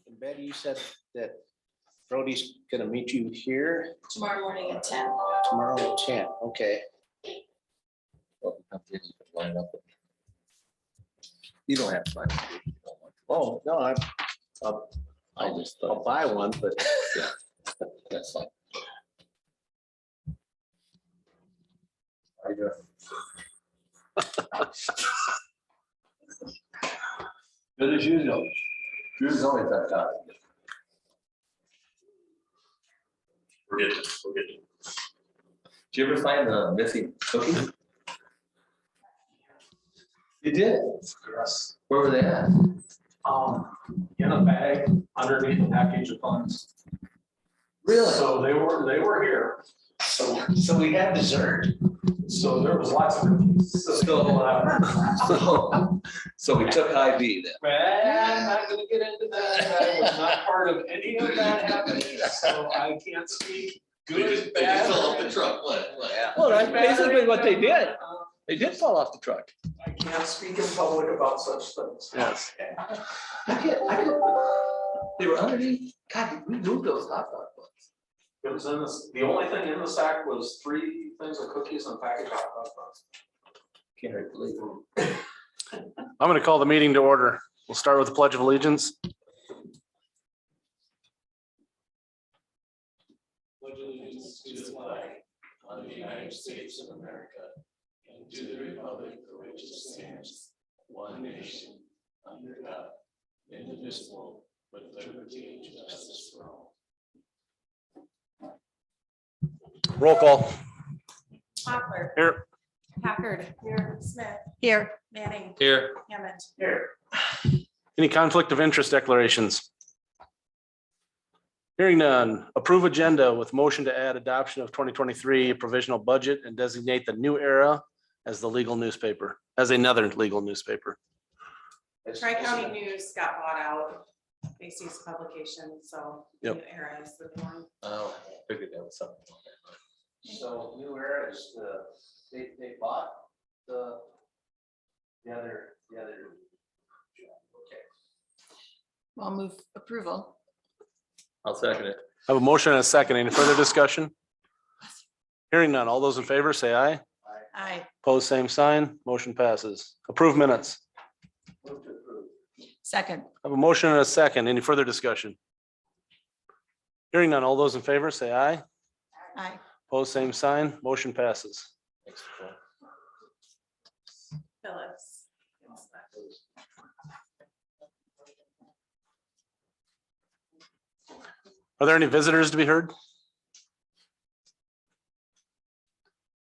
And Betty, you said that Brody's gonna meet you here Tomorrow morning at 10. tomorrow at 10. Okay. You don't have to buy. Oh, no, I just I'll buy one, but Yeah, that's fine. Good as usual. Drew's always that time. We're getting it. Did you ever find the missing cookie? You did? Yes, Where were they at? in a bag underneath the package of funds. Really? So they were here. so we had dessert. So there was lots of cookies. So we took IV then. Man, I'm not gonna get into that. I was not part of any of that happening, so I can't speak good, bad. truck. Yeah. Well, that's bad, basically what they did. uh, They did fall off the truck. I can't speak in public about such things. Yes. They were underneath. God, we moved those hot dog buns. It was in this, the only thing in the sack was 3 things of cookies and a package of hot dog buns. Can't believe it. I'm going to call the meeting to order. We'll start with the Pledge of Allegiance. Pledge allegiance to the flag of the United States of America and to the republic for which it stands, one nation, under God, indivisible, with liberty and justice for all. Roll call. Hopper. Here. Packard. Here. Smith. Here. Manning. Here. Hammond. Here. Any conflict of interest declarations? Hearing none. Approve agenda with motion to add adoption of 2023 provisional budget and designate the New Era as the legal newspaper, as another legal newspaper. Tri-County News got bought out. Macy's publication, so Yep. New Era is the one. Oh, I figured that was something. So New Era is they bought the other. Okay. I'll move approval. I'll second it. I have a motion and a second. Any further discussion? Hearing none. All those in favor say aye. Aye. Pose same sign. Motion passes. Approve minutes. Move to approve. Second. I have a motion and a second. Any further discussion? Hearing none. All those in favor say aye. Aye. Pose same sign. Motion passes. Thanks, Nicole. Phillips. Are there any visitors to be heard?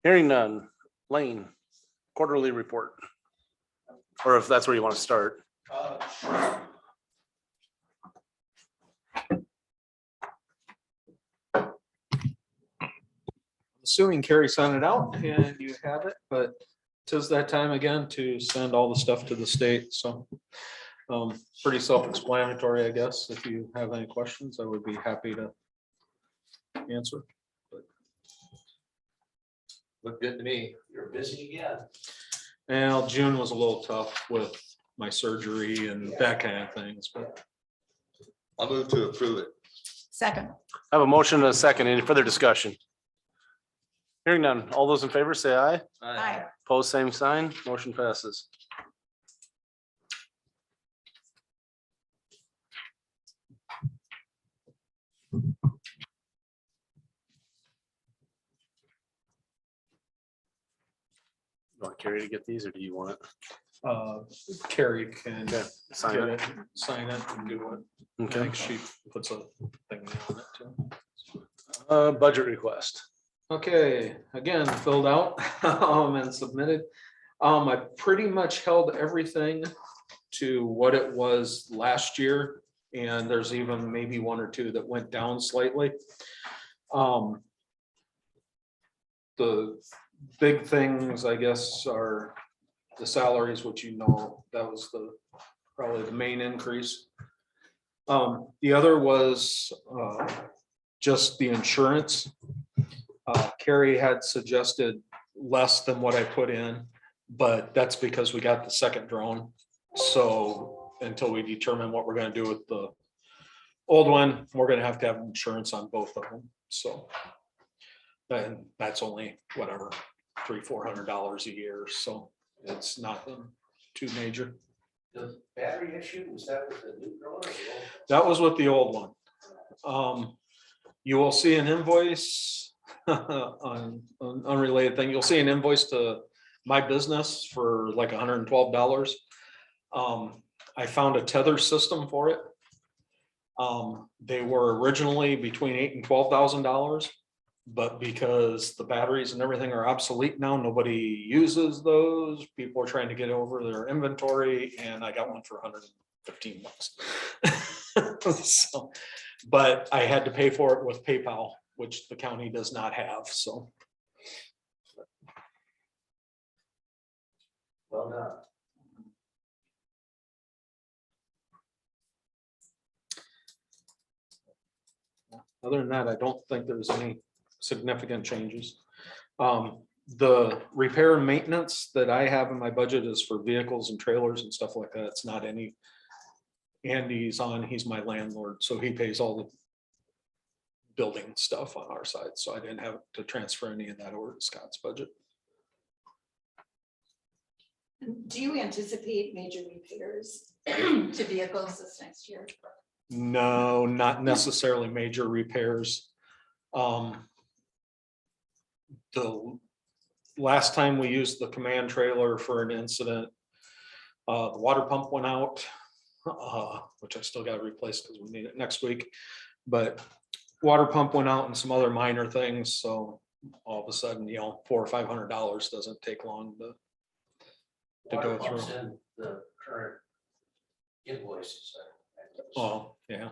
Hearing none. Lane, quarterly report. Or if that's where you want to start. Assuming Carrie sent it out and you have it, but 'tis that time again to send all the stuff to the state, so. Pretty self-explanatory, I guess. If you have any questions, I would be happy to answer. Looked good to me. You're busy again. And June was a little tough with my surgery and that kind of things, but I'll move to approve it. Second. I have a motion and a second. Any further discussion? Hearing none. All those in favor say aye. Aye. Pose same sign. Motion passes. You want Carrie to get these or do you want it? Carrie can Okay, sign get it. it, sign it and do it. I Okay. think she puts a thing on it too. Budget request. Okay, again, filled out and submitted. I pretty much held everything to what it was last year. And there's even maybe 1 or 2 that went down slightly. The big things, I guess, are the salaries, which that was probably the main increase. The other was just the insurance. Carrie had suggested less than what I put in, but that's because we got the second drone. So until we determine what we're gonna do with the old one, we're gonna have to have insurance on both of them, so. And that's only whatever, $300-400 a year, so it's nothing too major. The battery issue, was that with the new drone or the old? That was with the old one. You will see an invoice on an unrelated thing. You'll see an invoice to my business for like $112. I found a tether system for it. They were originally between $8,000 and $12,000, but because the batteries and everything are obsolete now, nobody uses those. People are trying to get over their inventory, and I got one for $115. So, but I had to pay for it with PayPal, which the county does not have, so. Well done. Other than that, I don't think there's any significant changes. The repair and maintenance that I have in my budget is for vehicles and trailers and stuff like that. It's not any. Andy's on, he's my landlord, so he pays all the building stuff on our side, so I didn't have to transfer any of that over to Scott's budget. Do you anticipate major repairs to vehicles this next year? No, not necessarily major repairs. The last time we used the command trailer for an incident, the water pump went out, which I still got to replace because we need it next week. But water pump went out and some other minor things. So all of a sudden, $400 or $500 doesn't take long to go Water pumps through. in the current invoices. Oh, yeah.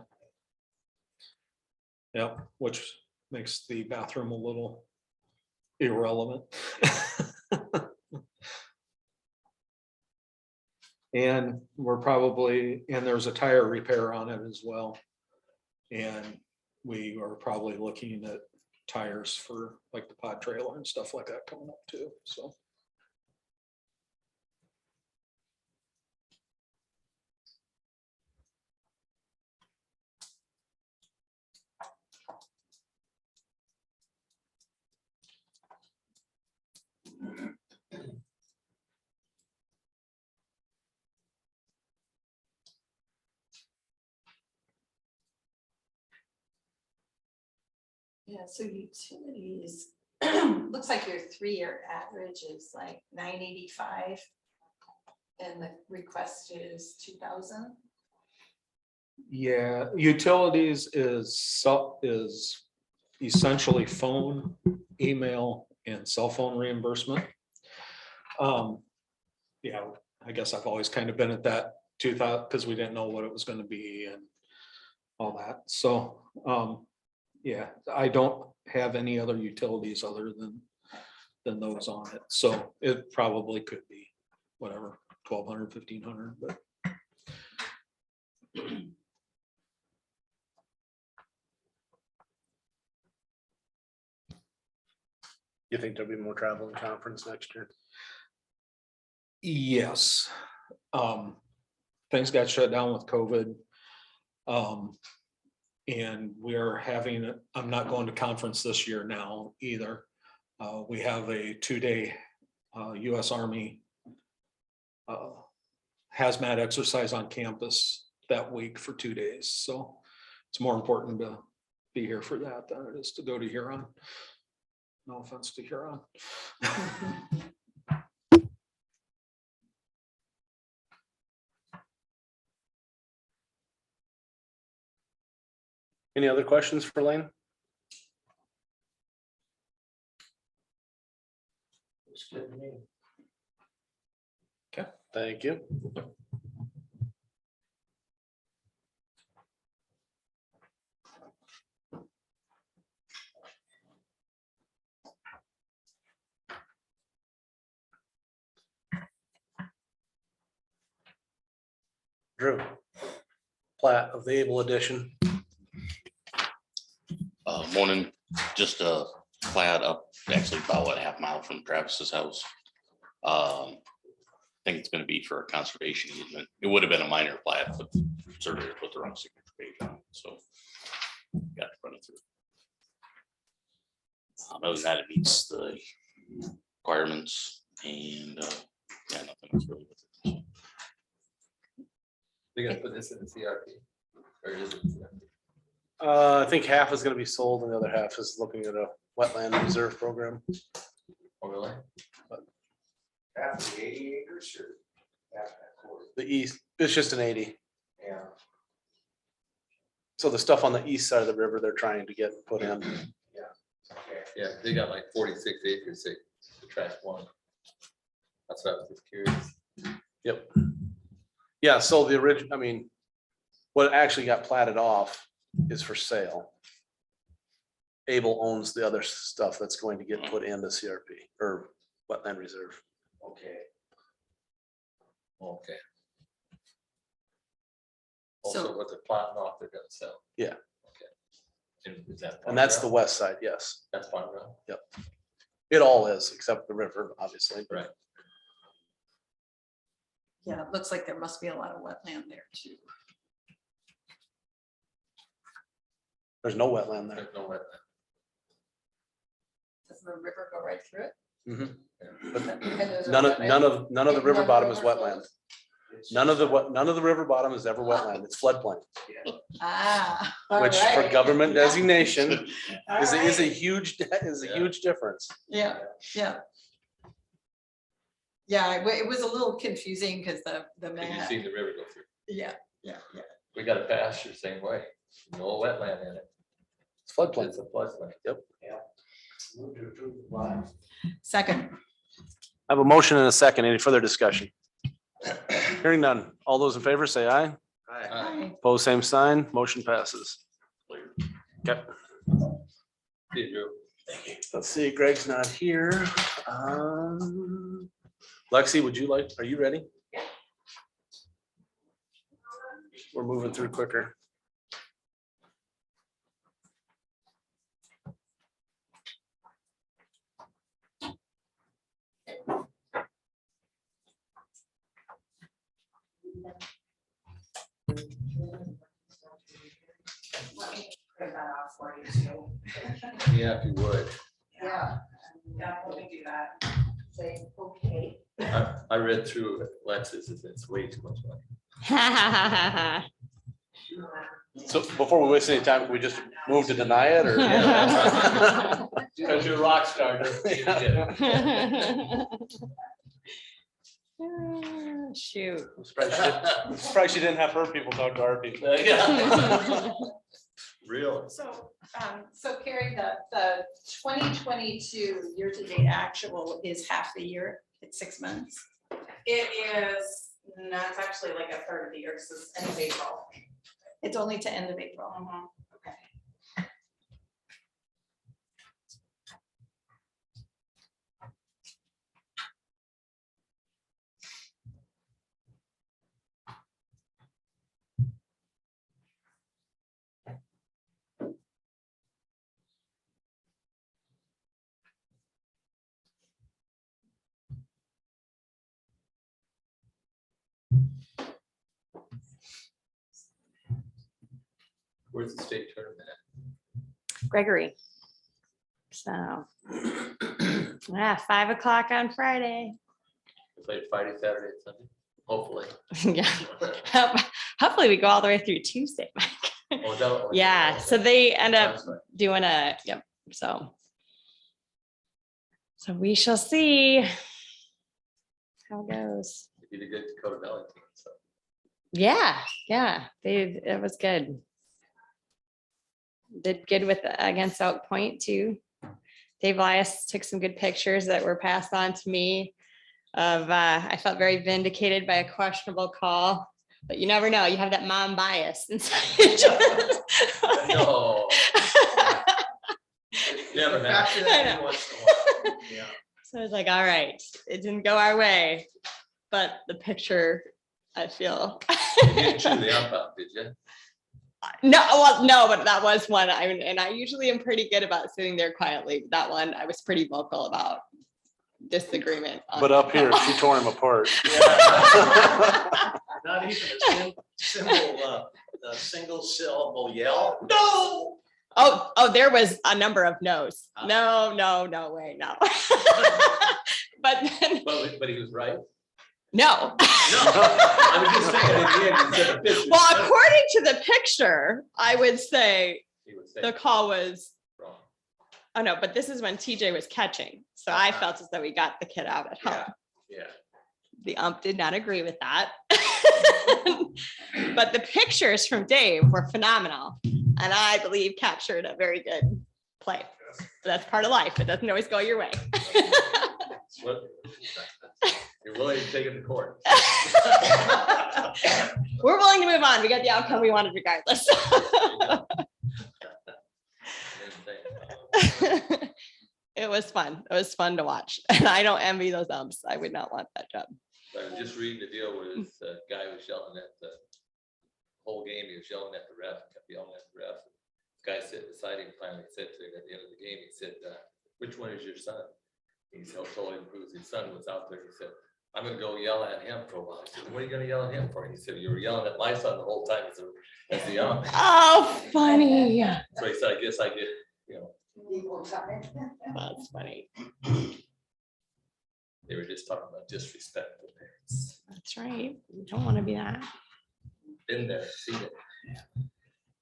Yep, which makes the bathroom a little irrelevant. And there's a tire repair on it as well. And we are probably looking at tires for like the pod trailer and stuff like that coming up too, so. Yeah, so utilities, looks like your 3-year average is like 985. And the request is 2,000. Yeah, utilities is essentially phone, email, and cell phone reimbursement. Yeah, I guess I've always kind of been at that 2,000 because we didn't know what it was going to be and all that. So, yeah, I don't have any other utilities other than those on it. So it probably could be whatever, 1,200, 1,500, but. You think there'll be more travel and conference next year? Yes. Things got shut down with COVID. And we are having, I'm not going to conference this year now either. We have a 2-day US Army hazmat exercise on campus that week for 2 days. So it's more important to be here for that than it is to go to Huron. No offense to Huron. Any other questions for Lane? Looks good to me. Okay, thank you. Drew, plat of the Able Edition. Morning, just a plat up, actually about what, half mile from Travis's house. think it's gonna be for a conservation easement. It would have been a minor plat, but surveyor put the wrong signature page on it, so. Got to run it through. Other than that, it meets the requirements and, yeah, nothing else really with it. They're gonna put this in the CRP. Or is it? CRP? I think half is gonna be sold and the other half is looking at a wetland reserve program. Oh, really? Half the 80 acres or half that quarter? The east, it's just an 80. Yeah. So the stuff on the east side of the river, they're trying to get put in. Okay. Yeah, they got like 46 acres, they trash one. That's what I was just curious. Yep. Yeah, so the original, I mean, what actually got platted off is for sale. Able owns the other stuff that's going to get put into CRP or wetland reserve. Okay. Okay. So- Also, what they're plotting off, they're gonna sell. Yeah. Okay. And is that? And that's the farm west side, yes. ground? That's farm ground? It all is, except the river, obviously. Right. Yeah, it looks like there must be a lot of wetland there too. There's no wetland there. There's no wetland. Does the river go right through it? Mhm. And there's a None of the river None bottom of is the wetland. flows? None of the river bottom is ever wetland. It's floodplain, Ah. which for alright. government designation is a Alright. huge, Yeah. huge difference. Yeah, yeah. Yeah, it was a little confusing because the Have you map, seen the river go through? yeah. We got a pasture same way, no wetland in it. It's floodplain. It's a floodplain. Move to approve the line. Second, I have a motion and a second. Any further discussion? Hearing none. All those in favor say aye. aye. Pose same sign. Motion passes. Okay. See you, Drew. Let's see, Greg's not here. Lexi, are you ready? Yeah. We're moving through quicker. Let me print that off for you too. Yeah, if you would. Yeah. Yeah, let me do that. Say, okay. I read through Lexus, it's way too much money. So before we waste any time, can we just move to deny it or? Because you're a rock star. Yeah. Shoot. I'm surprised she didn't have her people talk to our people. Really? So, so Carrie, the 2022 year-to-date actual is half the year, it's 6 months. It is, no, it's actually like a third of the year, because it's end of April. It's only to end of April. Okay. Where's the state tournament at? Gregory. So, yeah, 5 o'clock on Friday. We played Friday, Saturday, and Sunday, hopefully. Yeah. Hopefully we go all the way through Tuesday. Oh, is that what- Yeah, so they end up That's right. doing yep, so. So we shall see how it goes. They did a good Dakota Valley team, so. Yeah, it was good. Did good with against Oak Point too. Dave Elias took some good pictures that were passed on to me of, I felt very vindicated by a questionable call, but you never know, you have that mom bias. And so you just- No. Never Factor happened. that I know. Once in a while. Yeah. So I was like, all right, it didn't go our way, but the picture, I feel. You didn't chew the ump out, did you? No, but that was one. And I usually am pretty good about sitting there quietly. That one I was pretty vocal about. disagreement. on But up that here, call. she tore him apart. Not even a single syllable yell. No. Oh, there was a number of no's. No, wait, no. But then, But he was right. no. I was just saying, at the end, he said the pitch was Well, better. according to the picture, I would say He was saying the call was, wrong. oh no, but this is when TJ was catching. So I felt as though we got the kid out at home. Yeah. The ump did not agree with that. But the pictures from Dave were phenomenal and I believe captured a very good play. That's part of life. It doesn't always go your way. What? You're willing to take it to court. We're willing to move on. We got the outcome we wanted regardless. It was fun. It was fun to watch. And I don't envy those umps. I would not want that job. But I was just reading the deal where this guy was yelling at the whole game. He was yelling at the ref, kept yelling at the ref. Guy sitting beside him finally said to him at the end of the game, he said, which one is your son? He told him who his son was out there. He said, I'm gonna go yell at him for a while. He said, what are you gonna yell at him for? He said, you were yelling at my son the whole time as the ump. Oh, funny. So he said, I guess I get, you know, That's funny. they were just talking about disrespectful parents. That's right. You don't want to be that. Been there, seen it.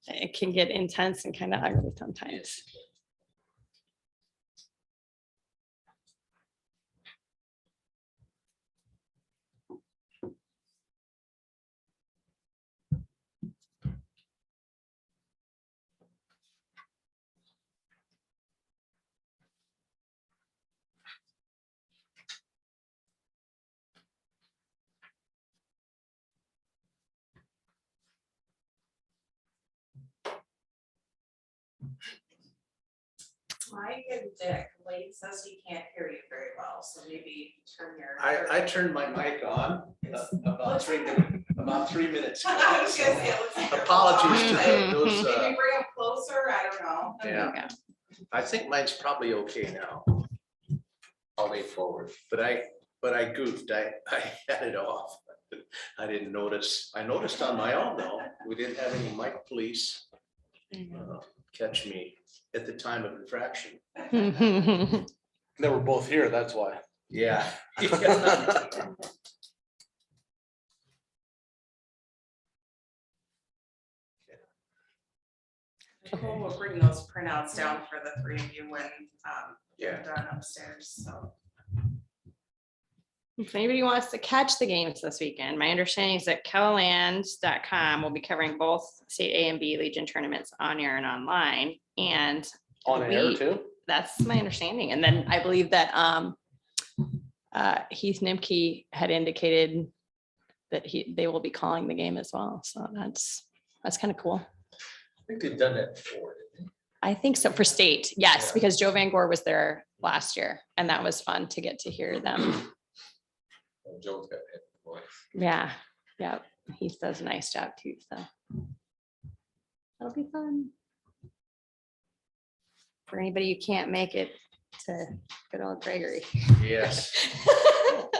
It can get intense and kind of ugly sometimes. Mike and Dick, Wade says he can't hear you very well, so maybe turn your. I turned my mic on about 3 minutes ago. I was gonna say, it looks like you're Apologies to far. those, Maybe bring them closer, I don't know. yeah, I think mine's probably okay now, I'll lean forward. but I goofed, I had it off. I didn't notice, I noticed on my own though, we didn't have any mic police catch me at the time of infraction. They were both here, that's why. Yeah. We'll bring those printouts down for the three of you when Yeah. you're done upstairs, so. If anybody wants to catch the games this weekend, my understanding is that KELOLAND.com will be covering both state A and B Legion tournaments on air and online. And On air we- too? That's my understanding. And then I believe that Heath Nimke had indicated that they will be calling the game as well. So that's kind of cool. I think they've done that before. didn't I think so for state, yes, Yeah. because Joe Van Gore was there last year and that was fun to get to hear them. they? Joe's got that voice. Yeah, yeah, he does a nice job too, so. That'll be fun. For anybody who can't make it to good old Gregory. Yes.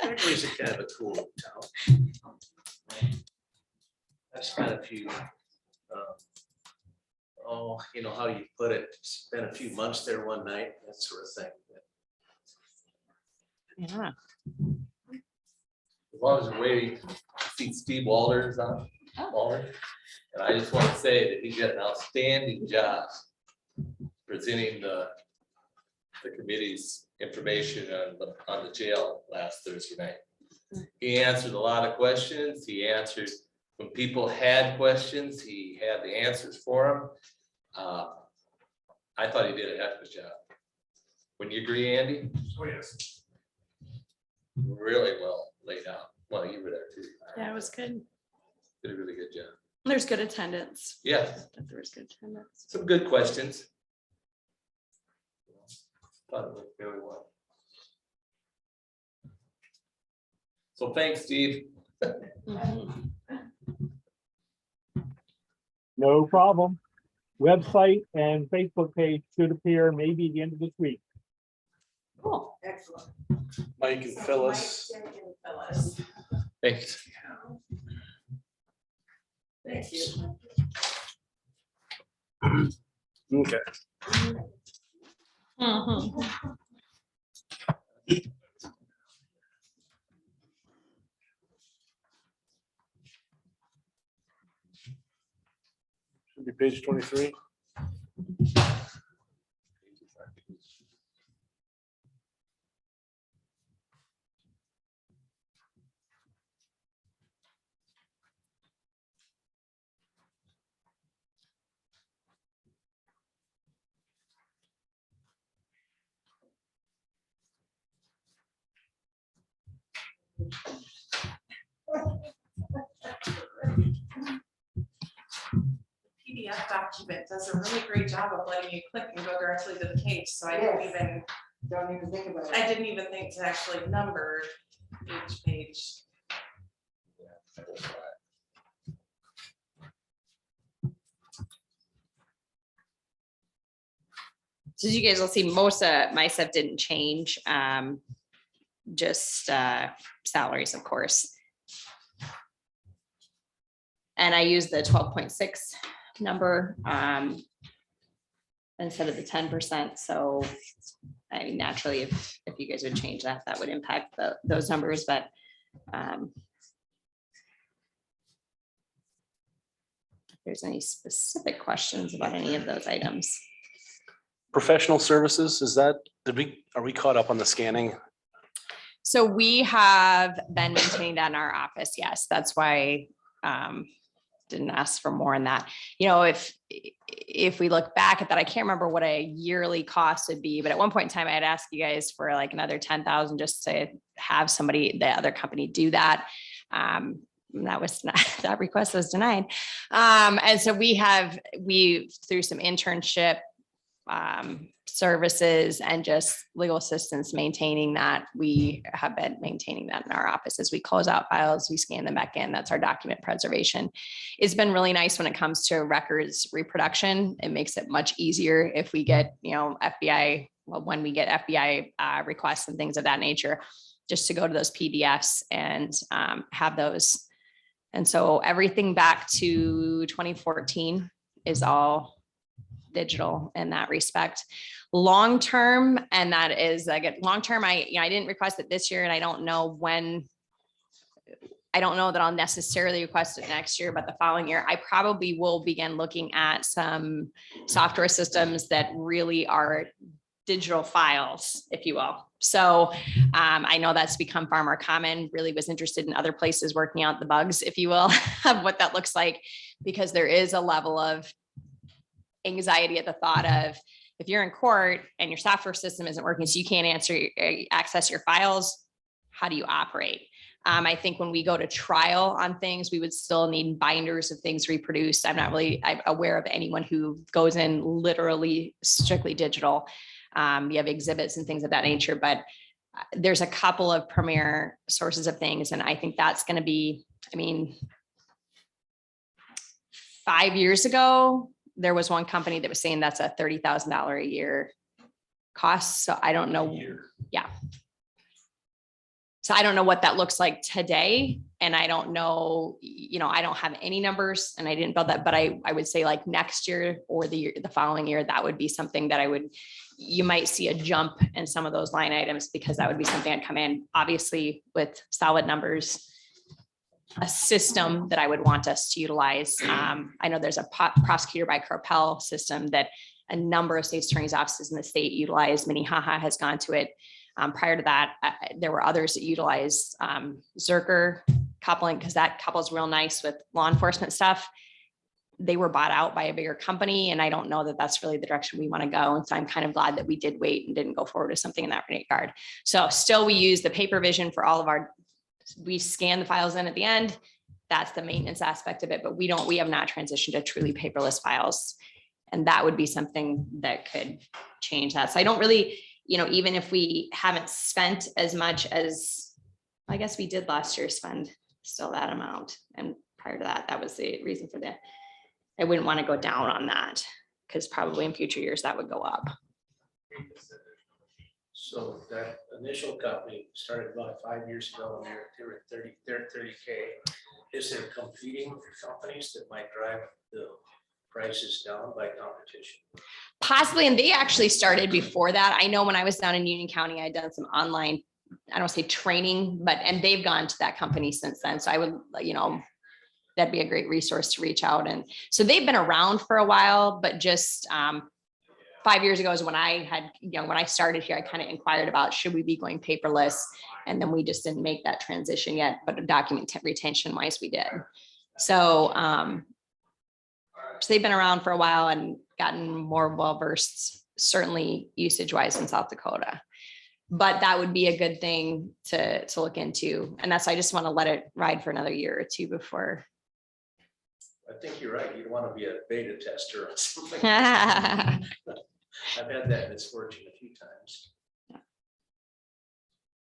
Gregory's a kind of a cool town. I've spent a few, you know, how do you put it? Spent a few months there one night, that sort of thing. Yeah, As long as we're waiting to see Steve Walters on, Walter. And I just want to say that he did an outstanding job presenting the committee's information on the jail last Thursday night. He answered a lot of questions. He answered, when people had questions, he had the answers for them. I thought he did a heck of a job. Wouldn't you agree, Andy? Oh, yes. Really well laid out. Well, you were there too. yeah, it was good. Did a really good job. There's good attendance. Yes, There was good attendance. some good questions. Thought it went very well. So thanks, Steve. Mhm. No problem. Website and Facebook page should appear maybe the end of this week. Cool. Excellent. Mike and So Phyllis. Mike, Dick, and Phyllis. Thanks. Thank you. Okay. Mhm. Should be page 23. PDF document does a really great job of letting you click and go directly to the page, so I didn't even. Don't even think about it. I didn't even think to actually number each page. So as you guys will see, most of my stuff didn't change. Just salaries, of course. And I used the 12.6 number instead of the 10%. So I mean, naturally, if you guys would change that, that would impact those numbers, but if there's any specific questions about any of those items. Professional services, is that, are we caught up on the scanning? So we have been maintaining that in our office. Yes, that's why didn't ask for more on that. You know, if we look back at that, I can't remember what a yearly cost would be, but at one point in time, I had asked you guys for like another 10,000 just to have somebody, the other company do that. That was not, that request was denied. And so we through some internship services and just legal assistance maintaining that, we have been maintaining that in our office. As we close out files, we scan them back in. That's our document preservation. It's been really nice when it comes to records reproduction. It makes it much easier if we get, you know, FBI, well, when we get FBI requests and things of that nature, just to go to those PDFs and have those. And so everything back to 2014 is all digital in that respect. Long term, and that is like long term, I didn't request it this year, and I don't know when. I don't know that I'll necessarily request it next year, but the following year, I probably will begin looking at some software systems that really are digital files, if you will. So I know that's become far more common. Really was interested in other places working out the bugs, if you will, of what that looks like, because there is a level of anxiety at the thought of, if you're in court and your software system isn't working, so you can't access your files, how do you operate? I think when we go to trial on things, we would still need binders of things reproduced. I'm aware of anyone who goes in literally strictly digital. You have exhibits and things of that nature, but there's a couple of premier sources of things. And I think that's going to be, I mean, 5 years ago, there was one company that was saying that's a $30,000 a year cost. So I don't know. Yeah. So I don't know what that looks like today. And I don't know, you know, I don't have any numbers and I didn't build that, but I would say like next year or the following year, that would be something that you might see a jump in some of those line items, because that would be something I'd come in, obviously with solid numbers, a system that I would want us to utilize. I know there's a prosecutor by Carpel system that a number of state attorneys offices in the state utilize. Minnehaha has gone to it. Prior to that, there were others that utilize Zerker coupling, because that couples real nice with law enforcement stuff. They were bought out by a bigger company, and I don't know that that's really the direction we want to go. And so I'm kind of glad that we did wait and didn't go forward with something in that regard. So still, we use the paper vision for all of we scan the files in at the end. That's the maintenance aspect of it, but we have not transitioned to truly paperless files. And that would be something that could change that. So I don't really, you know, even if we haven't spent as much as, I guess we did last year, spend still that amount. And prior to that, that was the reason for I wouldn't want to go down on that, because probably in future years that would go up. So that initial company started about 5 years ago, and they're at 30K. Is there competing companies that might drive the prices down by competition? Possibly, and they actually started before that. I know when I was down in Union County, I'd done some online, I don't say training, and they've gone to that company since then. So I would, that'd be a great resource to reach out. And so they've been around for a while, but just 5 years ago is when I had, when I started here, I kind of inquired about, should we be going paperless? And then we just didn't make that transition yet, but document retention wise, we did. So, so they've been around for a while and gotten more well-versed, certainly usage-wise in South Dakota. But that would be a good thing to look into. And that's, I just want to let it ride for another year or two before. I think you're right. You don't want to be a beta tester or something. I've had that misfortune a few times.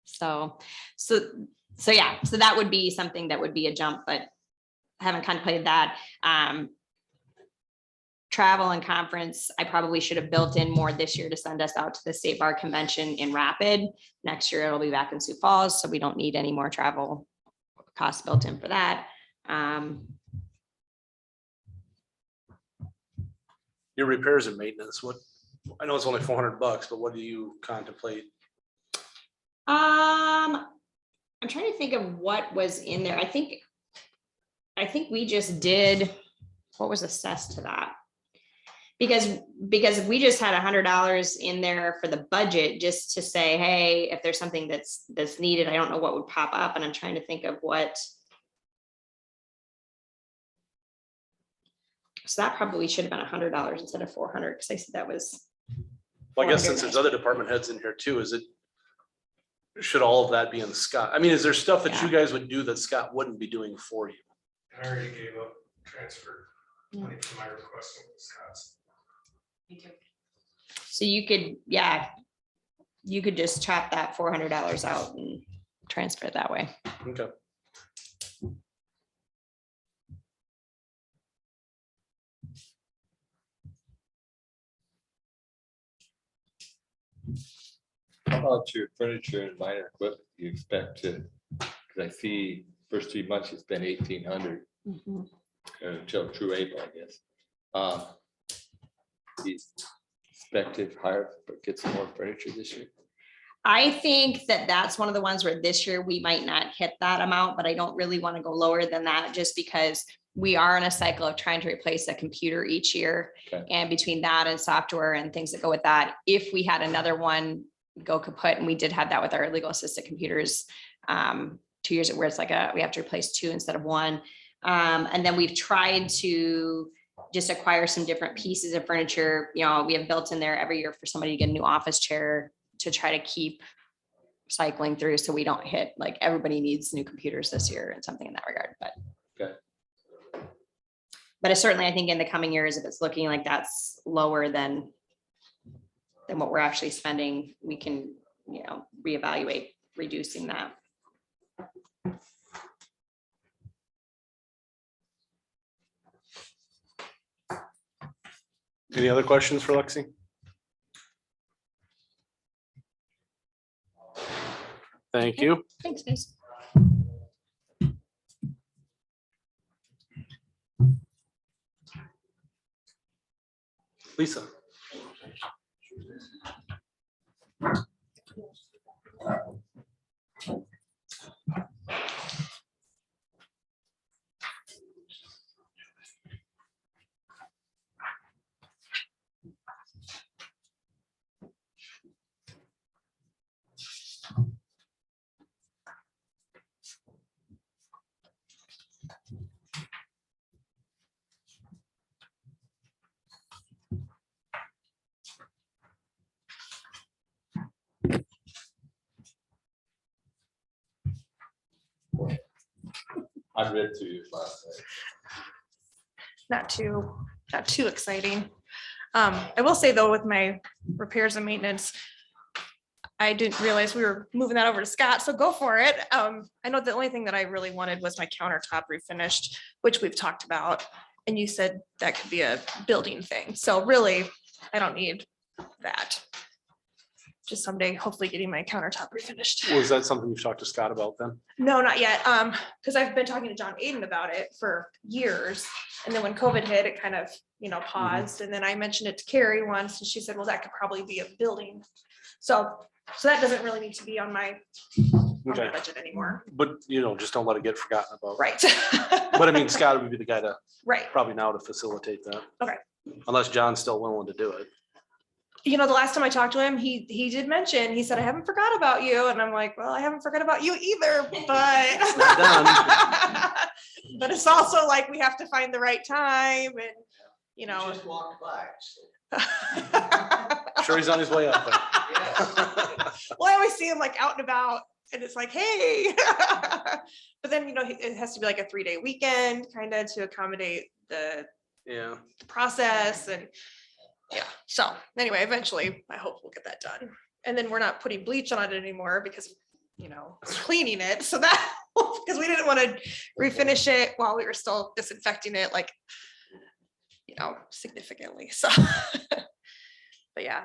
So yeah, so that would be something that would be a jump, but I haven't contemplated that. Travel and conference, I probably should have built in more this year to send us out to the State Bar Convention in Rapid. Next year it'll be back in Sioux Falls, so we don't need any more travel costs built in for that. Your repairs and maintenance, what, I know it's only $400, but what do you contemplate? I'm trying to think of what was in there. I think we just did, what was assessed to that? Because we just had $100 in there for the budget, just to say, hey, if there's something that's needed, I don't know what would pop up, and I'm trying to think of what. So that probably should have been $100 instead of $400, because I said that was. Well, I guess since there's other department heads in here too, should all of that be in Scott? I mean, is there stuff that you guys would do that Scott wouldn't be doing for you? I already gave up transfer money for my request with Scott's. So you could, you could just chop that $400 out and transfer it that way. Okay. How about your furniture and minor equipment you expect to, because I see first 3 months you spent 1,800 until true April, I guess. Do you expect to hire, but get some more furniture this year? I think that's one of the ones where this year we might not hit that amount, but I don't really want to go lower than that, just because we are in a cycle of trying to replace a computer each year. Okay. And between that and software and things that go with that, if we had another one go kaput, and we did have that with our legal assistant computers 2 years, where it's like we have to replace 2 instead of 1. And then we've tried to just acquire some different pieces of furniture. We have built in there every year for somebody to get a new office chair to try to keep cycling through, so we don't hit, like, everybody needs new computers this year and something in that regard. But Okay. But it's certainly, I think in the coming years, if it's looking like that's lower than what we're actually spending, we can, reevaluate reducing that. Any other questions for Lexi? Thank you. Thanks, guys. Lisa. I read through yours last night. Not too exciting. I will say though, with my repairs and maintenance, I didn't realize we were moving that over to Scott, so go for it. I know the only thing that I really wanted was my countertop refinished, which we've talked about. And you said that could be a building thing. So really, I don't need that. just someday, hopefully getting my countertop refinished. Was that something you've talked to Scott about then? No, not yet. Because I've been talking to John Aiden about it for years. And then when COVID hit, it kind of, paused. And then I mentioned it to Carrie once and she said, well, that could probably be a building. So that doesn't really need to be on my Okay, budget anymore. but just don't let it get forgotten about. Right. But I mean, Scott would be the guy to Right. probably now to facilitate that. Okay. Unless John's still willing to do it. The last time I talked to him, he did mention, he said, I haven't forgot about you. And I'm like, well, I haven't forgot about you either, but. But it's also like, we have to find the right time and, Just walked by. so. Sure, he's on his way up there. Well, I always see him like out and about and it's like, hey. But then, it has to be like a 3-day weekend kind of to accommodate the Yeah. process and yeah. So anyway, eventually I hope we'll get that done. And then we're not putting bleach on it anymore because, cleaning it. So that, because we didn't want to refinish it while we were still disinfecting it, like, significantly. So, but yeah,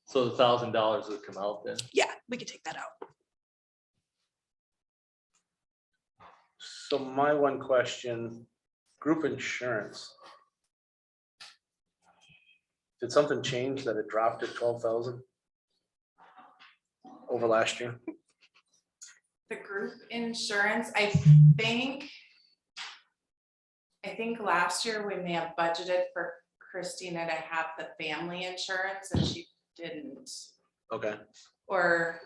So the $1,000 would come out then? yeah, we could take that out. So my one question, group insurance. Did something change that it dropped at 12,000? Over last year? The group insurance, I think last year we may have budgeted for Christina to have the family insurance and she didn't, Okay, or,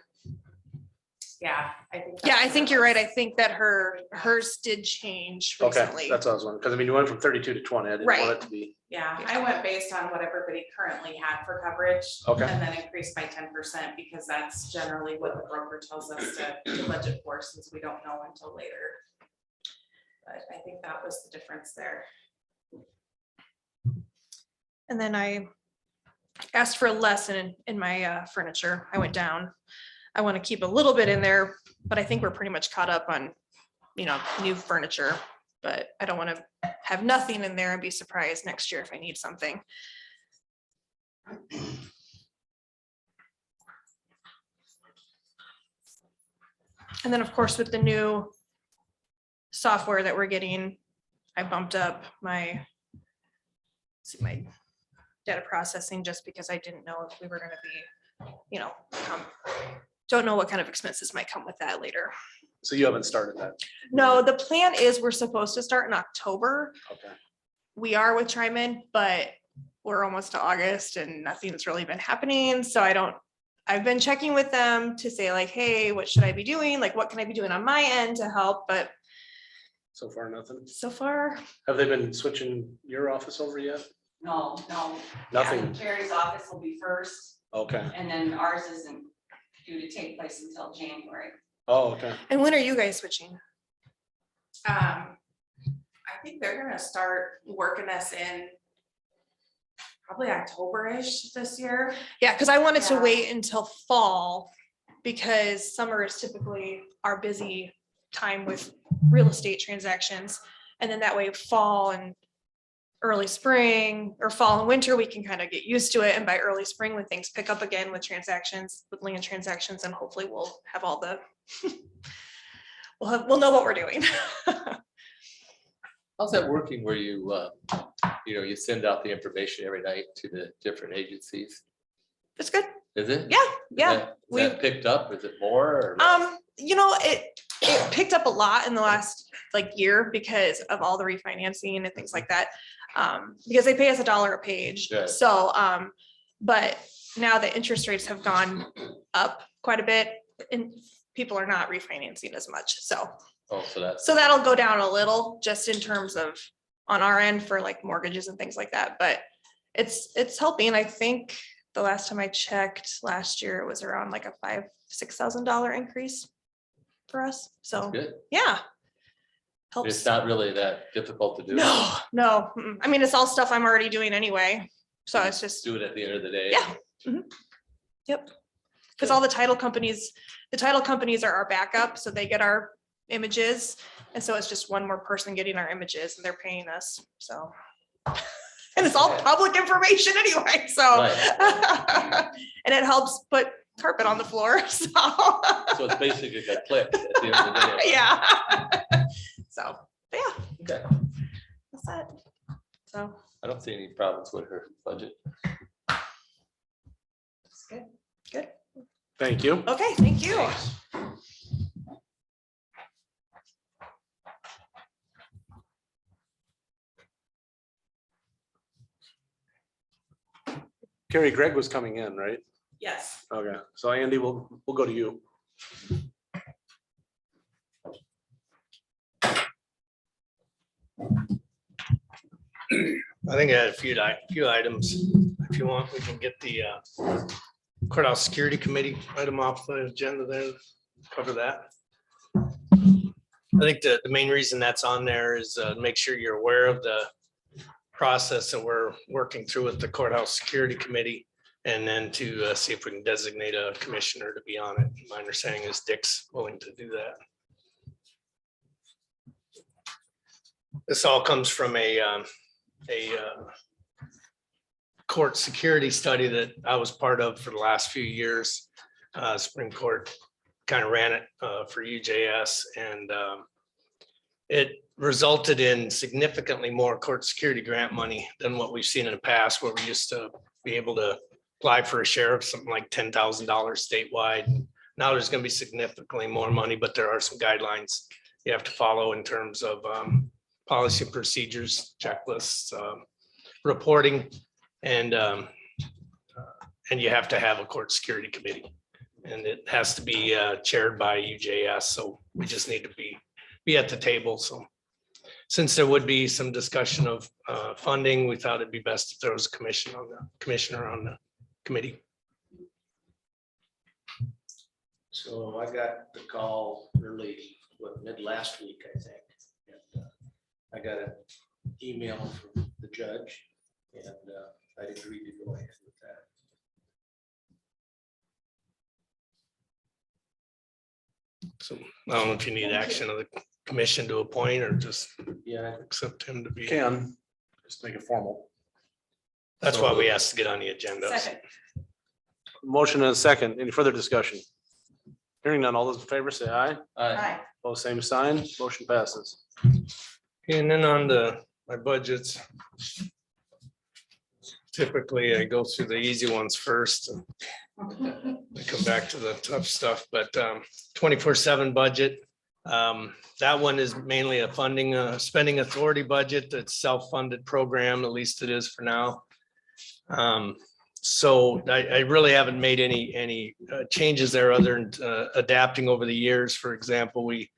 yeah, I think. Yeah, I that's think what you're it right. was. I think that hers did change okay, recently. that's what I was wondering, because I mean, you went from 32 to 20, I didn't want Right. it to be, Yeah, I went based on what everybody currently had for coverage. Okay. And then increased by 10% because that's generally what the broker tells us to budget for, since we don't know until later. But I think that was the difference there. And then I asked for less in my furniture. I went down. I want to keep a little bit in there, but I think we're pretty much caught up on, new furniture. But I don't want to have nothing in there and be surprised next year if I need something. And then, of course, with the new software that we're getting, I bumped up my data processing just because I didn't know if we were gonna be, don't know what kind of expenses might come with that later. so you haven't started that, No, the plan is we're supposed to start in October. okay. We are with Tryman, but we're almost to August and nothing's really been happening. So I've been checking with them to say like, hey, what should I be doing? Like, what can I be doing on my end to help? But So far, nothing. so far, Have they been switching your office over yet? No. Nothing, Carrie's office will be first, okay. and then ours isn't due to take place until January. Oh, okay. and when are you guys switching? I think they're gonna start working us in probably October-ish this year. Yeah, because I wanted to Yeah. wait until fall because summer is typically our busy time with real estate transactions. And then that way fall and early spring or fall and winter, we can kind of get used to it. And by early spring, when things pick up again with transactions, with land transactions, and hopefully we'll have all the, we'll know what we're doing. How's that working where you, you send out the information every night to the different agencies? It's good. Is it? Yeah, yeah. Is that picked up? Is it more? Or less? It picked up a lot in the last year because of all the refinancing and things like that. Because they pay us $1 a page. Yeah. So, but now the interest rates have gone up quite a bit and people are not refinancing as much. So So that'll go down a little just in terms of on our end for mortgages and things like that. But it's helping. I think the last time I checked last year, it was around a $5,000-6,000 increase for us. So good. yeah. It's Helps. not really that difficult to do. No. I mean, it's all stuff I'm already doing anyway. So it's just, Do it at the end of the day. yeah. Mhm. Yep. Because all the title companies are our backup, so they get our images. And so it's just one more person getting our images and they're paying us, so. And it's all public information anyway, so. Right. And it helps put carpet on the floor, so. So it's basically a click at the end of the day. Yeah. So, but yeah, Okay. that's it. So, I don't see any problems with her budget. That's good. Thank you. okay, thank you. Carrie, Greg was coming in, right? Yes. Okay, so Andy, we'll go to you. I think I had a few items. If you want, we can get the courthouse security committee item off the agenda there, cover that. I think the main reason that's on there is make sure you're aware of the process that we're working through with the courthouse security committee. And then to see if we can designate a commissioner to be on it. My understanding is Dick's willing to do that. This all comes from a court security study that I was part of for the last few years. Supreme Court kind of ran it for UJS, and it resulted in significantly more court security grant money than what we've seen in the past, where we used to be able to apply for a share of something like $10,000 statewide. Now there's going to be significantly more money, but there are some guidelines you have to follow in terms of policy and procedures, checklists, reporting, and you have to have a court security committee, and it has to be chaired by UJS. So we just need to be at the table. So since there would be some discussion of funding, we thought it'd be best if there was a commissioner on the committee. So I got the call early, mid last week, I think. And I got an email from the judge, and I agreed to go ahead with that. So I don't know if you need action of the commission to appoint or just Yeah, accept him to be. Can, just make it formal. That's why we asked to get on the agenda. Second. Motion and a second. Any further discussion? Hearing none, all those in favor say aye. Aye. Both same sign, motion passes. And then on my budgets. Typically, I go through the easy ones first. And I come back to the tough stuff, but 24/7 budget. That one is mainly a spending authority budget. That's self-funded program, at least it is for now. So I really haven't made any changes there other than adapting over the years. For example, we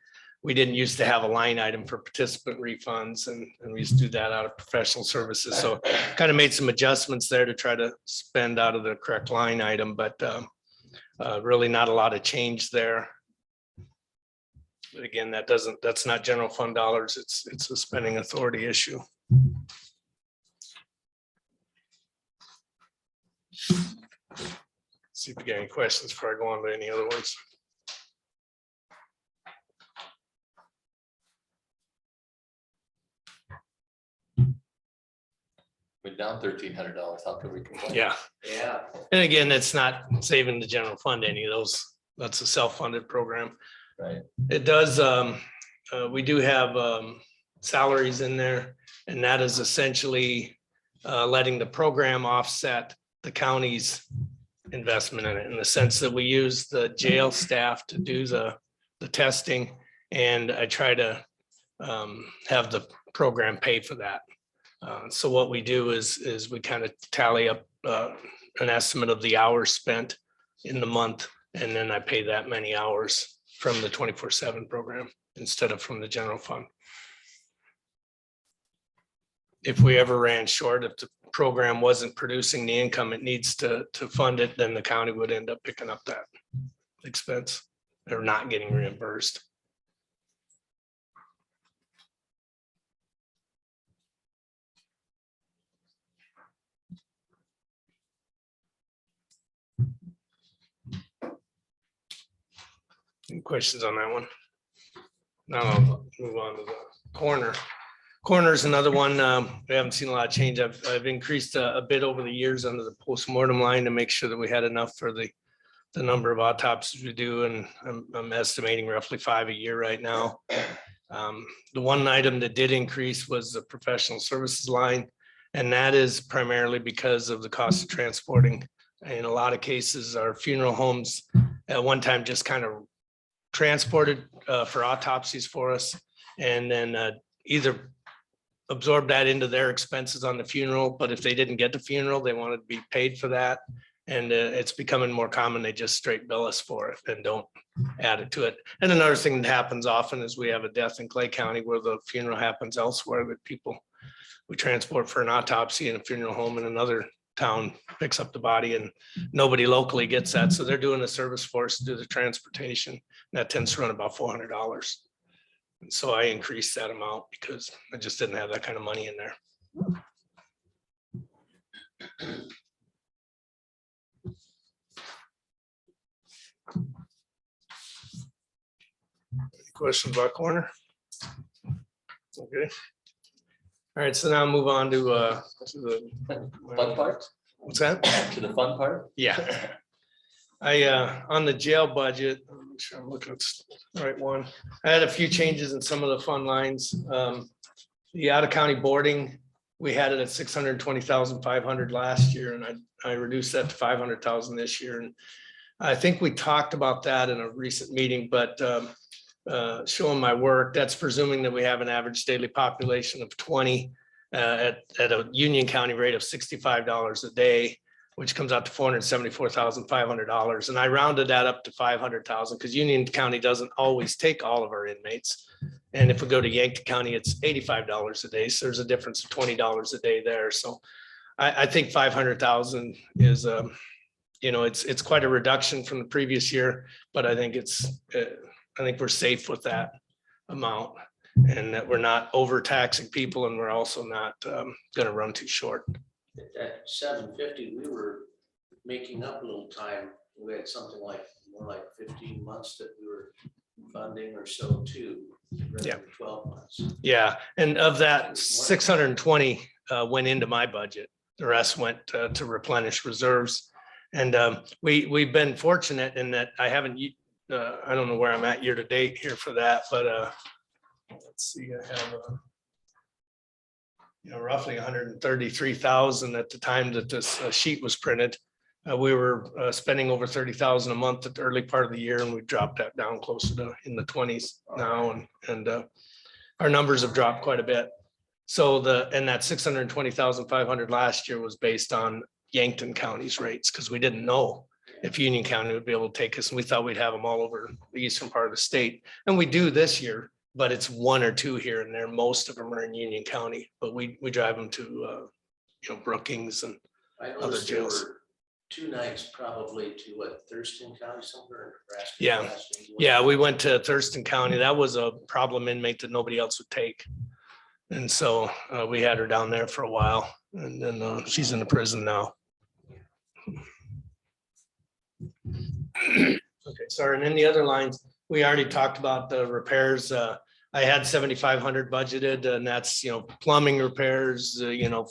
didn't used to have a line item for participant refunds, and we used to do that out of professional services. So kind of made some adjustments there to try to spend out of the correct line item, but really not a lot of change there. But again, that's not general fund dollars. It's a spending authority issue. See if you got any questions before I go on to any other ones. We're down $1,300. How can we complain? Yeah. yeah. And again, it's not saving the general fund any of those. That's a self-funded program. Right. It does, we do have salaries in there, and that is essentially letting the program offset the county's investment in it, in the sense that we use the jail staff to do the testing, and I try to have the program pay for that. So what we do is we kind of tally up an estimate of the hours spent in the month, and then I pay that many hours from the 24/7 program instead of from the general fund. If we ever ran short, if the program wasn't producing the income it needs to fund it, then the county would end up picking up that expense or not getting reimbursed. Any questions on that one? Now I'll move on to the corner. Corner is another one. We haven't seen a lot of change. I've increased a bit over the years under the postmortem line to make sure that we had enough for the the number of autopsies we do, and I'm estimating roughly 5 a year right now. The one item that did increase was the professional services line, and that is primarily because of the cost of transporting. In a lot of cases, our funeral homes at one time just kind of transported for autopsies for us, and then either absorb that into their expenses on the funeral, but if they didn't get the funeral, they wanted to be paid for that. And it's becoming more common, they just straight bill us for it and don't add it to it. And another thing that happens often is we have a death in Clay County where the funeral happens elsewhere, that people, we transport for an autopsy in a funeral home in another town picks up the body, and nobody locally gets that. So they're doing a service for us to do the transportation. That tends to run about $400. And so I increased that amount because I just didn't have that kind of money in there. Any questions about coroner? Okay. All right, so now I'll move on to the Fun part, what's that? to the fun part. Yeah. On the jail budget, make sure I'm looking at the right one. I had a few changes in some of the fund lines. The out of county boarding, we had it at 620,500 last year, and I reduced that to 500,000 this year. And I think we talked about that in a recent meeting, but showing my work, that's presuming that we have an average daily population of 20 at a Union County rate of $65 a day, which comes out to $474,500. And I rounded that up to 500,000 because Union County doesn't always take all of our inmates. And if we go to Yankton County, it's $85 a day. So there's a difference of $20 a day there. So I think 500,000 is, it's quite a reduction from the previous year, but I think I think we're safe with that amount, and that we're not overtaxing people, and we're also not going to run too short. At 750, we were making up a little time. We had something like more like 15 months that we were funding or so too. rather Yeah. than 12 months. Yeah, and of that, 620 went into my budget. The rest went to replenish reserves. And we've been fortunate in that I haven't, I don't know where I'm at year to date here for that, but let's see, I have roughly 133,000 at the time that this sheet was printed. We were spending over 30,000 a month at the early part of the year, and we dropped that down closer to in the 20s now, and our numbers have dropped quite a bit. So that 620,500 last year was based on Yankton County's rates, because we didn't know if Union County would be able to take us, and we thought we'd have them all over the eastern part of the state, and we do this year, but it's one or two here and there. Most of them are in Union County, but we drive them to Brookings and I other noticed there jails. were 2 nights probably to Thurston County somewhere in Nebraska. Yeah. last week. Yeah, we went to Thurston County. That was a problem inmate that nobody else would take. And so we had her down there for a while, and then she's in the prison now. Okay, sorry. And then the other lines, we already talked about the repairs. I had 7,500 budgeted, and that's, plumbing repairs,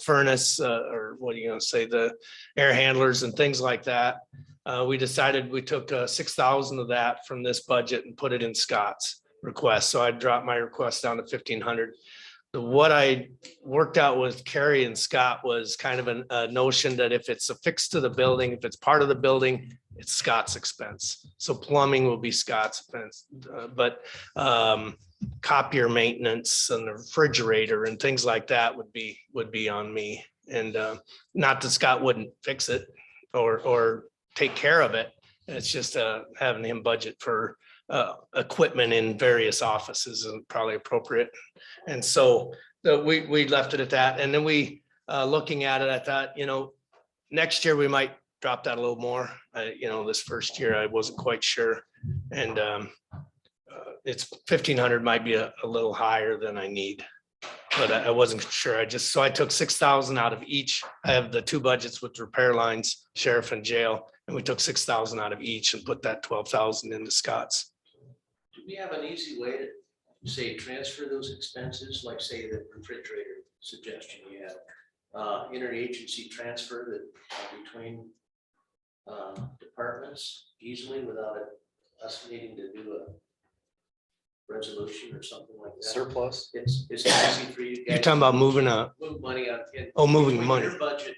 furnace, or what are you gonna say, the air handlers and things like that. We decided we took 6,000 of that from this budget and put it in Scott's request. So I dropped my request down to 1,500. What I worked out with Carrie and Scott was kind of a notion that if it's affixed to the building, if it's part of the building, it's Scott's expense. So plumbing will be Scott's expense, but copier maintenance and the refrigerator and things like that would be on me. And not that Scott wouldn't fix it or take care of it. It's just having him budget for equipment in various offices is probably appropriate. And so we left it at that. And then we looking at it, I thought, next year we might drop that a little more. This first year I wasn't quite sure. And it's 1,500 might be a little higher than I need, but I wasn't sure. So I took 6,000 out of each. I have the 2 budgets with repair lines, sheriff and jail, and we took 6,000 out of each and put that 12,000 into Scott's. Do we have an easy way to say transfer those expenses, like say the refrigerator suggestion you have? Interagency transfer that between departments easily without us needing to do a resolution or something like that? Surplus. It's easy for you guys. You're talking about moving a, Move money on. moving between money. your budget,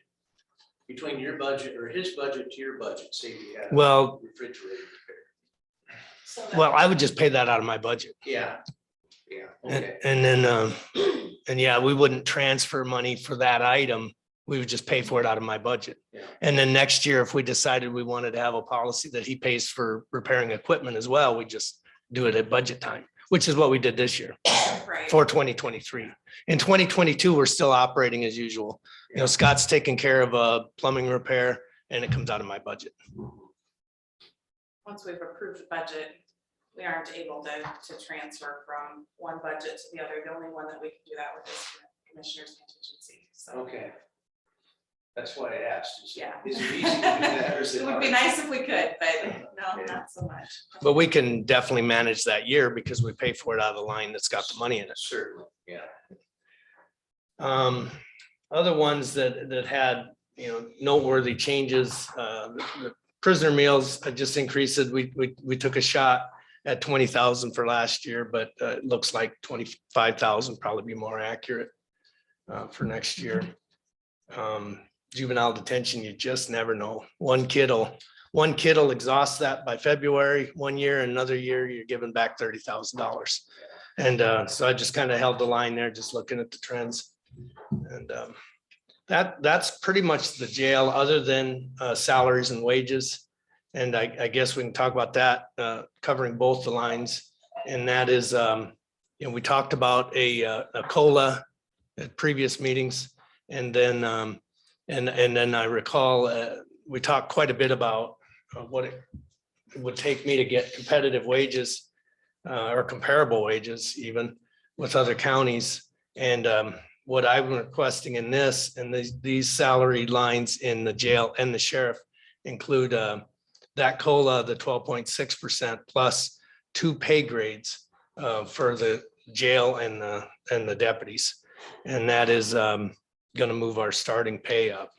between your budget or his budget to your budget, say you had. a Well- Refrigerator repair. So that- well, I would just pay that out of my budget. Yeah, yeah, And, okay. and then, and yeah, we wouldn't transfer money for that item. We would just pay for it out of my budget. Yeah. And then next year, if we decided we wanted to have a policy that he pays for repairing equipment as well, we just do it at budget time, which is what we did this year Right. for 2023. In 2022, we're still operating as usual. You know, Scott's taking care of a plumbing repair and it comes out of my budget. Once we've approved the budget, we aren't able to transfer from one budget to the other. The only one that we can do that with is commissioner's contingency, so. Okay. That's why I asked. Yeah. Is it easy to do that or is it It would be hard? nice if we could, but no, not so much. But we can definitely manage that year because we pay for it out of the line that's got the money in it. Certainly, yeah. Other ones that had, you know, noteworthy changes, the prisoner meals just increased it. We took a shot at 20,000 for last year, but it looks like 25,000 probably be more accurate for next year. Juvenile detention, you just never know. One kid will exhaust that by February, 1 year, another year, you're giving back $30,000. And so I just kind of held the line there, just looking at the trends. And that's pretty much the jail, other than salaries and wages. And I guess we can talk about that, covering both the lines. And that is, you know, we talked about a COLA at previous meetings. And then, and then I recall, we talked quite a bit about what it would take me to get competitive wages or comparable wages even with other counties. And what I'm requesting in this, and these salary lines in the jail and the sheriff include that COLA, the 12.6% plus 2 pay grades for the jail and the deputies. And that is going to move our starting pay up.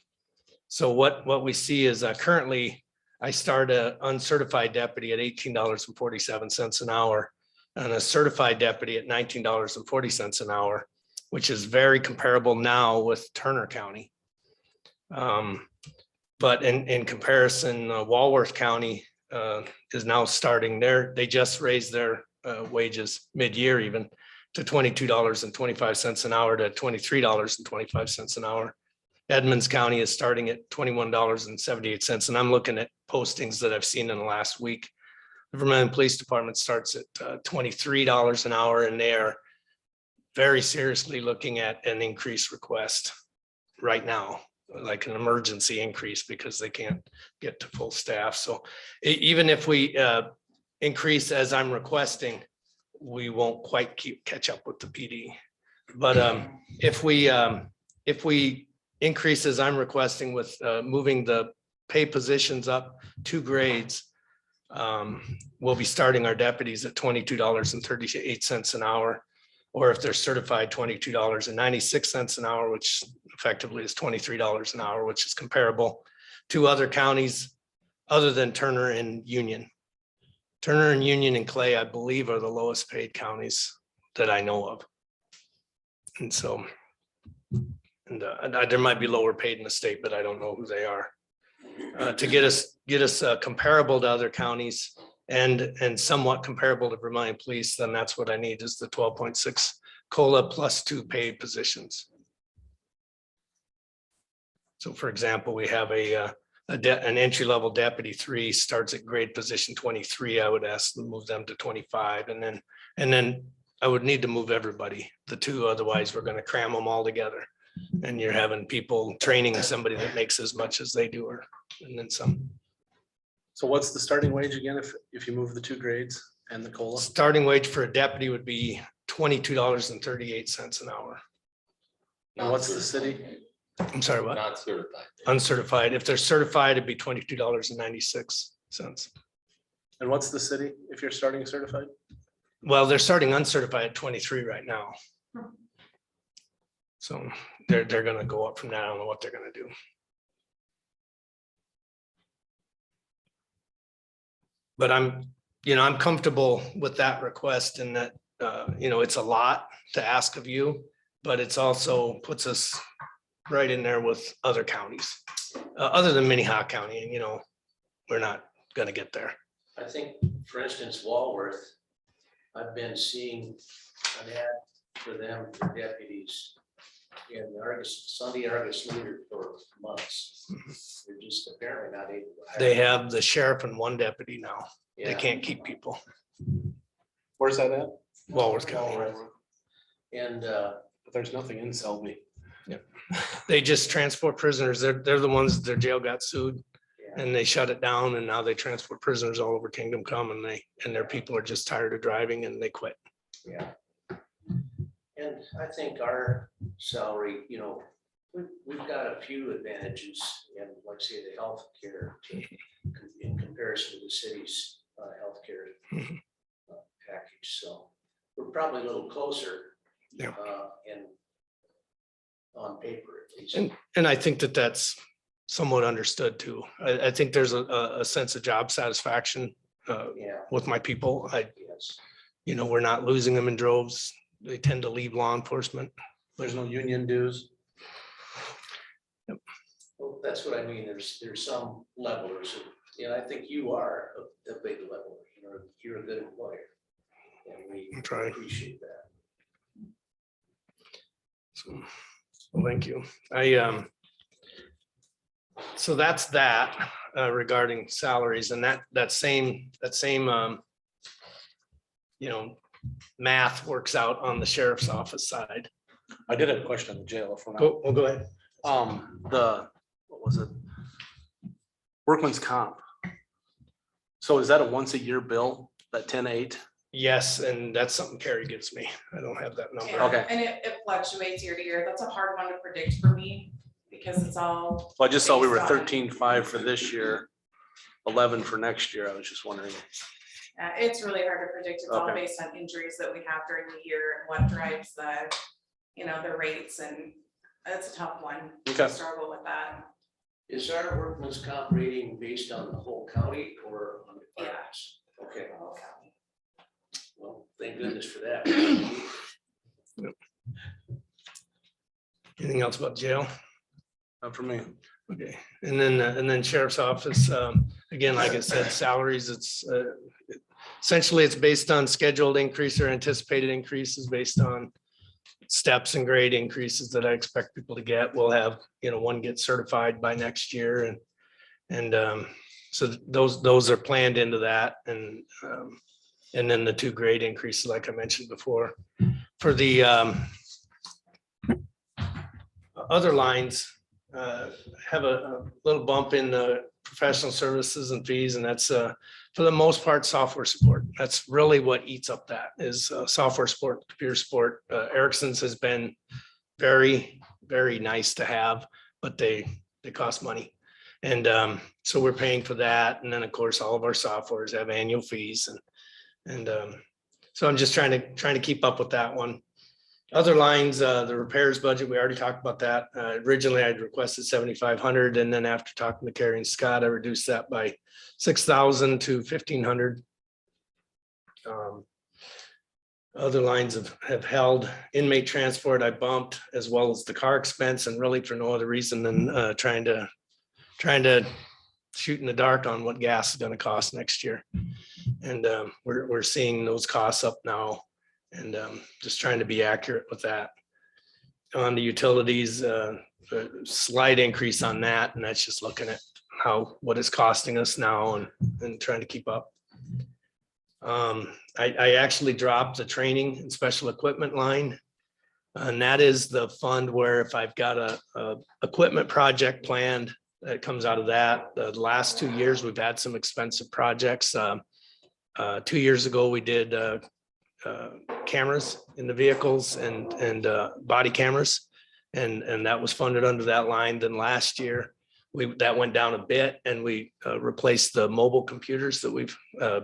So what we see is currently I start an uncertified deputy at $18.47 an hour and a certified deputy at $19.40 an hour, which is very comparable now with Turner County. But in comparison, Walworth County is now starting they just raised their wages mid-year even to $22.25 an hour to $23.25 an hour. Edmonds County is starting at $21.78. And I'm looking at postings that I've seen in the last week. The Vermillion Police Department starts at $23 an hour, and they are very seriously looking at an increase request right now, like an emergency increase because they can't get to full staff. So even if we increase as I'm requesting, we won't quite catch up with the PD. But if we increase as I'm requesting with moving the pay positions up 2 grades, we'll be starting our deputies at $22.38 an hour. Or if they're certified, $22.96 an hour, which effectively is $23 an hour, which is comparable to other counties other than Turner and Union. Turner and Union and Clay, I believe, are the lowest paid counties that I know of. And so, and there might be lower paid in the state, but I don't know who they are. To get us comparable to other counties and somewhat comparable to Vermillion Police, then that's what I need is the 12.6 COLA plus 2 paid positions. So for example, we have an entry-level deputy 3 starts at grade position 23. I would ask them to move them to 25, and then I would need to move everybody, the 2, otherwise we're going to cram them all together. And you're having people training somebody that makes as much as they do, and then some. So what's the starting wage again if you move the 2 grades and the COLA? Starting wage for a deputy would be $22.38 an hour. And what's the city? I'm sorry, what? Not certified. Uncertified. If they're certified, it'd be $22.96. And what's the city if you're starting certified? Well, they're starting uncertified at 23 right now. So they're gonna go up from that. I don't know what they're gonna do. But I'm comfortable with that request and that, it's a lot to ask of you, but it's also puts us right in there with other counties, other than Minnehaha County, and we're not gonna get there. I think, for instance, Walworth, I've been seeing an ad for them for deputies in the Argus, Sunday Argus Leader for months. They're just apparently not able to hire. They have the sheriff and one deputy now. They Yeah. can't keep people. Where's that at? Walworth County. And But there's nothing in Selby. They just transport prisoners. They're the ones, their jail got sued yeah, and they shut it down and now they transport prisoners all over Kingdom Come and their people are just tired of driving and they quit. yeah. And I think our salary, we've got a few advantages in, like say, the healthcare in comparison to the city's healthcare package. So we're probably a little closer. Yeah. And on paper at least. And I think that that's somewhat understood too. I think there's a sense of job satisfaction Yeah, with my people. yes. We're not losing them in droves. They tend to leave law enforcement. There's no union dues. Well, that's what I mean. There's some levelers. And I think you are a big leveler. You're a good employer. And we I'm trying. appreciate that. So, well, thank you. So that's that regarding salaries and that same math works out on the sheriff's office side. I did have a question on the jail if we're not. Go ahead. What was it? Workman's comp. So is that a once a year bill, that 10-8? Yes, and that's something Carrie gives me. I don't have that number. Yeah, Okay. And it fluctuates year to year. That's a hard one to predict for me because it's all. Well, I just saw we were based on- 13.5 for this year, 11 for next year. I was just wondering. It's really hard to predict. It's all Okay. based on injuries that we have during the year and what drives the rates, and it's a tough one. Okay. I struggle with that. Is our workman's comp rating based on the whole county or on departments? Okay, well, thank goodness for that. Anything else about jail? Not for me. Okay, and then sheriff's office, again, like I said, salaries, it's essentially it's based on scheduled increase or anticipated increases based on steps and grade increases that I expect people to get. We'll have, one get certified by next year and so those are planned into that and then the 2 grade increases, like I mentioned before. For the other lines, have a little bump in the professional services and fees, and that's for the most part software support. That's really what eats up that is software support, computer support. Ericsson's has been very, very nice to have, but they cost money. And so we're paying for that. And then of course, all of our softwares have annual fees and so I'm just trying to keep up with that one. Other lines, the repairs budget, we already talked about that. Originally, I'd requested 7,500, and then after talking to Carrie and Scott, I reduced that by 6,000 to 1,500. Other lines have held. Inmate transport, I bumped, as well as the car expense, and really for no other reason than trying to shoot in the dark on what gas is going to cost next year. And we're seeing those costs up now. And just trying to be accurate with that. On the utilities, a slight increase on that, and that's just looking at what it's costing us now and trying to keep up. I actually dropped the training and special equipment line. And that is the fund where if I've got a equipment project planned, that comes out of that. The last 2 years, we've had some expensive projects. 2 years ago, we did cameras in the vehicles and body cameras. And that was funded under that line. Then last year, that went down a bit and we replaced the mobile computers that we've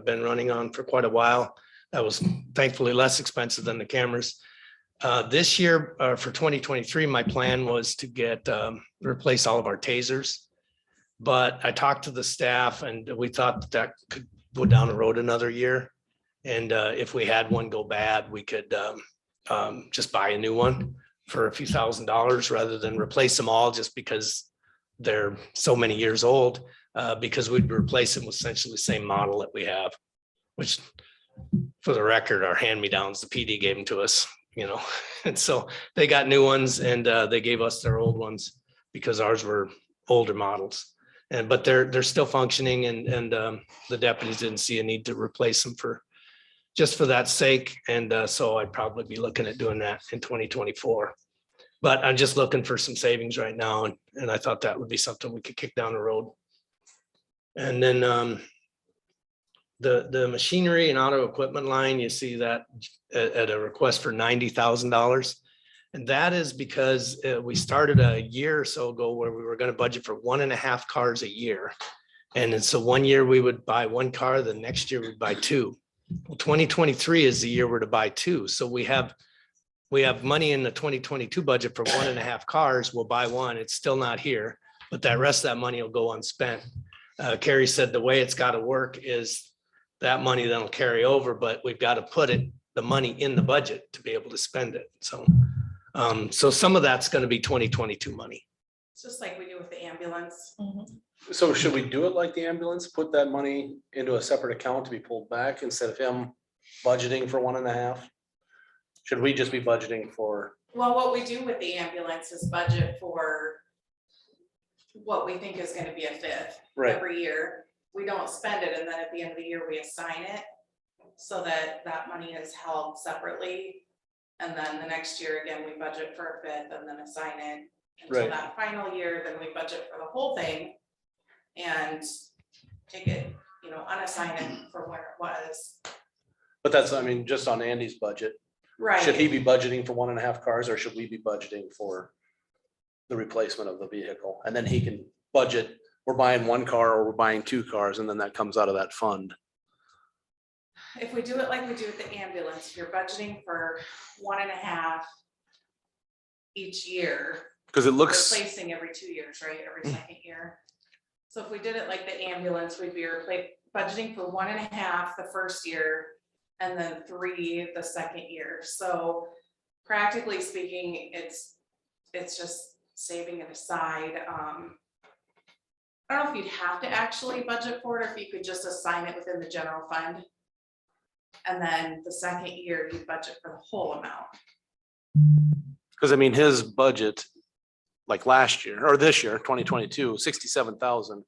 been running on for quite a while. That was thankfully less expensive than the cameras. This year for 2023, my plan was to replace all of our tasers. But I talked to the staff and we thought that could go down the road another year. And if we had one go bad, we could just buy a new one for a few $1,000s rather than replace them all just because they're so many years old, because we'd replace them with essentially the same model that we have, which for the record, our hand-me-downs, the PD gave them to us, you know, and so they got new ones and they gave us their old ones because ours were older models. And but they're still functioning and the deputies didn't see a need to replace them for just for that sake. And so I'd probably be looking at doing that in 2024. But I'm just looking for some savings right now, and I thought that would be something we could kick down the road. And then the machinery and auto equipment line, you see that at a request for $90,000. And that is because we started a year or so ago where we were going to budget for 1.5 cars a year. And then so one year we would buy one car, the next year we'd buy two. Well, 2023 is the year we're to buy two. So we have money in the 2022 budget for 1.5 cars. We'll buy one. It's still not here, but that rest of that money will go unspent. Carrie said the way it's got to work is that money then will carry over, but we've got to put the money in the budget to be able to spend it. So, so some of that's going to be 2022 money. It's just like we do with the ambulance. So should we do it like the ambulance, put that money into a separate account to be pulled back instead of him budgeting for 1.5? Should we just be budgeting for? Well, what we do with the ambulance is budget for what we think is gonna be a fifth every year. We don't spend it, and then at the end of the year, we assign it so that that money is held separately. And then the next year, again, we budget for a fifth and then assign it until that final year, then we budget for the whole thing and take it, you know, unassign it for where it was. But that's, I mean, just on Andy's budget. Right. Should he be budgeting for 1.5 cars, or should we be budgeting for the replacement of the vehicle? And then he can budget, we're buying one car or we're buying 2 cars, and then that comes out of that fund. If we do it like we do with the ambulance, you're budgeting for 1.5 each year. Because it looks, Replacing every 2 years, right? Every second year. So if we did it like the ambulance, we'd be budgeting for 1.5 the first year and then 3 the second year. So practically speaking, it's just saving it aside. I don't know if you'd have to actually budget for it, or if you could just assign it within the general fund. And then the second year you budget for the whole amount. because I mean, his budget, like last year or this year, 2022, 67,000.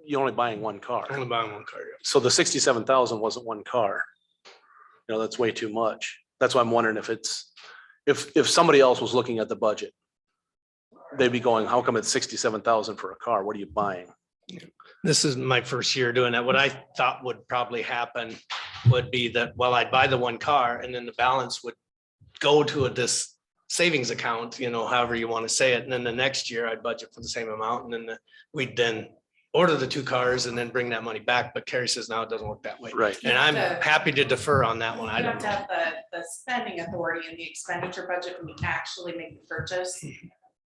You're only buying one car. Only buying one car. Yeah. So the 67,000 wasn't one car. You know, that's way too much. That's why I'm wondering if it's, if somebody else was looking at the budget, they'd be going, how come it's 67,000 for a car? What are you buying? This is my first year doing that. What I thought would probably happen would be that, well, I'd buy the one car and then the balance would go to this savings account, you know, however you want to say it. And then the next year I'd budget for the same amount, and then we'd then order the 2 cars and then bring that money back. But Carrie says, no, it doesn't work that way. Right. And I'm happy to defer on that one. I You don't have to know. have the spending authority and the expenditure budget when you actually make the purchase.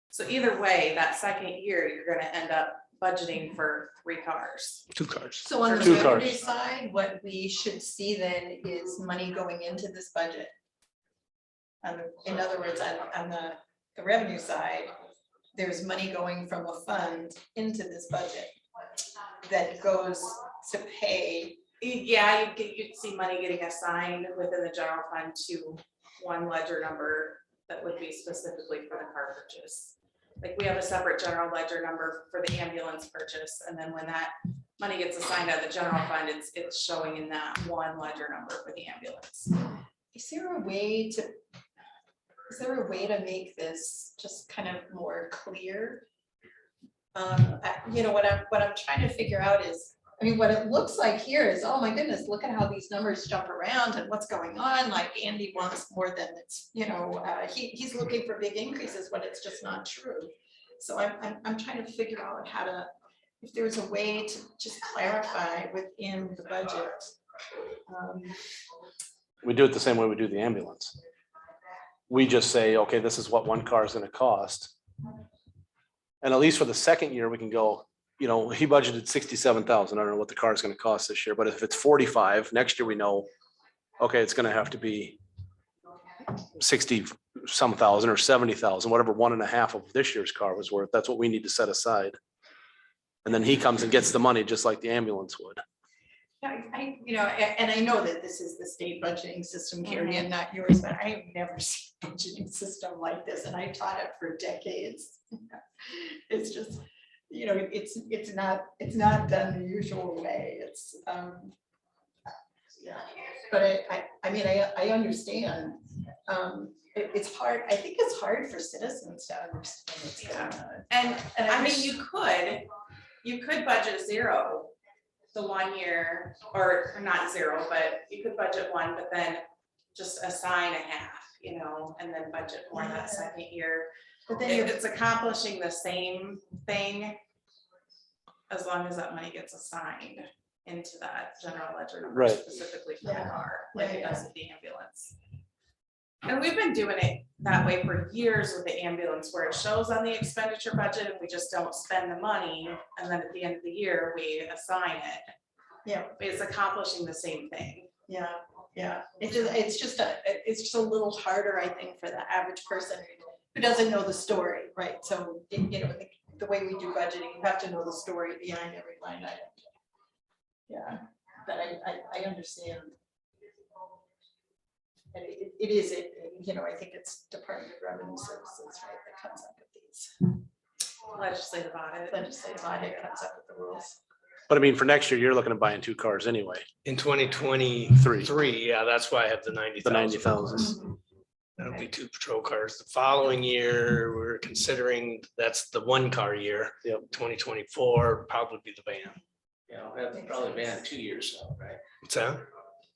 So either way, that second year, you're gonna end up budgeting for 3 cars. 2 cars. So on the 2 cars. revenue side, what we should see then is money going into this budget. In other words, on the revenue side, there's money going from a fund into this budget that goes to pay. Yeah, you'd see money getting assigned within the general fund to one ledger number that would be specifically for the car purchase. Like, we have a separate general ledger number for the ambulance purchase, and then when that money gets assigned out of the general fund, it's showing in that one ledger number for the ambulance. Is there a way to make this just kind of more clear? You know, what I'm trying to figure out is, I mean, what it looks like here is, oh my goodness, look at how these numbers jump around and what's going on. Like, Andy wants more than it's, you know, he's looking for big increases when it's just not true. So I'm trying to figure out how to, if there's a way to just clarify within the budget. We do it the same way we do the ambulance. We just say, okay, this is what one car is going to cost. And at least for the second year, we can go, you know, he budgeted 67,000. I don't know what the car is gonna cost this year, but if it's 45, next year we know, okay, it's gonna have to be 60 some thousand or 70,000, whatever 1.5 of this year's car was worth. That's what we need to set aside. And then he comes and gets the money just like the ambulance would. Yeah, and I know that this is the state budgeting system here and not yours, but I have never seen a budgeting system like this, and I taught it for decades. It's just, it's not done the usual way. It's, yeah, but I understand. It's hard, I think it's hard for citizens to understand what's going on. And I mean, wish- you could budget 0 the 1 year, or not 0, but you could budget 1, but then just assign a half, and then budget more that second year. But then you're, It's accomplishing the same thing as long as that money gets assigned into that general ledger number Right. specifically for the Yeah. car, like it Yeah, does with the ambulance. And we've been doing it that way for years with the ambulance, where it shows on the expenditure budget and we just don't spend the money. And then at the end of the year, we assign it. yeah, It's accomplishing the same thing. yeah. It's just a little harder, I think, for the average person who doesn't know the story, right? So, the way we do budgeting, you have to know the story behind every line item. Yeah, but I understand. And it is, I think it's Department of Revenue Services, right, that comes up with these Legislative audit. legislative audit comes up with the rules. But I mean, for next year, you're looking at buying 2 cars anyway, In 2023, Three. yeah, that's why I have the 90,000. the 90,000. That'll be 2 patrol cars. The following year, we're considering that's the 1 car year. Yep. 2024, probably be the van. That'd probably van 2 years out, right? What's that?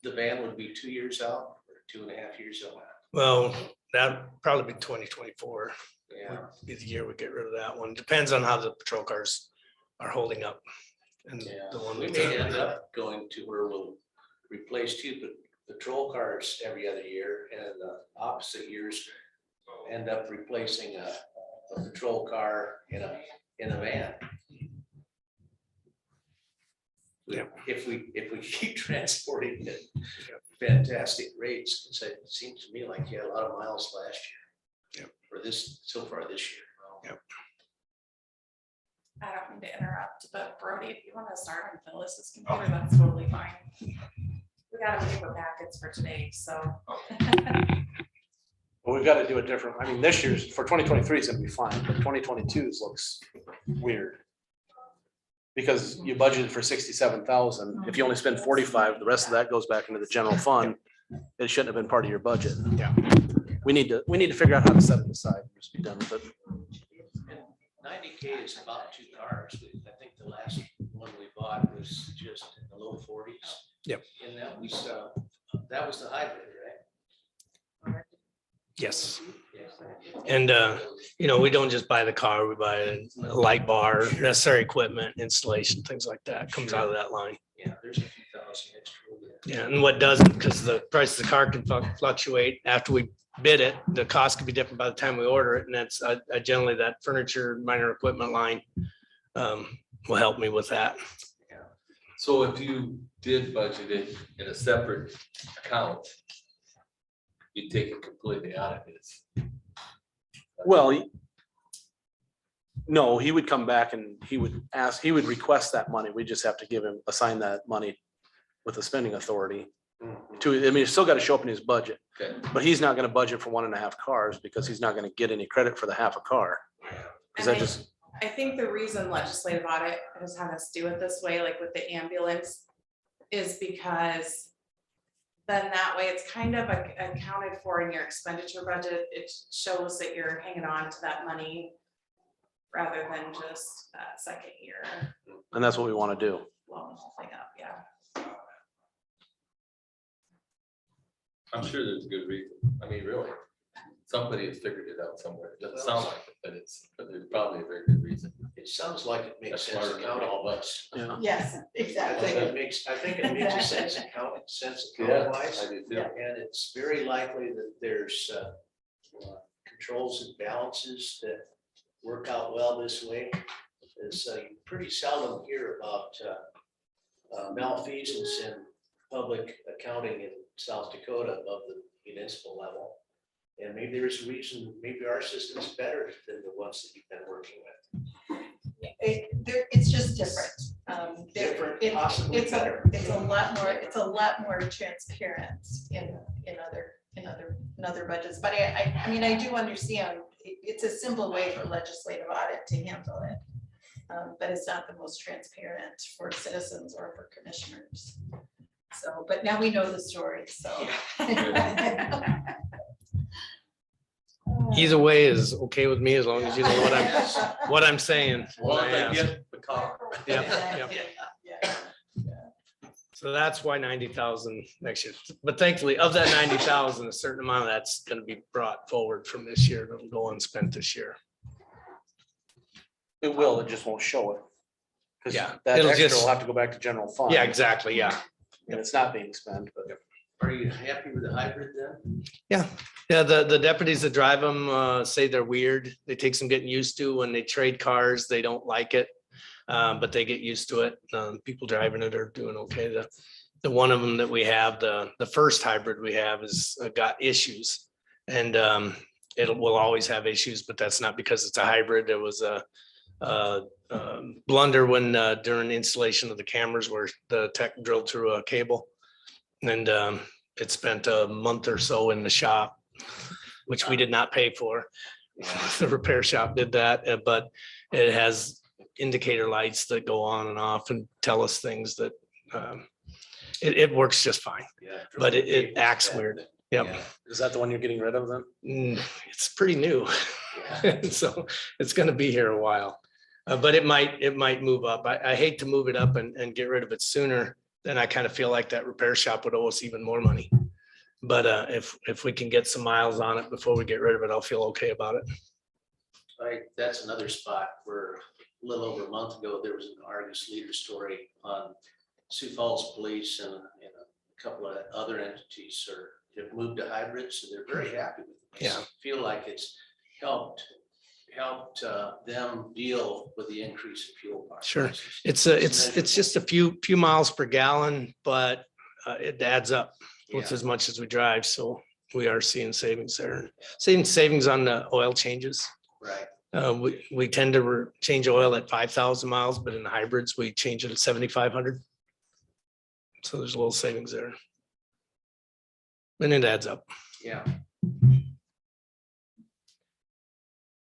The van would be 2 years out or 2.5 years out. Well, that'd probably be 2024. Yeah. Would be the year we get rid of that one. Depends on how the patrol cars are holding up. And Yeah, the one we with may the- end up going to where we'll replace 2 patrol cars every other year, and the opposite years end up replacing a patrol car in a van. Yeah. If we keep transporting at fantastic rates, 'cause it seems to me like you had a lot of miles last year. Yep. Or so far this year. I don't mean to interrupt, but Brody, if you want to start on Phyllis's computer, that's totally fine. We got a paper packets for today, so. But we've got to do it different. I mean, this year's, for 2023 is gonna be fine, but 2022's looks weird. Because you budgeted for 67,000. If you only spend 45, the rest of that goes back into the general fund. It shouldn't have been part of your budget. Yeah. We need to figure out how to set it aside, and just be done with it. 90K is about 2 cars. I think the last one we bought was just in the low 40s. Yep. And that was the hybrid, right? Yes. Yes. And, we don't just buy the car, we buy a light bar, necessary equipment, installation, things like that comes out of that line. Yeah, there's a few thousand extra. Yeah, and what doesn't, because the price of the car can fluctuate after we bid it, the cost could be different by the time we order it, and that's generally that furniture, minor equipment line will help me with that. So if you did budget it in a separate account, you'd take it completely out of this. Well, no, he would come back and he would request that money. We just have to assign that money with the spending authority. It's still got to show up in his budget, Okay. but he's not gonna budget for 1.5 cars because he's not gonna get any credit for the half a car. Cause that just, I think the reason legislative audit has had us do it this way, like with the ambulance, is because then that way it's kind of accounted for in your expenditure budget. It shows that you're hanging on to that money rather than just that second year and that's what we want to do. blowing the whole thing up, yeah. I'm sure there's a good reason. I mean, really, somebody has figured it out somewhere. It doesn't sound like it, but there's probably a very good reason. It sounds like it makes That's sense smarter to than count all all of this. Yeah. Yes, exactly. I think it makes a sense account wise. I do too. And it's very likely that there's controls and balances that work out well this way. is you pretty seldom hear about malfeasance in public accounting in South Dakota above the municipal level. And maybe there's a reason, maybe our system is better than the ones that you've been working with. It's just different. Different, It- possibly it's better. It's a lot more transparent in other budgets, but I mean, I do understand, it's a simple way for legislative audit to handle it. But it's not the most transparent for citizens or for commissioners. So, but now we know the story, so. Either way is okay with me as long as you know what I'm saying. when Well, I if I ask. get the car. Yep, Exactly. yep. Yeah. So that's why 90,000 next year. But thankfully, of that 90,000, a certain amount of that's gonna be brought forward from this year. It'll go unspent this year. It will, it just won't show it. Cause Yeah, that it'll extra just- will have to go back to general fund. Yeah, exactly, yeah. And it's not being spent, but. Are you happy with the hybrid then? Yeah, the deputies that drive them say they're weird. They take some getting used to. When they trade cars, they don't like it. But they get used to it. People driving it are doing okay. The one of them that we have, the first hybrid we have is got issues. And it will always have issues, but that's not because it's a hybrid. There was a blunder when during installation of the cameras where the tech drilled through a cable. And it spent a month or so in the shop, which we did not pay for. The repair shop did that, but it has indicator lights that go on and off and tell us things that it works just fine, Yeah. but it acts weird. Yep. Yeah. Is that the one you're getting rid of then? It's pretty new. So it's gonna be here a while. But it might move up. I hate to move it up and get rid of it sooner. Then I kind of feel like that repair shop would owe us even more money. But if we can get some miles on it before we get rid of it, I'll feel okay about it. That's another spot where a little over a month ago, there was an Argus leader story on Sioux Falls Police and a couple of other entities have moved to hybrids, so they're very happy with it. They Yeah. feel like it's helped them deal with the increase in fuel prices. Sure. It's just a few miles per gallon, but it adds up with Yeah. as much as we drive. So we are seeing savings there. Seeing savings on the oil changes. Right. We tend to change oil at 5,000 miles, but in the hybrids, we change it at 7,500. So there's a little savings there. And it adds up. Yeah.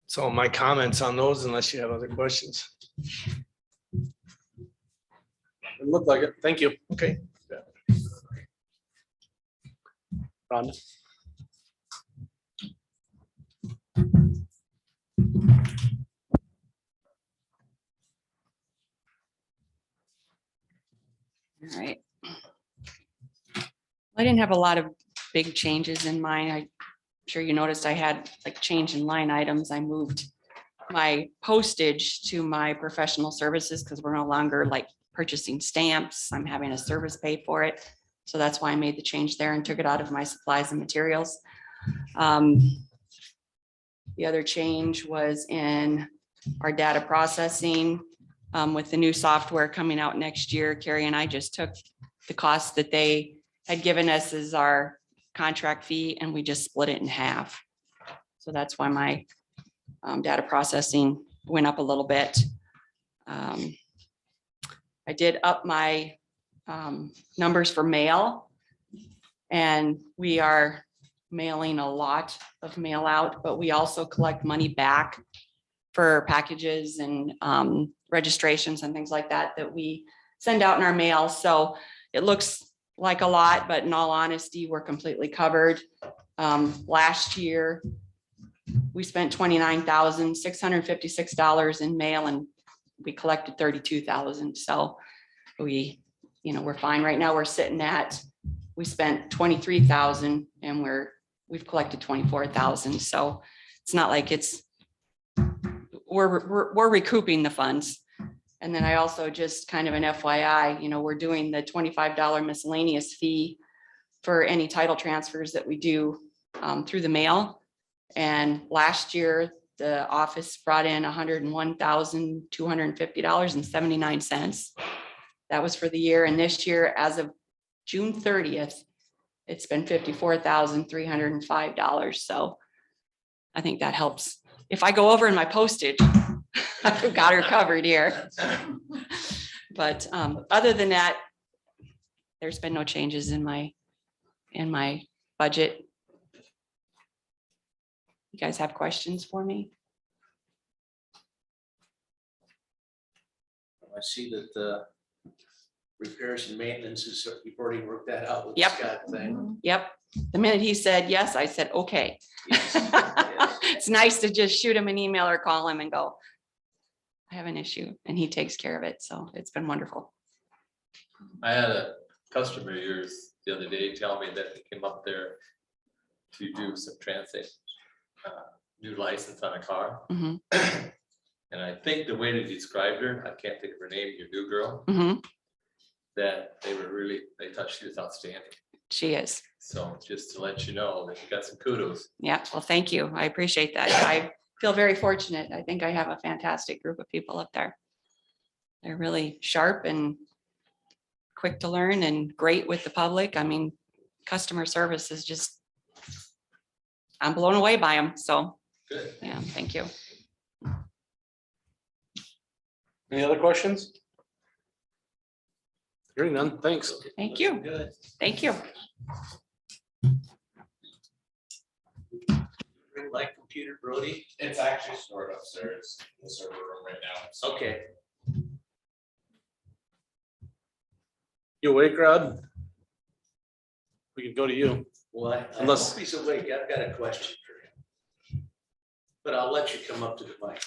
So my comments on those, unless you have other questions. It looked like it. Thank you. Okay. Rhonda? All right. I didn't have a lot of big changes in mine. I'm sure you noticed I had like change in line items. I moved my postage to my professional services because we're no longer like purchasing stamps. I'm having a service pay for it. So that's why I made the change there and took it out of my supplies and materials. The other change was in our data processing. With the new software coming out next year, Carrie and I just took the cost that they had given us as our contract fee and we just split it in half. So that's why my data processing went up a little bit. I did up my numbers for mail. And we are mailing a lot of mail out, but we also collect money back for packages and registrations and things like that that we send out in our mail. So it looks like a lot, but in all honesty, we're completely covered. Last year, we spent $29,656 in mail and we collected 32,000. So we're fine. Right now we're sitting at, we spent 23,000 and we've collected 24,000. So it's not like we're recouping the funds. And then I also just kind of an FYI, we're doing the $25 miscellaneous fee for any title transfers that we do through the mail. And last year the office brought in $101,250.79. That was for the year, and this year, as of June 30th, it's been $54,305. So I think that helps. If I go over in my postage, I've got her covered here. But other than that, there's been no changes in my budget. You guys have questions for me? I see that the repairs and maintenance is, you've already worked that out with the Yep. Scott thing. Yep. The minute he said yes, I said, okay. Yes, yes. It's nice to just shoot him an email or call him and go, I have an issue, and he takes care of it. So it's been wonderful. I had a customer of yours the other day tell me that they came up there to do some transit, new license on a car. Mhm. And I think the way they described her, I can't think of her name, your new girl, Mhm. that they thought she was outstanding. She is. So just to let you know that you got some kudos. Yeah. Well, thank you. I appreciate that. I feel very fortunate. I think I have a fantastic group of people up there. They're really sharp and quick to learn and great with the public. I mean, customer service is just, I'm blown away by them. So, Good. yeah, thank you. Any other questions? Hearing none, thanks. Thank you. Good. Thank you. Bring my computer, Brody. It's actually stored upstairs in the server room right now. So Okay. You awake, Rod? We can go to you. Well, I Unless- hope he's awake. I've got a question for him. But I'll let you come up to the mic.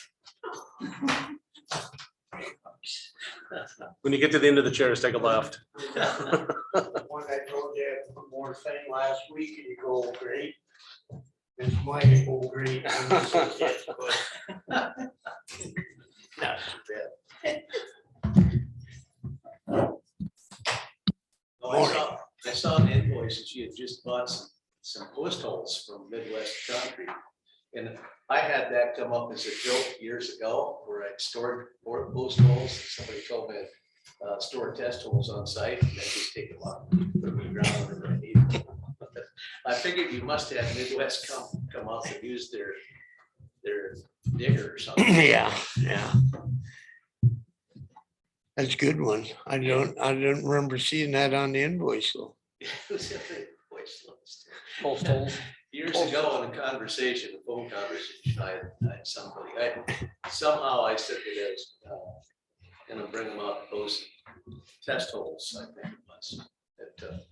When you get to the end of the chairs, take a left. One I told you one more thing last week and you go, great. It's mighty go great. Not too bad. Oh, I saw an invoice that she had just bought some post holes from Midwest Concrete. And I had that come up as a joke years ago where I'd stored post holes. Somebody told me I'd store test holes on site and then just take them out, put them in the ground whenever I need them. I figured you must have Midwest come up and use their digger or something. Yeah. That's a good one. I don't remember seeing that on the invoice though. It was in the invoice list. Post holes. Years ago in a conversation, a phone conversation, I had somebody, somehow I said to this, gonna bring them up, those test holes, I think it was. That,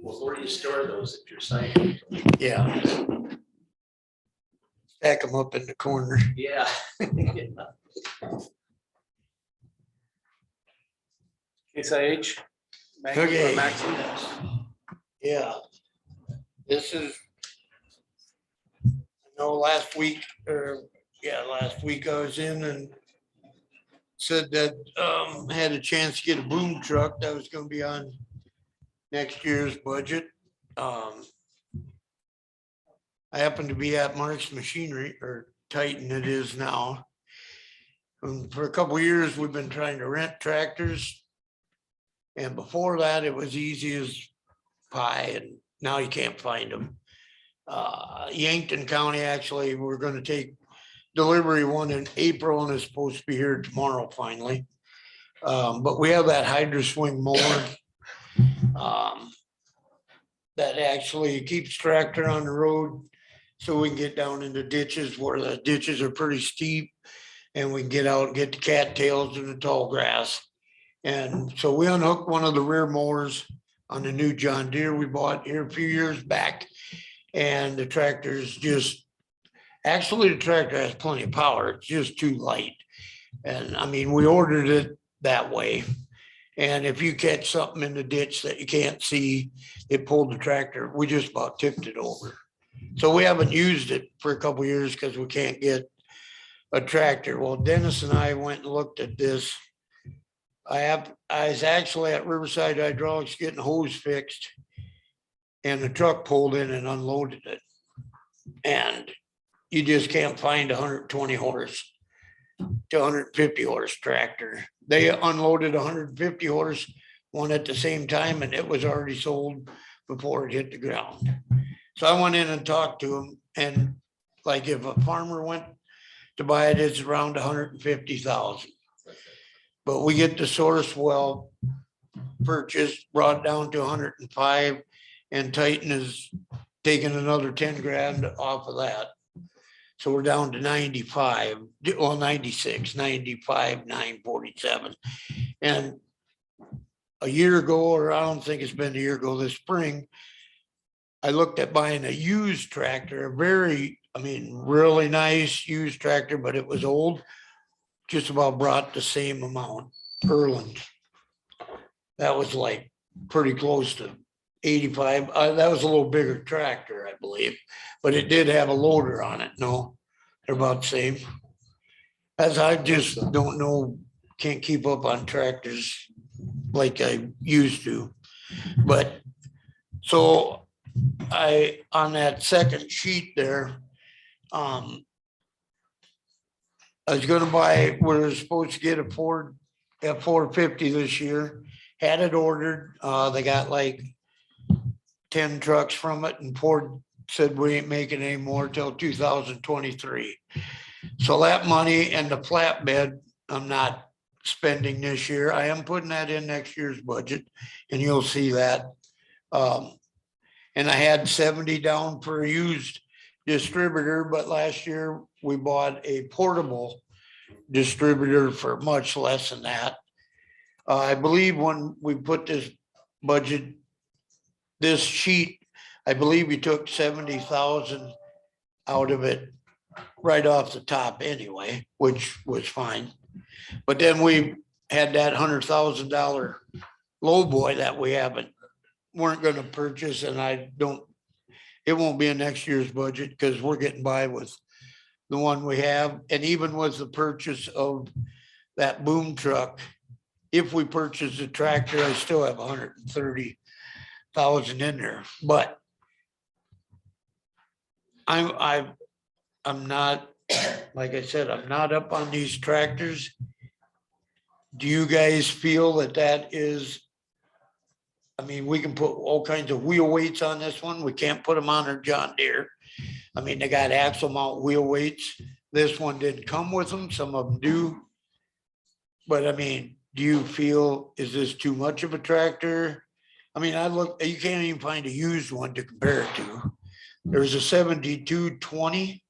well, where do you store those at your site? Yeah. Stack them up in the corner. Yeah. Case IH. Okay. Maxim. Yeah. This is. I know last week I was in and said that had a chance to get a boom truck that was gonna be on next year's budget. I happened to be at Mark's Machinery, or Titan it is now. For a couple of years, we've been trying to rent tractors. And before that, it was easy as pie, and now you can't find them. Yankton County, actually, we're gonna take delivery one in April and it's supposed to be here tomorrow finally. But we have that Hydro Swing mower. That actually keeps tractor on the road so we can get down into ditches where the ditches are pretty steep. And we can get out and get the cattails and the tall grass. And so we unhooked one of the rear mowers on the new John Deere we bought here a few years back. And the tractor's just, actually the tractor has plenty of power, it's just too light. And I mean, we ordered it that way. And if you catch something in the ditch that you can't see, it pulled the tractor, we just about tipped it over. So we haven't used it for a couple of years because we can't get a tractor. Well, Dennis and I went and looked at this. I was actually at Riverside Hydraulics getting the hose fixed. And the truck pulled in and unloaded it. And you just can't find 120 horse to 150 horse tractor. They unloaded 150 horse one at the same time and it was already sold before it hit the ground. So I went in and talked to him, and like if a farmer went to buy it, it's around 150,000. But we get the Source well purchased, brought down to 105, and Titan is taking another 10 grand off of that. So we're down to 95, well, 96, 95, 947. And a year ago, or I don't think it's been a year ago, this spring, I looked at buying a used tractor, a very, I mean, really nice used tractor, but it was old. Just about brought the same amount, Erland. That was like pretty close to 85. That was a little bigger tractor, I believe, but it did have a loader on it. No, they're about the same. As I just don't know, can't keep up on tractors like I used to. But so on that second sheet there, I was gonna buy, we're supposed to get a Ford F-450 this year, had it ordered. They got like 10 trucks from it, and Ford said we ain't making any more till 2023. So that money and the flatbed, I'm not spending this year. I am putting that in next year's budget, and you'll see that. And I had 70 down for a used distributor, but last year we bought a portable distributor for much less than that. I believe when we put this budget, this sheet, I believe we took 70,000 out of it right off the top anyway, which was fine. But then we had that $100,000 low boy that we weren't gonna purchase, and it won't be in next year's budget because we're getting by with the one we have. And even with the purchase of that boom truck, if we purchase a tractor, I still have 130,000 in there, but I'm not, like I said, I'm not up on these tractors. Do you guys feel that is, I mean, we can put all kinds of wheel weights on this one. We can't put them on our John Deere. I mean, they got axle mount wheel weights. This one didn't come with them. Some of them do. But I mean, do you feel, is this too much of a tractor? I mean, you can't even find a used one to compare it to. There's a 7220.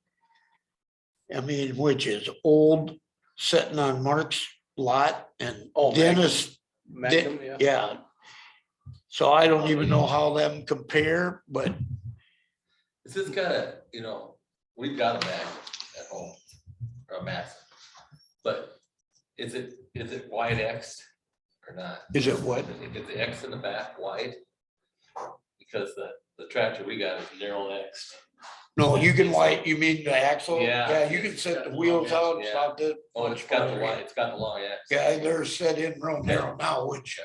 I mean, which is old, sitting on Mark's lot, and Dennis. Magnum, yeah. Yeah. So I don't even know how them compare, but This is kind of, we've got a Magnum at home, or a Max. But is it wide X or not? is it what? Is the X in the back wide? Because the tractor we got is narrow X. No, you can you mean the axle? Yeah. Yeah, you can set the wheels out. It's Yeah. not that Oh, much it's got the further. wide, it's got the long X. Yeah, they're set in real narrow now, which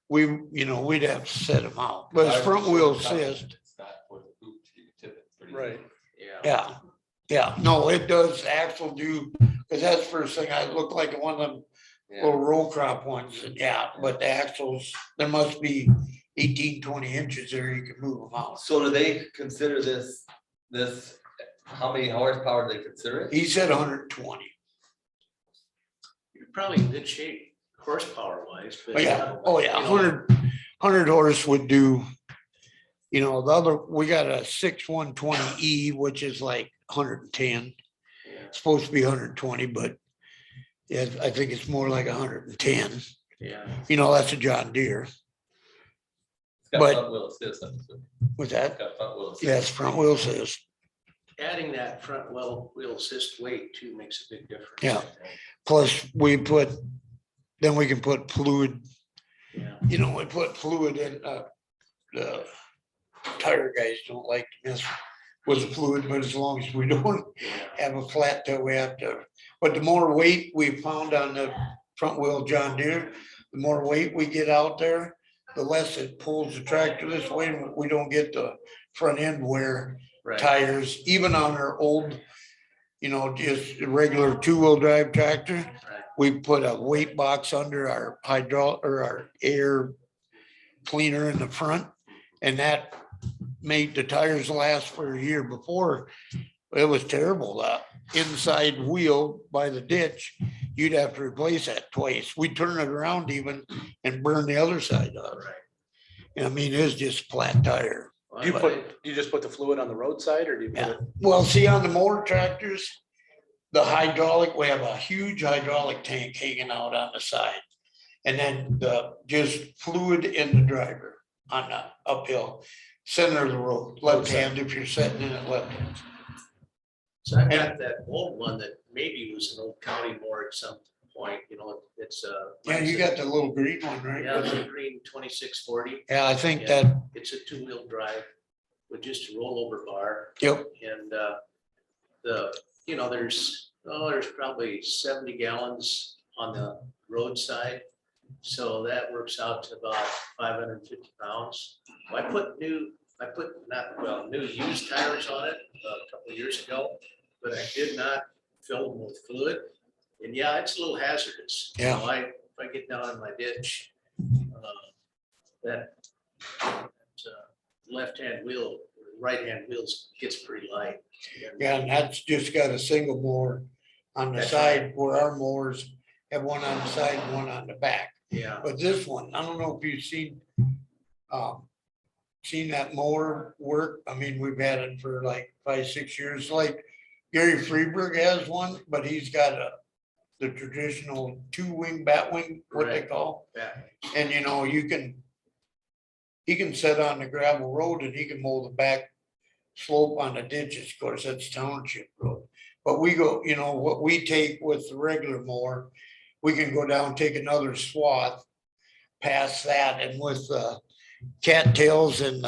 we'd have to set them out, but it's front wheel assist. It's not for the boot, you can tip it pretty Right. Yeah. Yeah, no, it does axle do, because that's the first thing, I look like one of them Yeah. little roll crop ones, and but the axles, there must be 18, 20 inches there, you can move them out. So do they consider this, how many horsepower do they consider it? He said 120. You're probably in good shape horsepower wise. Oh, yeah, 100 horse would do, the other, we got a 6120E, which is like 110. It's supposed to be 120, but yeah, I think it's more like 110. Yeah. That's a John Deere. It's got but- front wheel assist, I'm assuming. With that, It's got front wheel assist. yes, front wheel assist. Adding that front wheel assist weight too makes a big difference. Yeah. I think. Plus then we can put fluid, Yeah. we put fluid in, the tire guys don't like to mess with the fluid, but as long as we don't have a flat tail, we have to, but the more weight we found on the front wheel John Deere, the more weight we get out there, the less it pulls the tractor this way, and we don't get the front end wear Right. tires, even on our old you know, just a regular two-wheel drive tractor. We put a weight box under our or our air cleaner in the front, and that made the tires last for a year. Before, it was terrible. Inside wheel by the ditch, you'd have to replace that twice. We'd turn it around even and burn the other side off. And I mean, it's just flat tire. You just put the fluid on the roadside or do you put Yeah, it? well, see, on the mower tractors, the hydraulic, we have a huge hydraulic tank hanging out on the side. And then just fluid in the driver on the uphill, center of the road, left hand if you're sitting in it left hand. So I've got that old one that maybe was an old county mower at some point, you know, it's Yeah, you got the little green one, right? Yeah, the green 2640. Yeah, I think Yeah. that, It's a two-wheel drive with just a rollover bar. yep, And there's probably 70 gallons on the roadside. So that works out to about 550 pounds. I put new used tires on it a couple of years ago, but I did not fill them with fluid. And yeah, it's a little hazardous. You know, if I get down in my ditch, that left-hand wheel, right-hand wheels gets pretty light. yeah, and that's just got a single mower on the side where our mowers have one on the side and one on the back. Yeah. But this one, I don't know if you've seen that mower work. I mean, we've had it for like 5-6 years, like Gary Freeberg has one, but he's got the traditional two-wing, bat wing, what they call. Yeah. And you know, he can sit on the gravel road and he can mow the back slope on the ditches. Of course, that's township road. But we go, you know, what we take with the regular mower, we can go down, take another swath past that, and with cattails and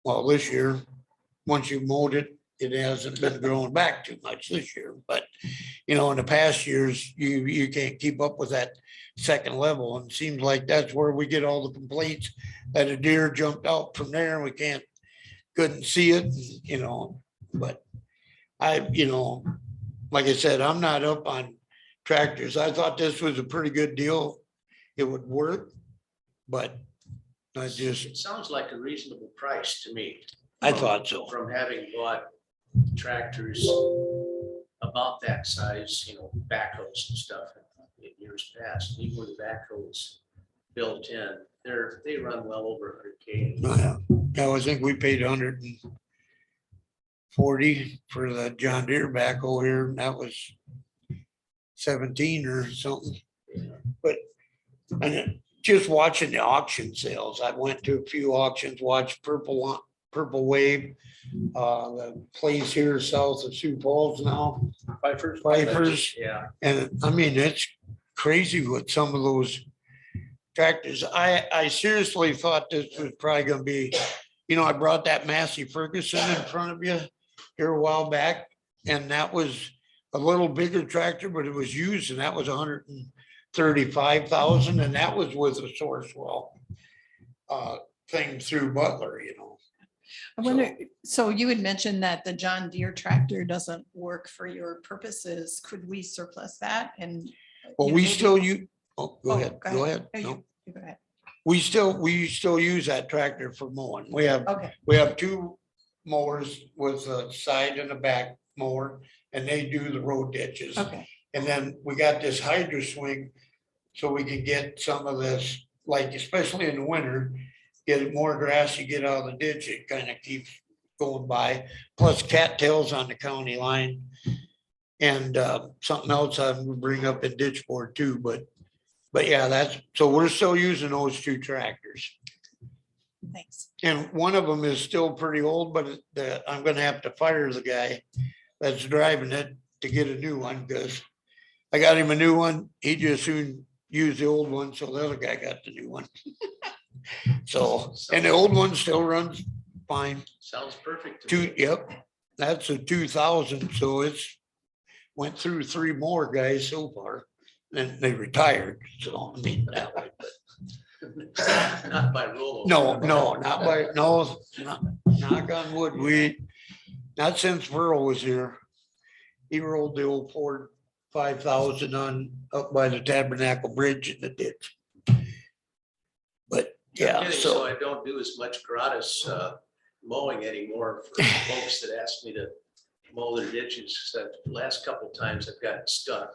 well, this year, once you mowed it, it hasn't been growing back too much this year, but you know, in the past years, you can't keep up with that second level, and it seems like that's where we get all the complaints that a deer jumped out from there and we couldn't see it, you know, but you know, like I said, I'm not up on tractors. I thought this was a pretty good deal. It would work, but I just, It sounds like a reasonable price to me. I thought so. From having bought tractors about that size, you know, backhoes and stuff in years past, even with the backhoes built in, they run well over 100K. Yeah, I think we paid 140 for the John Deere backhoe here, and that was 17 or something. But and just watching the auction sales, I went to a few auctions, watched Purple Wave, the place here south of Sioux Falls now, Pfeiffer's. Yeah. And I mean, it's crazy with some of those tractors. I seriously thought this was probably gonna be, you know, I brought that Massey Ferguson in front of you here a while back, and that was a little bigger tractor, but it was used, and that was 135,000, and that was with a Sourcewell thing through Butler, you know. I wonder, so you had mentioned that the John Deere tractor doesn't work for your purposes. Could we surplus that and? Well, you know, we maybe- still use, go Oh, ahead. No, No, you go ahead. we still use that tractor for mowing. We have Okay, two mowers with a side and a back mower, and they do the road ditches. okay. And then we got this hydro swing, so we can get some of this, like especially in the winter, get more grass you get out of the ditch, it kind of keeps going by. Plus cattails on the county line. And something else I would bring up in ditch board too, but yeah, so we're still using those two tractors. Thanks. And one of them is still pretty old, but I'm gonna have to fire the guy that's driving it to get a new one, because I got him a new one. He just soon used the old one, so the other guy got the new one. So, and the old one still runs fine. Sounds perfect. to me. Yep, that's a 2000, so it's went through 3 more guys so far. And they retired, so I mean, that way, but Not by rule. no, not by, no, knock on wood, not since Burl was here. He rolled the old Ford 5,000 on up by the Tabernacle Bridge in the ditch. But I'm yeah, kidding, so so, I don't do as much gratis mowing anymore for folks that ask me to mow their ditches. The last couple times I've gotten stuck,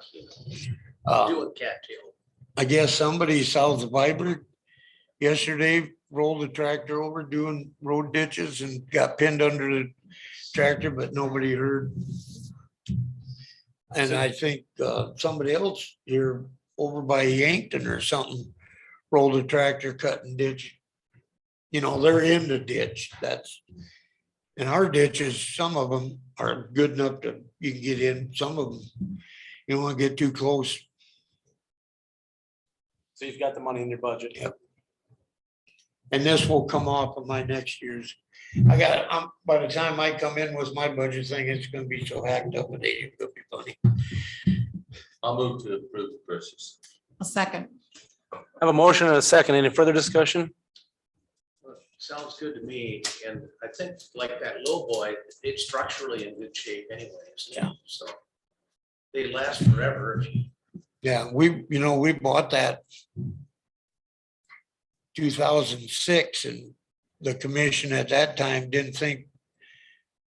doing cattail. I guess somebody south of Vibrant yesterday rolled the tractor over doing road ditches and got pinned under the tractor, but nobody heard. And I think somebody else here over by Yankton or something rolled a tractor cutting ditch. They're in the ditch. And our ditches, some of them are good enough to, you can get in, some of them, you don't want to get too close. So you've got the money in your budget. Yep. And this will come off of my next year's. By the time I come in with my budget thing, it's gonna be so hacked up with it, it'll be funny. I'll move to approve the purchase. A second. I have a motion and a second. Any further discussion? Sounds good to me, and I think like that low boy, it's structurally in good shape anyway, isn't it? So they last forever. Yeah, we bought that 2006 and the commission at that time didn't think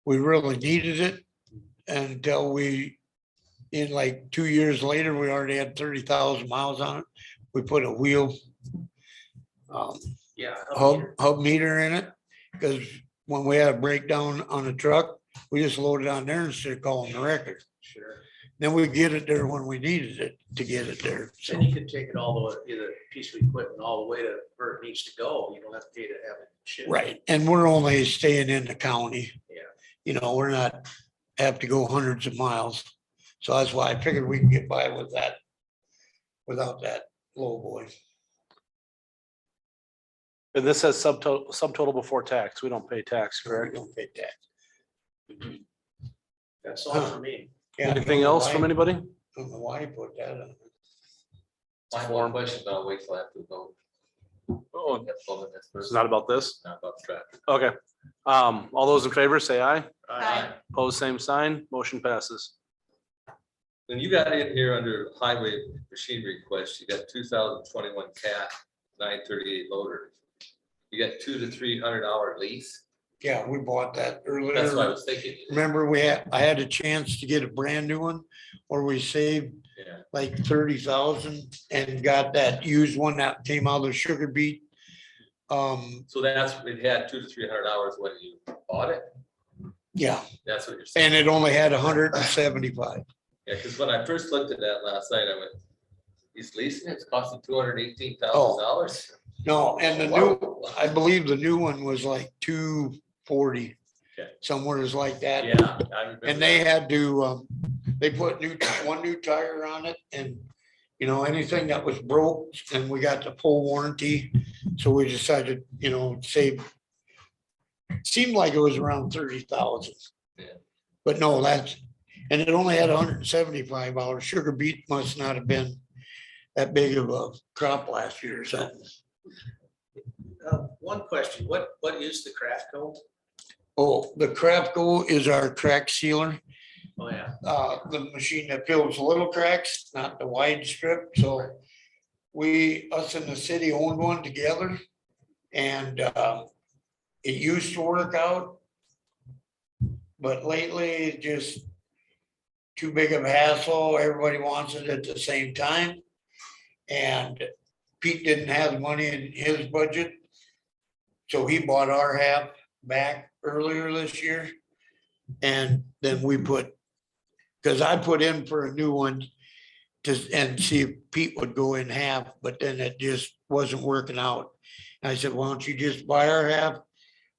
we really needed it until in like 2 years later, we already had 30,000 miles on it. We put a wheel Yeah. hub meter in it, because when we had a breakdown on a truck, we just loaded on there instead of calling the record. Sure. Then we get it there when we needed it to get it there. So, And you can take it all the way, either piece of equipment all the way to where it needs to go. You don't have to pay to have it shipped. right, and we're only staying in the county. Yeah. We're not, have to go hundreds of miles. So that's why I figured we can get by with that, without that low boy. And this says subtotal before tax. We don't pay tax, We correct? don't pay tax. That's all for me. Yeah, I don't Anything know else why- from anybody? Don't know why he put that on. I have one question, but I'll wait till after the vote. Oh, That's all that's it's first, not about this? not about the tractor. Okay. All those in favor, say aye. Aye. Pose same sign. Motion passes. Then you got in here under highway machinery request, you got 2021 cat 938 loader. You got $200 to $300 lease. Yeah, we bought that earlier. That's what I was thinking. Remember, I had a chance to get a brand new one, where we saved Yeah. like 30,000 and got that used one that came out of the sugar beet. So that's, it had $200 to $300 when you bought it. Yeah, That's what you're saying. and it only had 175. Yeah, because when I first looked at that last night, I went, he's leasing it, it's costing $218,000. No, and the new, I believe the new one was like 240. Okay. Somewhere is like that. Yeah. I remember And they that. had to, they put one new tire on it and, anything that was broke, and we got the full warranty. So we decided, save. Seemed like it was around 30,000. Yeah. But no, and it only had 175 hours. Sugar beet must not have been that big of a crop last year or something. One question, what is the craft code? Oh, the Crafco is our crack sealer. Oh, yeah. The machine that fills little cracks, not the wide strip. So us and the city owned one together, and it used to work out. But lately, it just too big of a hassle. Everybody wants it at the same time. And Pete didn't have the money in his budget. So he bought our half back earlier this year. And then because I put in for a new one and see if Pete would go in half, but then it just wasn't working out. And I said, why don't you just buy our half?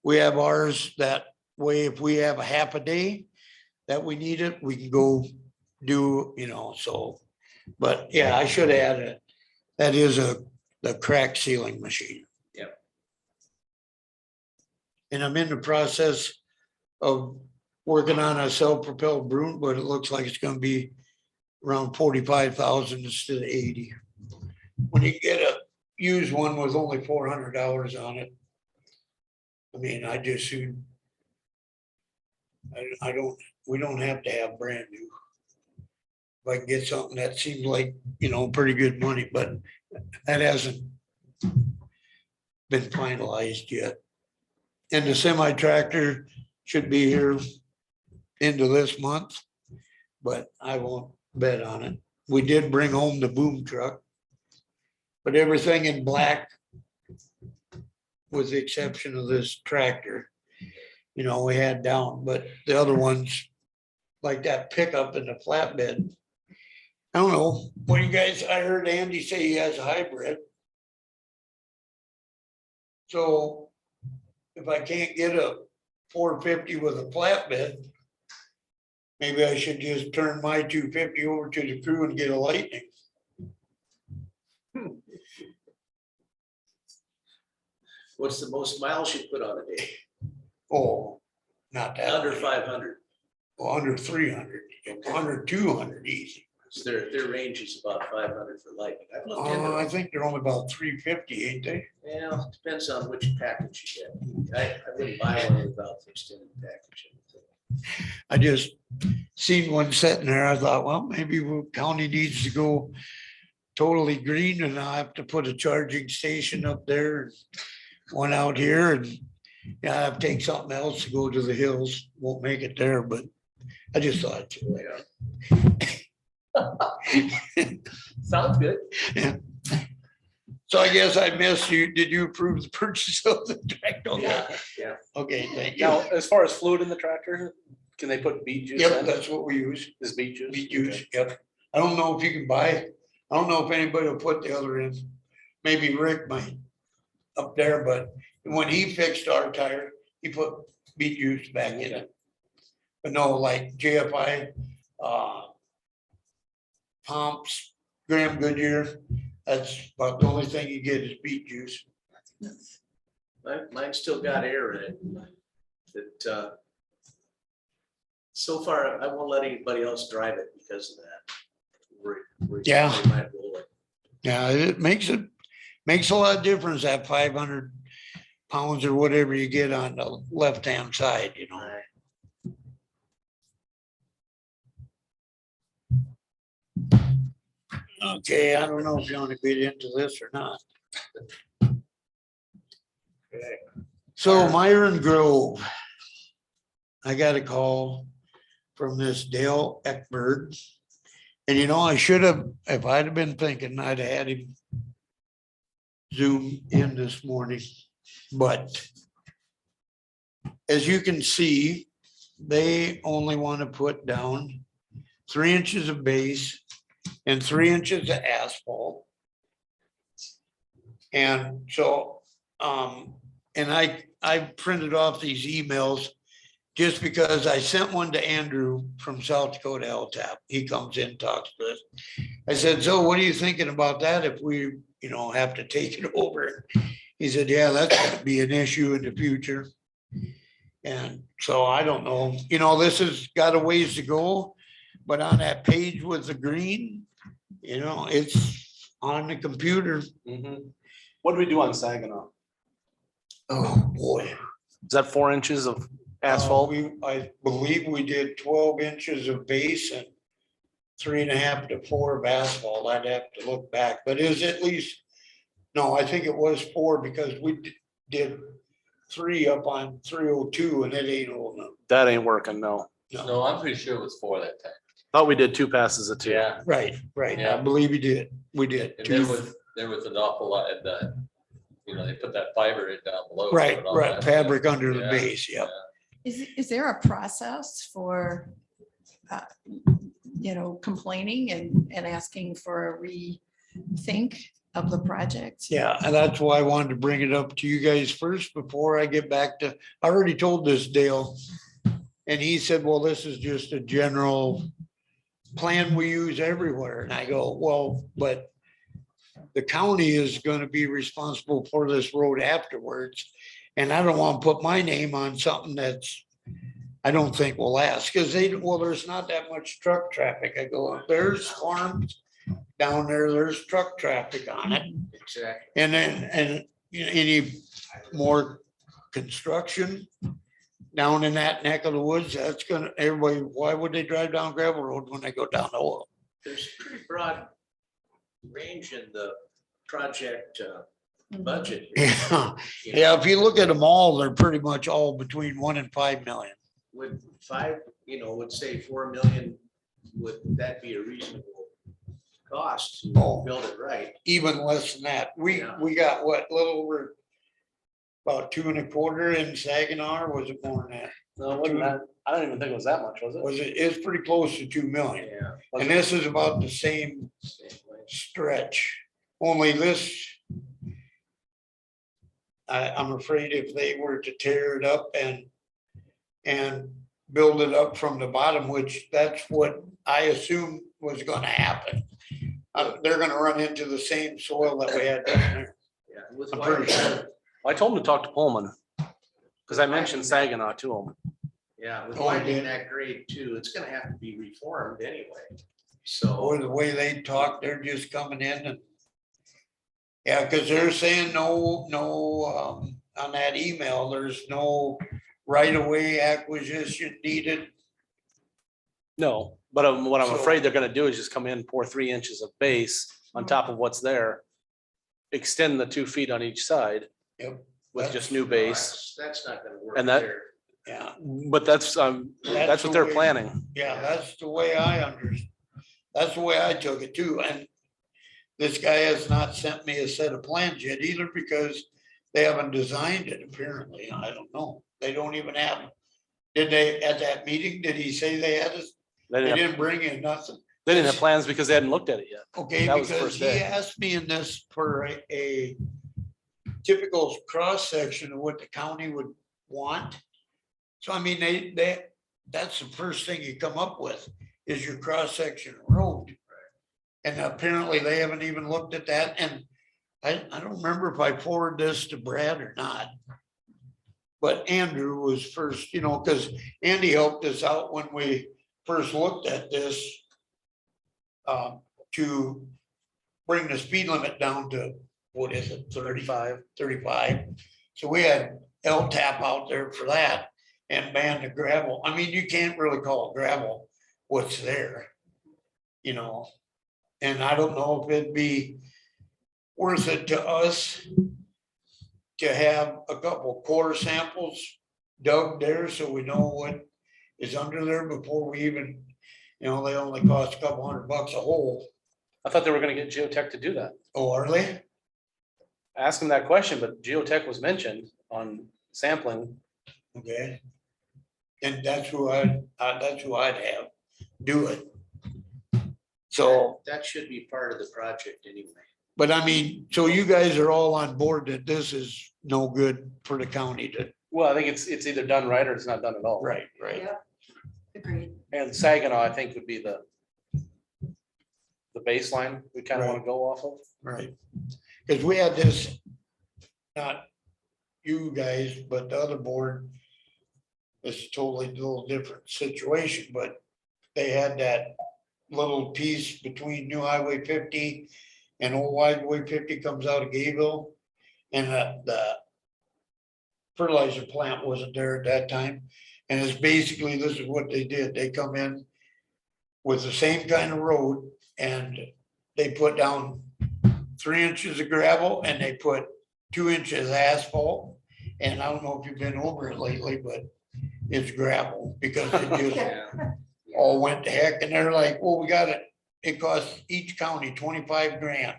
We have ours that way. If we have a half a day that we need it, we can go do, so. But yeah, I should add it. That is the crack sealing machine. Yep. And I'm in the process of working on a self-propelled broom, but it looks like it's gonna be around 45,000 instead of 80. When you get a used one with only $400 on it, I mean, I I don't, we don't have to have brand new. If I can get something that seems like, pretty good money, but that hasn't been finalized yet. And the semi tractor should be here into this month, but I won't bet on it. We did bring home the boom truck, but everything in black, with the exception of this tractor, we had down, but the other ones, like that pickup and the flatbed. I don't know, what do you guys, I heard Andy say he has a hybrid. So if I can't get a 450 with a flatbed, maybe I should just turn my 250 over to the crew and get a Lightning. What's the most miles you put on a day? Oh, not that. Under many. 500. Well, under 300, under 200 easy. So their range is about 500 for Lightning. I've looked into I it. think they're only about 350, ain't they? Well, it depends on which package you get. I wouldn't buy one without the extended package. I just seen one sitting there. I thought, well, maybe county needs to go totally green and I have to put a charging station up there. And one out here and I have to take something else to go to the hills. Won't make it there, but I just thought. Sounds good. So I guess I missed you. Did you approve the purchase of the tractor? Yeah. Okay, thank you. Now, as far as fluid in the tractor, can they put beet juice Yep, in? that's what we use. Is beet juice? Beet juice, yep. I don't know if you can buy, I don't know if anybody will put the other in. Maybe Rick might up there, but when he fixed our tire, he put beet juice back in it. But no, like JFI, pumps, Graham Goodyear, that's about the only thing you get is beet juice. Mine still got air in it. That, so far, I won't let anybody else drive it because of that. Yeah. They might roll it. Yeah, it makes a lot of difference, that 500 pounds or whatever you get on the left-hand side, Okay, I don't know if you want to get into this or not. So Myron Grove. I got a call from this Dale Eckberg. And I should have, if I'd have been thinking, I'd have had him Zoom in this morning, but as you can see, they only want to put down 3 inches of base and 3 inches of asphalt. And so, and I printed off these emails just because I sent one to Andrew from South Dakota LTAP. He comes in, talks to us. I said, so what are you thinking about that if we, have to take it over? He said, yeah, that's gonna be an issue in the future. And so I don't know, this has got a ways to go, but on that page with the green, it's on the computer. What do we do on Saginaw? Oh, boy. Is that 4 inches of asphalt? I believe we did 12 inches of base and 3.5 to 4 of asphalt. I'd have to look back, but it was at least, no, I think it was 4 because we did 3 up on 302 and it ain't old enough. That ain't working, no. No, I'm pretty sure it was 4 that time. Thought we did 2 passes of 2. Yeah. Right. I Yeah. believe we did. We did. And Two. there was an awful lot of that, they put that fiber in down below. Right, and all right. that. Fabric under the Yeah, base, yep. Is there a process for, complaining and asking for a rethink of the project? Yeah, and that's why I wanted to bring it up to you guys first before I get back to, I already told this Dale. And he said, well, this is just a general plan we use everywhere. And I go, well, but the county is gonna be responsible for this road afterwards. And I don't want to put my name on something that's, I don't think will last, because there's not that much truck traffic. I go, there's farms down there, there's truck traffic on it. Exactly. And then, any more construction, down in that neck of the woods, that's gonna, everybody, why would they drive down gravel road when they go down the oil? There's pretty broad range in the project budget. Yeah, yeah, if you look at them all, they're pretty much all between 1 and 5 million. Would 5, would say 4 million, would that be a reasonable cost to Oh. build it right? Even less than that. Yeah. We got what, a little over about 2 1/4 in Saginaw, or was it more than that? No, it wasn't that, I don't even think it was that much, was it? Was it, it's pretty close to 2 million. Yeah. And this is about the same Same way. stretch, only this. I'm afraid if they were to tear it up and build it up from the bottom, which that's what I assumed was gonna happen. They're gonna run into the same soil that we had down there. Yeah, with I'm pretty sure. I told him to talk to Pullman, because I mentioned Saginaw to him. Yeah, with Oh, I widening did. that grade too, it's gonna have to be reformed anyway. Or So, the way they talk, they're just coming in and. Yeah, cause they're saying no, on that email, there's no right of way acquisition needed. No, but what I'm So- afraid they're gonna do is just come in, pour 3 inches of base on top of what's there. Extend the 2 feet on each side Yep. with just new base. that's not gonna work And that- there. Yeah, But that's what the they're way- planning. Yeah, that's the way that's the way I took it too, and. This guy has not sent me a set of plans yet either, because they haven't designed it apparently, I don't know, they don't even have. Did they, at that meeting, did he say they had this, They they didn't have, didn't bring in nothing? they didn't have plans because they hadn't looked at it yet. Okay, That was the because first he day. asked me in this for a typical cross-section of what the county would want. So I mean, that's the first thing you come up with, is your cross-section road. And apparently they haven't even looked at that, and I don't remember if I forwarded this to Brad or not. But Andrew was first, because Andy helped us out when we first looked at this. To bring the speed limit down to, what is it, 35. So we had LTAP out there for that and ban the gravel. I mean, you can't really call it gravel, what's there. And I don't know if it'd be worth it to us to have a couple core samples dug there so we know what is under there before we even, they only cost a couple $100 a hole. I thought they were gonna get Geotech to do that. Oh, are they? Ask them that question, but Geotech was mentioned on sampling. Okay. And that's who I'd have do it. So, That should be part of the project anyway. but I mean, so you guys are all on board that this is no good for the county to, Well, I think it's either done right or it's not done at all. right. Agreed. And Saginaw, I think, would be the baseline we kind of want to go off of. Right, because we had this, not you guys, but the other board. It's totally a little different situation, but they had that little piece between New Highway 50 and Old Highway 50 comes out of Gayville. And the fertilizer plant wasn't there at that time. And it's basically, this is what they did. They come in with the same kind of road and they put down 3 inches of gravel and they put 2 inches asphalt. And I don't know if you've been over it lately, but it's gravel because it just all went to heck. And they're like, well, we got it. It costs each county 25 grand.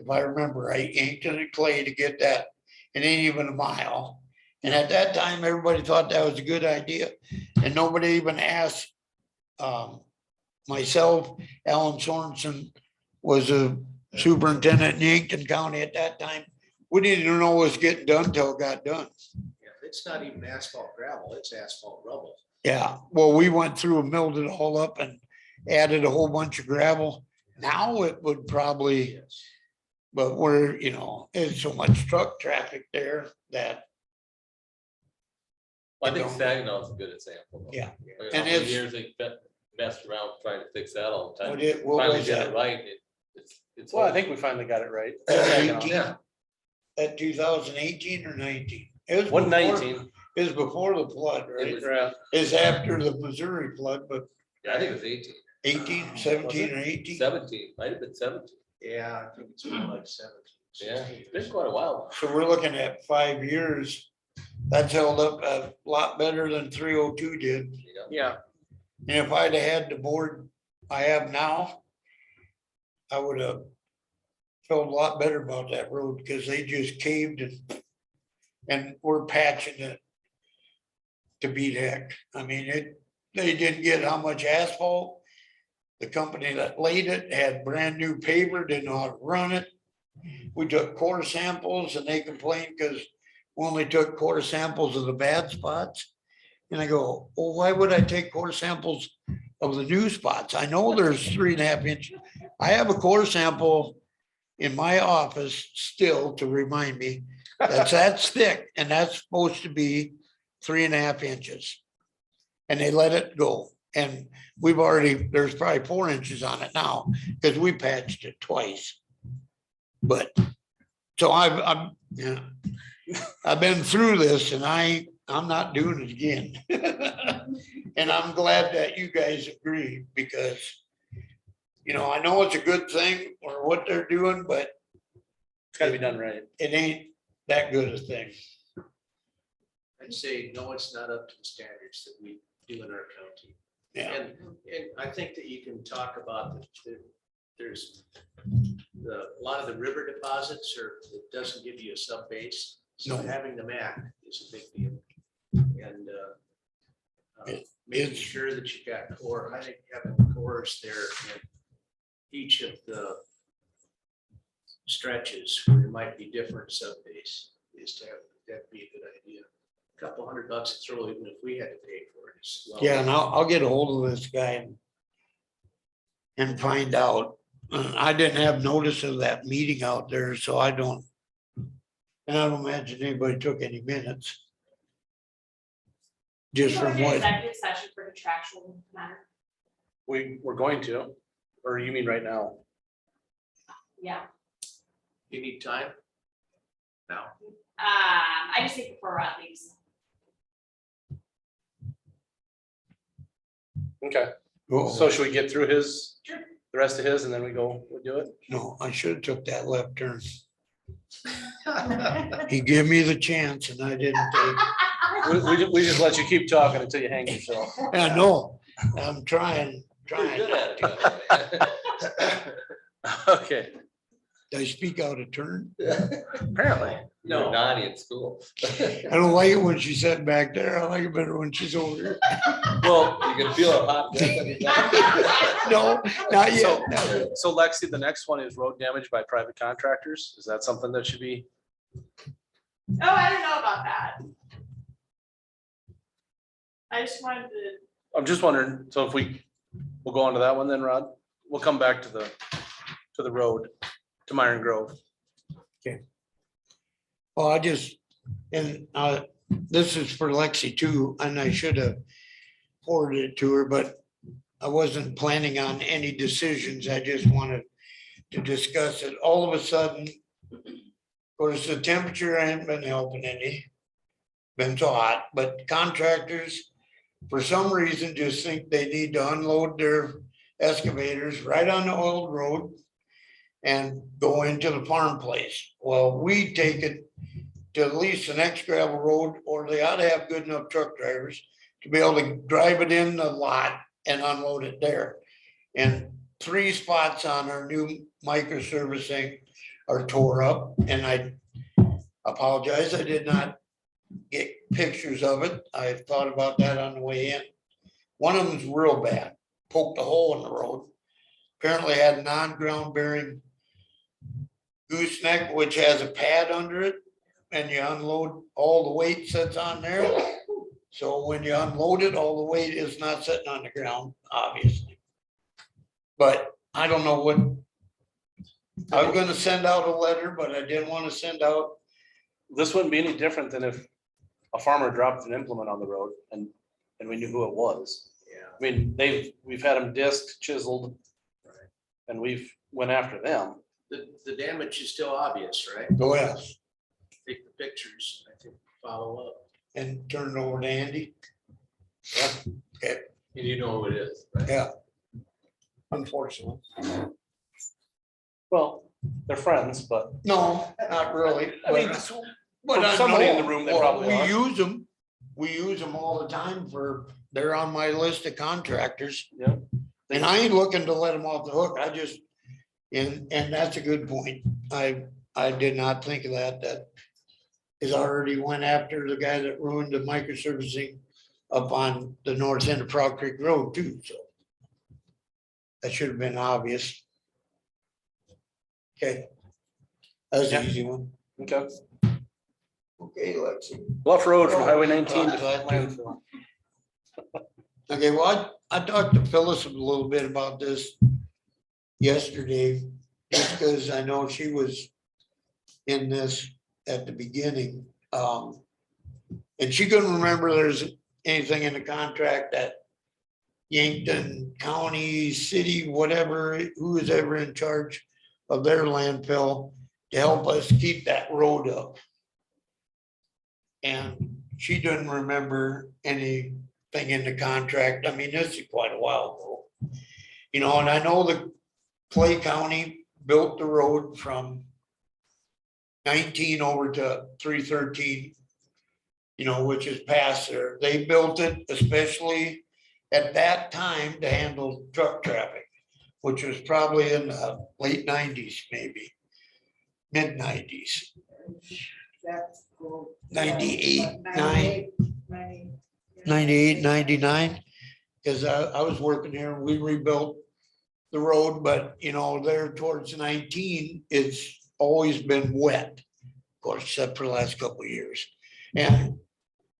If I remember right, Yankton and Clay to get that. It ain't even a mile. And at that time, everybody thought that was a good idea. And nobody even asked myself, Alan Sorensen was a superintendent in Yankton County at that time. We didn't even know it was getting done till it got done. Yeah, it's not even asphalt gravel, it's asphalt rubble. Yeah, well, we went through and milled it all up and added a whole bunch of gravel. Now it would probably, Yes. but we're, there's so much truck traffic there that, I think You know. Saginaw is a good example. though. Yeah. For And how many it's- years they messed around trying to fix that all the time. what Finally was get that? it right. It's. Well, I think we finally got it right. 18? Yeah. At 2018 or 19? It was Wasn't before- 19. is before the flood, It right? was- Is after the Missouri flood, but I think it was 18, 18, 17 or 18. 17, might have been 17. Yeah, I think it's more like 17. Yeah, it's been quite a while. So we're looking at 5 years. That's held up a lot better than 302 did. Yeah. Yeah, And if I'd have had the board I have now, I would have felt a lot better about that road because they just caved and we're patching it to beat heck. I mean, they didn't get how much asphalt. The company that laid it had brand new paver, didn't know how to run it. We took core samples and they complained because we only took core samples of the bad spots. And I go, well, why would I take core samples of the new spots? I know there's 3.5 inches. I have a core sample in my office still to remind me that's thick and that's supposed to be 3.5 inches. And they let it go. And we've already, there's probably 4 inches on it now because we patched it twice. But so I've been through this and I'm not doing it again. And I'm glad that you guys agree because, you know, I know it's a good thing or what they're doing, but It's gotta be done right. it ain't that good a thing. I'd say, no, it's not up to the standards that we do in our county. Yeah. And I think that you can talk about there's a lot of the river deposits it doesn't give you a sub base. So No. having the MAC is a big deal. And It- making it's- sure that you've got core, I think having cores there in each of the stretches where there might be different sub base is that'd be a good idea. Couple $100 to throw, even if we had to pay for it as well. Yeah, and I'll get a hold of this guy and find out. I didn't have notice of that meeting out there, so I don't. And I don't imagine anybody took any minutes. Just from what, Executive session for contractual matter. We're going to, or you mean right now? Yeah. You need time? No. I just think before Rod leaves. Okay, oh, so should we get through Sure. the rest of his and then we do it? no, I should have took that left turn. He gave me the chance and I didn't take. We just let you keep talking until you hang yourself. I know, I'm trying. You're good at it. Okay, Did I speak out of turn? apparently. You were naughty in school. I don't like it when she's sitting back there. I like it better when she's over here. Well, You can feel it hot. breath on your neck. No, not so, yet. so Lexi, the next one is road damage by private contractors. Is that something that should be? Oh, I don't know about that. I just wanted to. I'm just wondering, so if we'll go on to that one then, Rod, we'll come back to the road, to Myron Grove. Well, and this is for Lexi too, and I should have forwarded it to her, but I wasn't planning on any decisions. I just wanted to discuss it. All of a sudden, of course, the temperature ain't been helping any. Been so hot, but contractors, for some reason, just think they need to unload their excavators right on the old road and go into the farm place. Well, we take it to at least the next gravel road, or they ought to have good enough truck drivers to be able to drive it in the lot and unload it there. And 3 spots on our new micro servicing are tore up, and I apologize, I did not get pictures of it. I thought about that on the way in. One of them's real bad, poked a hole in the road. Apparently had non-ground bearing gooseneck, which has a pad under it, and you unload, all the weight sits on there. So when you unload it, all the weight is not sitting on the ground, obviously. But I don't know what, I was gonna send out a letter, but I didn't want to send out. This wouldn't be any different than if a farmer dropped an implement on the road and we knew who it was. Yeah. I mean, we've had them disked, chiseled, and we've went after them. The damage is still obvious, right? Oh, yes. Take the pictures, I think, follow up. and turn it over to Andy? Okay, And you know who it is, right? yeah. Unfortunately. Well, they're friends, but No, not really. I mean, But from I somebody in know, the room, they well, probably we are. use them. We use them all the time they're on my list of contractors. Yeah. And I ain't looking to let them off the hook. I just, and that's a good point. I did not think of that. That is already went after the guy that ruined the microservicing up on the north end of Frog Creek Road too, so. That should have been obvious. Okay. That was an easy one. okay. Okay, let's see. Bluff Road from Highway Oh, 19 to that too. landfill. Okay, well, I talked to Phyllis a little bit about this yesterday, just because I know she was in this at the beginning. And she couldn't remember there's anything in the contract that Yankton County, city, whatever, who is ever in charge of their landfill to help us keep that road up. And she didn't remember anything in the contract. I mean, this is quite a while ago. You know, and I know that Clay County built the road from 19 over to 313, you know, which is past there. They built it especially at that time to handle truck traffic, which was probably in the late 90s, maybe mid 90s. That's cool. 98, 98, 98, 99, because I was working here and we rebuilt the road, but you know, there towards 19, it's always been wet. Of course, except for the last couple of years. And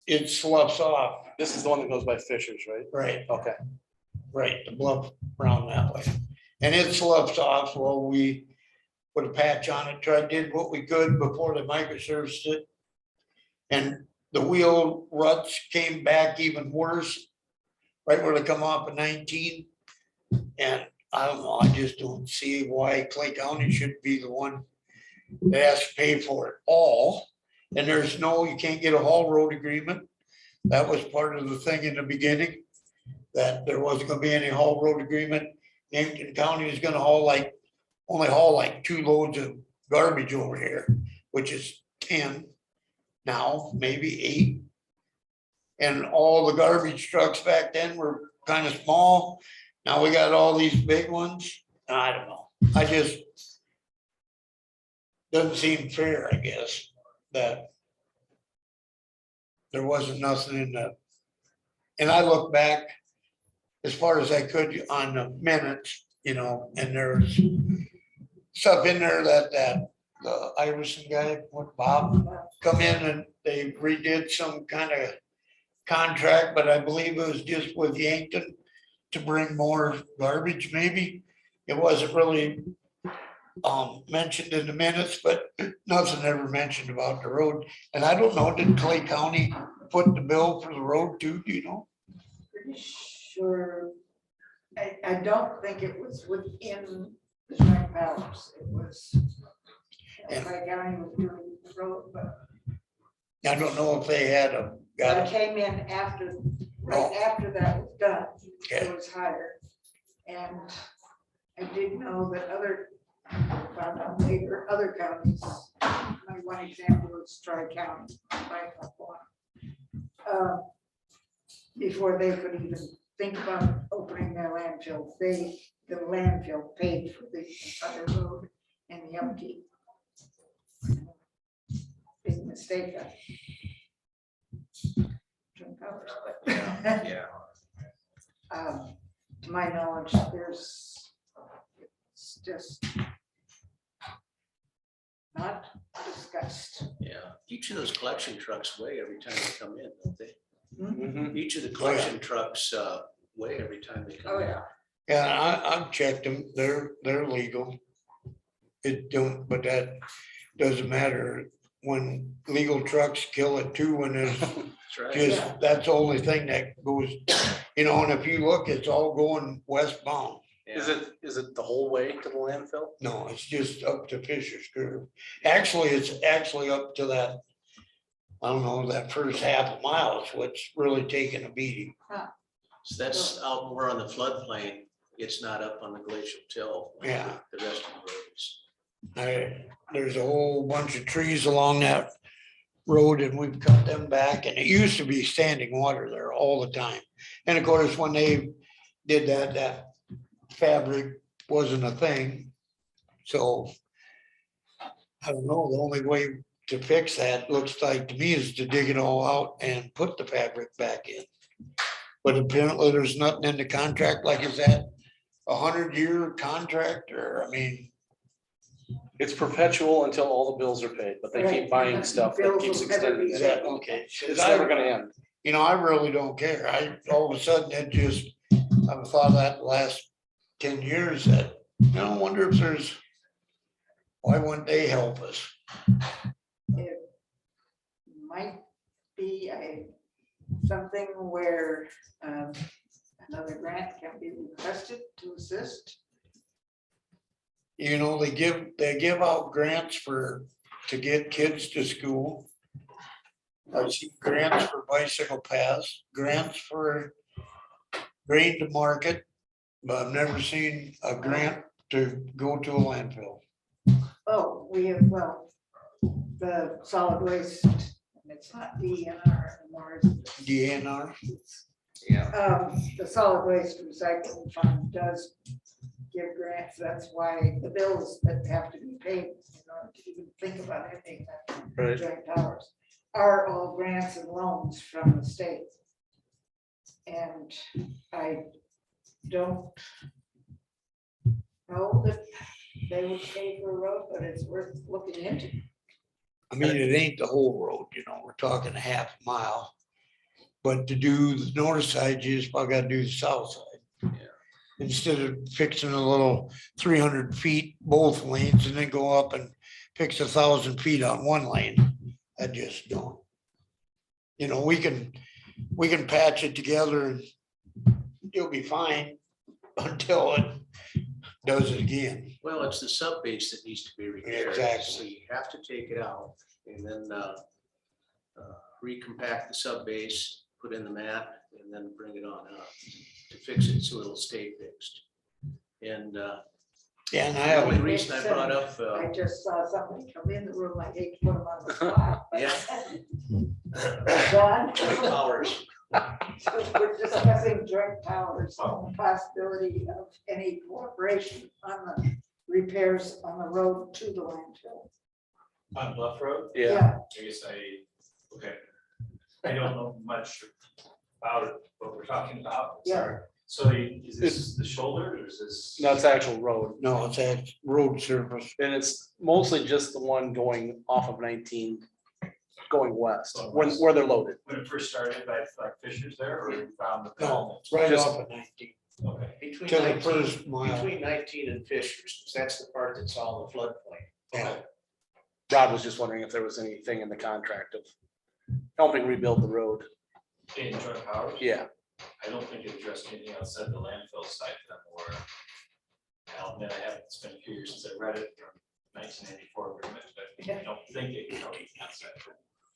it sloughs off. This is the one that goes by Fishers, right? Right, Okay. right, the bluff around that way. And it sloughs off, well, we put a patch on it, did what we could before the microserviced it. And the wheel ruts came back even worse, right where they come off of 19. And I don't know, I just don't see why Clay County should be the one that has to pay for it all. And there's no, you can't get a haul road agreement. That was part of the thing in the beginning, that there wasn't gonna be any haul road agreement. Yankton County is gonna only haul like 2 loads of garbage over here, which is 10 now, maybe 8. And all the garbage trucks back then were kind of small. Now we got all these big ones. I don't know. I just doesn't seem fair, I guess, that there wasn't nothing in the, and I look back as far as I could on the minutes, you know, and there's stuff in there that the Iverson guy, what Bob, come in and they redid some kind of contract, but I believe it was just with Yankton to bring more garbage, maybe. It wasn't really mentioned in the minutes, but nothing ever mentioned about the road. And I don't know, did Clay County put the bill for the road too, do you know? pretty sure. I don't think it was within the joint powers. It was. Clay County was doing the road, but I don't know if they had got it came in after, right after that was done. Okay. It was hired. And I did know that found out later, other counties, my one example was Tri-County, before they could even think about opening their landfill, the landfill paid for the entire road and the upkeep. Big mistake. Yeah. To my knowledge, it's just not discussed. Yeah, each of those collection trucks weigh every time they come in, don't they? Mhm. Each of the collection trucks weigh every time they come Oh, in. yeah. Yeah, I've checked them, they're legal. It don't, but that doesn't matter when legal trucks kill it too, when it's That's right. just, that's the only thing that goes, you know, and if you look, it's all going westbound. Is it the whole way to the landfill? No, it's just up to Fisher's Curve. Actually, it's actually up to that I don't know, that first half a mile is what's really taking a beating. So that's out more on the floodplain. It's not up on the glacial till. like Yeah. The rest of the roads. There's a whole bunch of trees along that road and we've cut them back and it used to be standing water there all the time. And of course, when they did that, that fabric wasn't a thing. So I don't know, the only way to fix that looks like to me is to dig it all out and put the fabric back in. But apparently there's nothing in the contract, like is that 100-year contract or, I mean, It's perpetual until all the bills are paid, but they keep buying stuff that keeps extending is it. that okay? It's never gonna end. You know, I really don't care. All of a sudden, it just, I've thought that the last 10 years that, I wonder if there's, why wouldn't they help us? It might be something where another grant can be requested to assist. You know, they give out grants to get kids to school. I see grants for bicycle paths, grants for grain to market, but I've never seen a grant to go to a landfill. Oh, we have, well, the solid waste, it's not DNR anymore. DNR. The solid waste recycling fund does give grants. That's why the bills that have to be paid, to even think about anything that Right. joint powers are all grants and loans from the state. And I don't know that they would pay for a road, but it's worth looking into. I mean, it ain't the whole road, we're talking a half mile. But to do the north side, you just about gotta do the south side. Instead of fixing a little 300 feet both lanes and then go up and fix 1,000 feet on one lane, I just don't. We can patch it together and you'll be fine until it does it again. Well, it's the sub base that needs to be repaired. Exactly. So you have to take it out and then recompact the sub base, put in the mat, and then bring it on up to fix it so it'll stay fixed. And Yeah, and I the have, only reason I brought up, I just saw somebody come in the room, I hate to put them on the spot. but- John? Powers. We're discussing joint powers, possibility of any cooperation on the repairs on the road to the landfill. On Bluff Road, Yeah, I guess okay. I don't know much about it, what we're talking about. Yeah. Sorry. So is this the shoulder or is this? no, it's actual road. no, it's that road surface. And it's mostly just the one going off of 19, going west, where they're loaded. When it first started, like Fisher's there, or you found the? No, it's right Just- off of 19. Okay. Between To the 19 first mile. between 19 and Fishers, 'cause that's the part that's all the floodplain. Yeah. Rod was just wondering if there was anything in the contract of helping rebuild the road. In joint powers? Yeah, I don't think it addressed anything outside the landfill site that were. I'll admit I haven't, it's been a few years since I read it from 1994 agreement, but I don't think it covered outside.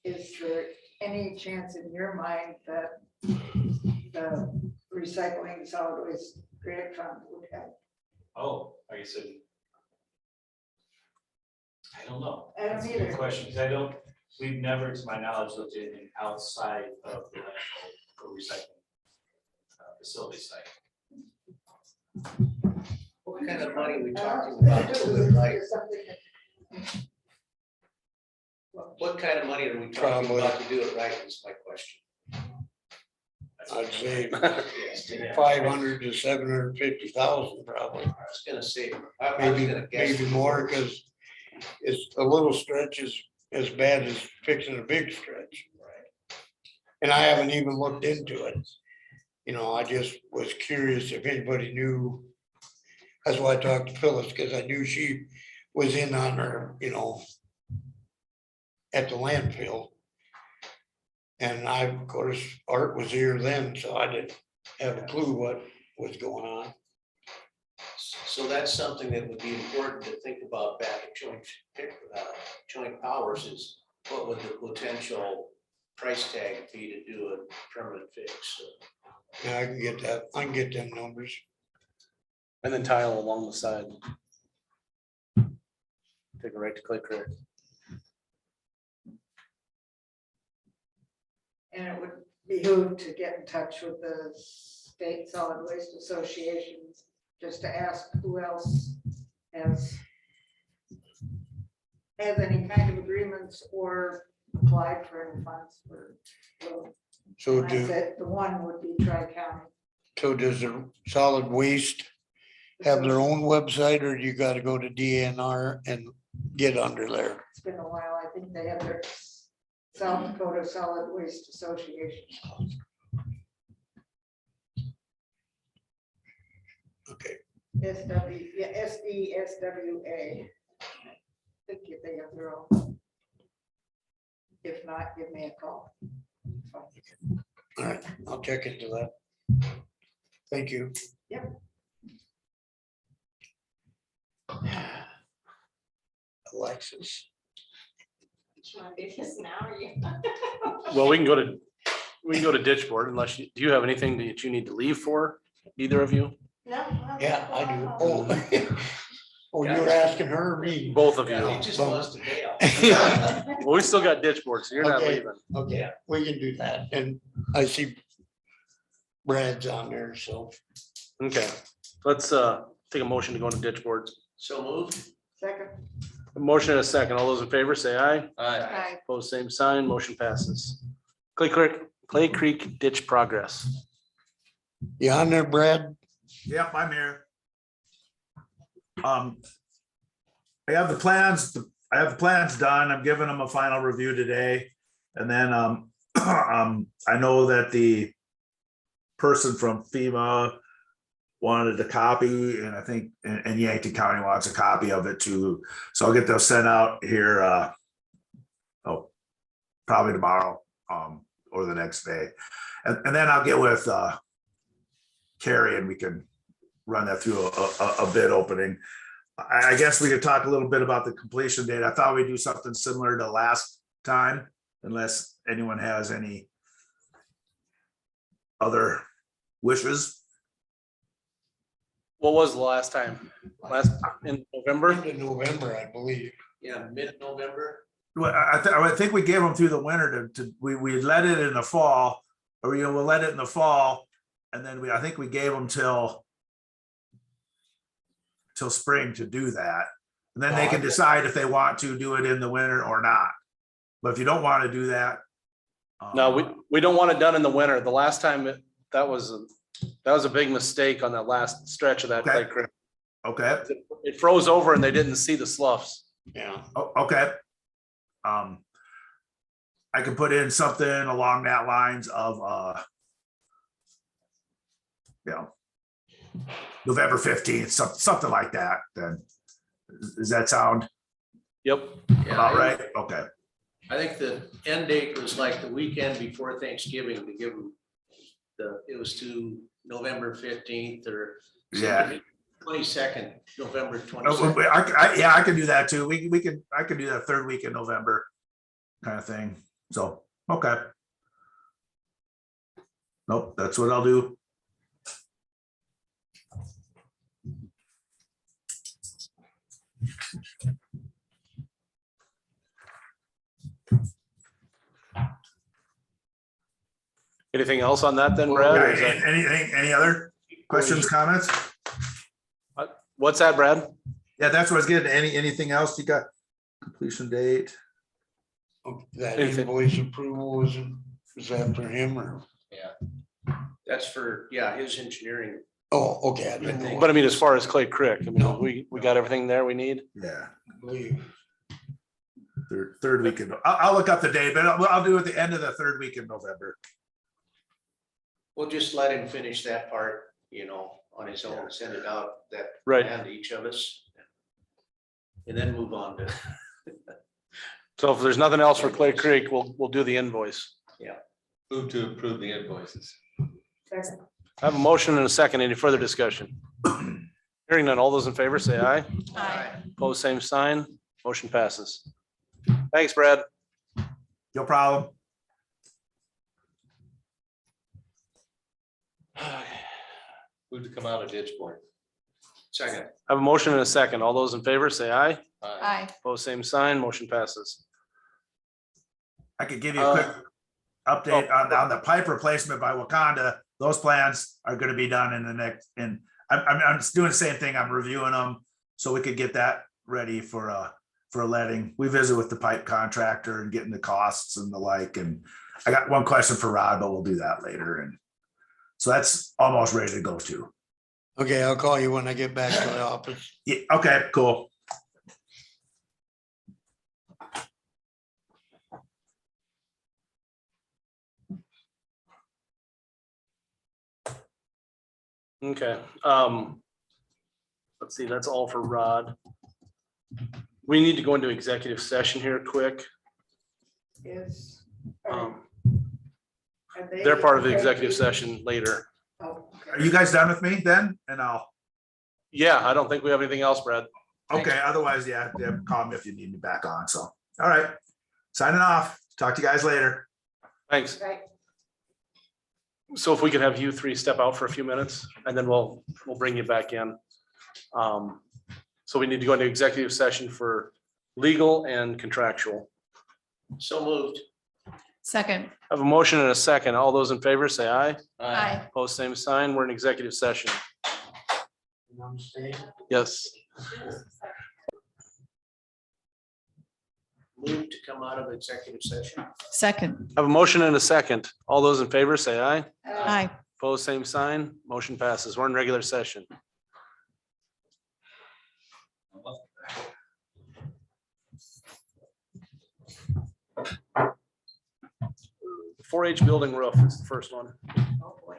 Is there any chance in your mind that the recycling solid waste grant fund would have? Oh, like I said. I don't know. I don't That's a good either. question, because we've never, to my knowledge, looked at anything outside of the landfill or recycling facility site. What kind of money are we talking about to do it right? Is something that- What kind of money are we talking Probably. about to do it right is my question. I'd say Yes. 500 to 750,000 probably. I was gonna say, I was Maybe, gonna guess. maybe more, because it's a little stretch is as bad as fixing a big stretch. And I haven't even looked into it. I just was curious if anybody knew. That's why I talked to Phyllis, because I knew she was in on her, at the landfill. And of course, Art was here then, so I didn't have a clue what was going on. So that's something that would be important to think about back at joint powers is what would the potential price tag fee to do a permanent fix. So Yeah, I can get that. I can get them numbers. And then tile along the side. Take it right to Clay Creek. And it would behoove to get in touch with the State Solid Waste Associations, just to ask who else has any kind of agreements or applied for any funds for. So I do, said the one would be Tri-County. so does the solid waste have their own website, or you gotta go to DNR and get under there? It's been a while. I think they have their South Dakota Solid Waste Association. Okay, SDSWA. I think if they have their own. If not, give me a call. all right, I'll check into that. Thank you. Yep. Alexis. Well, we can go to ditch board unless do you have anything that you need to leave for, either of you? Yeah, I do. Oh. Oh, you were asking her or me? Both of you. he just wants to bail. Well, we still got ditch board, so you're not Okay. leaving. Okay, we can do that. And I see Brad's on there, so. Okay, let's take a motion to go into ditch boards. So moved. Second. A motion and a second. All those in favor say aye. Aye. Opposed, same sign. Motion passes. Clay Creek ditch progress. You on there, Brad? Yep, I'm here. I have the plans, done. I'm giving them a final review today. And then, I know that the person from FEMA wanted a copy, and I think, and Yankton County wants a copy of it too. So I'll get those sent out here, probably tomorrow, or the next day. And then I'll get with, Carrie, and we can run that through a bid opening. I guess we could talk a little bit about the completion date. I thought we'd do something similar to last time, unless anyone has any other wishes. What was the last time? In November? In November, I believe. Yeah, mid-November. Well, I think we gave them through the winter we let it in the fall, or we'll let it in the fall. And then I think we gave them till spring to do that. And then they can decide if they want to do it in the winter or not. But if you don't want to do that. No, we don't want it done in the winter. The last time that was a big mistake on that last stretch of that Clay Creek. Okay. It froze over and they didn't see the sloughs. Yeah. Okay. I can put in something along that lines of, November 15th, something like that, then. Does that sound Yep. about right? Okay. I think the end date was like the weekend before Thanksgiving to give them it was to November 15th or. Yeah. 22nd, November Oh, 22nd. I can do that too. I can do that third week in November kind of thing. So, okay. Nope, that's what I'll do. Anything else on that then, Brad? Or is that- Any other questions, comments? What's that, Brad? Yeah, that's what I was getting. Anything else you got? Completion date? That invoice approval is that for him or? That's for, his engineering. Oh, okay. I didn't know. But I mean, as far as Clay Creek, I mean, we got everything there we need. Yeah. I believe. Third week in, I'll look up the date, but I'll do it at the end of the third week in November. We'll just let him finish that part, on his own, send it out that. Right. plan to each of us. And then move on to. So if there's nothing else for Clay Creek, we'll do the invoice. Move to approve the invoices. Second. I have a motion and a second. Any further discussion? Hearing none. All those in favor say aye. Aye. Opposed, same sign. Motion passes. Thanks, Brad. No problem. Move to come out of ditch board. Second. I have a motion and a second. All those in favor say aye. Aye. Pose same sign, motion passes. I could give you a quick update oh. on the pipe replacement by Wakanda. Those plans are gonna be done in the next, and I'm just doing the same thing. I'm reviewing them. So we could get that ready for a letting. We visit with the pipe contractor and getting the costs and the like. And I got one question for Rod, but we'll do that later. And so that's almost ready to go too. Okay, I'll call you when I get back to the office. Yeah, okay, cool. Okay, let's see, that's all for Rod. We need to go into executive session here quick. Is. Um, are they They're part of the okay executive with- session later. Oh, Are you guys done with me then? And Yeah, I don't think we have anything else, Brad. okay, otherwise, yeah, call me if you need me back on. So, all right. Signing off. Talk to you guys later. Thanks. Right. So if we could have you three step out for a few minutes and then we'll bring you back in. So we need to go into executive session for legal and contractual. So moved. Second. I have a motion and a second. All those in favor say aye. Aye. Post same sign. We're in executive session. Yes. Move to come out of executive session. Second. I have a motion and a second. All those in favor say aye. Aye. Post same sign. Motion passes. We're in regular session. The 4-H building roof is the first one. Oh, boy.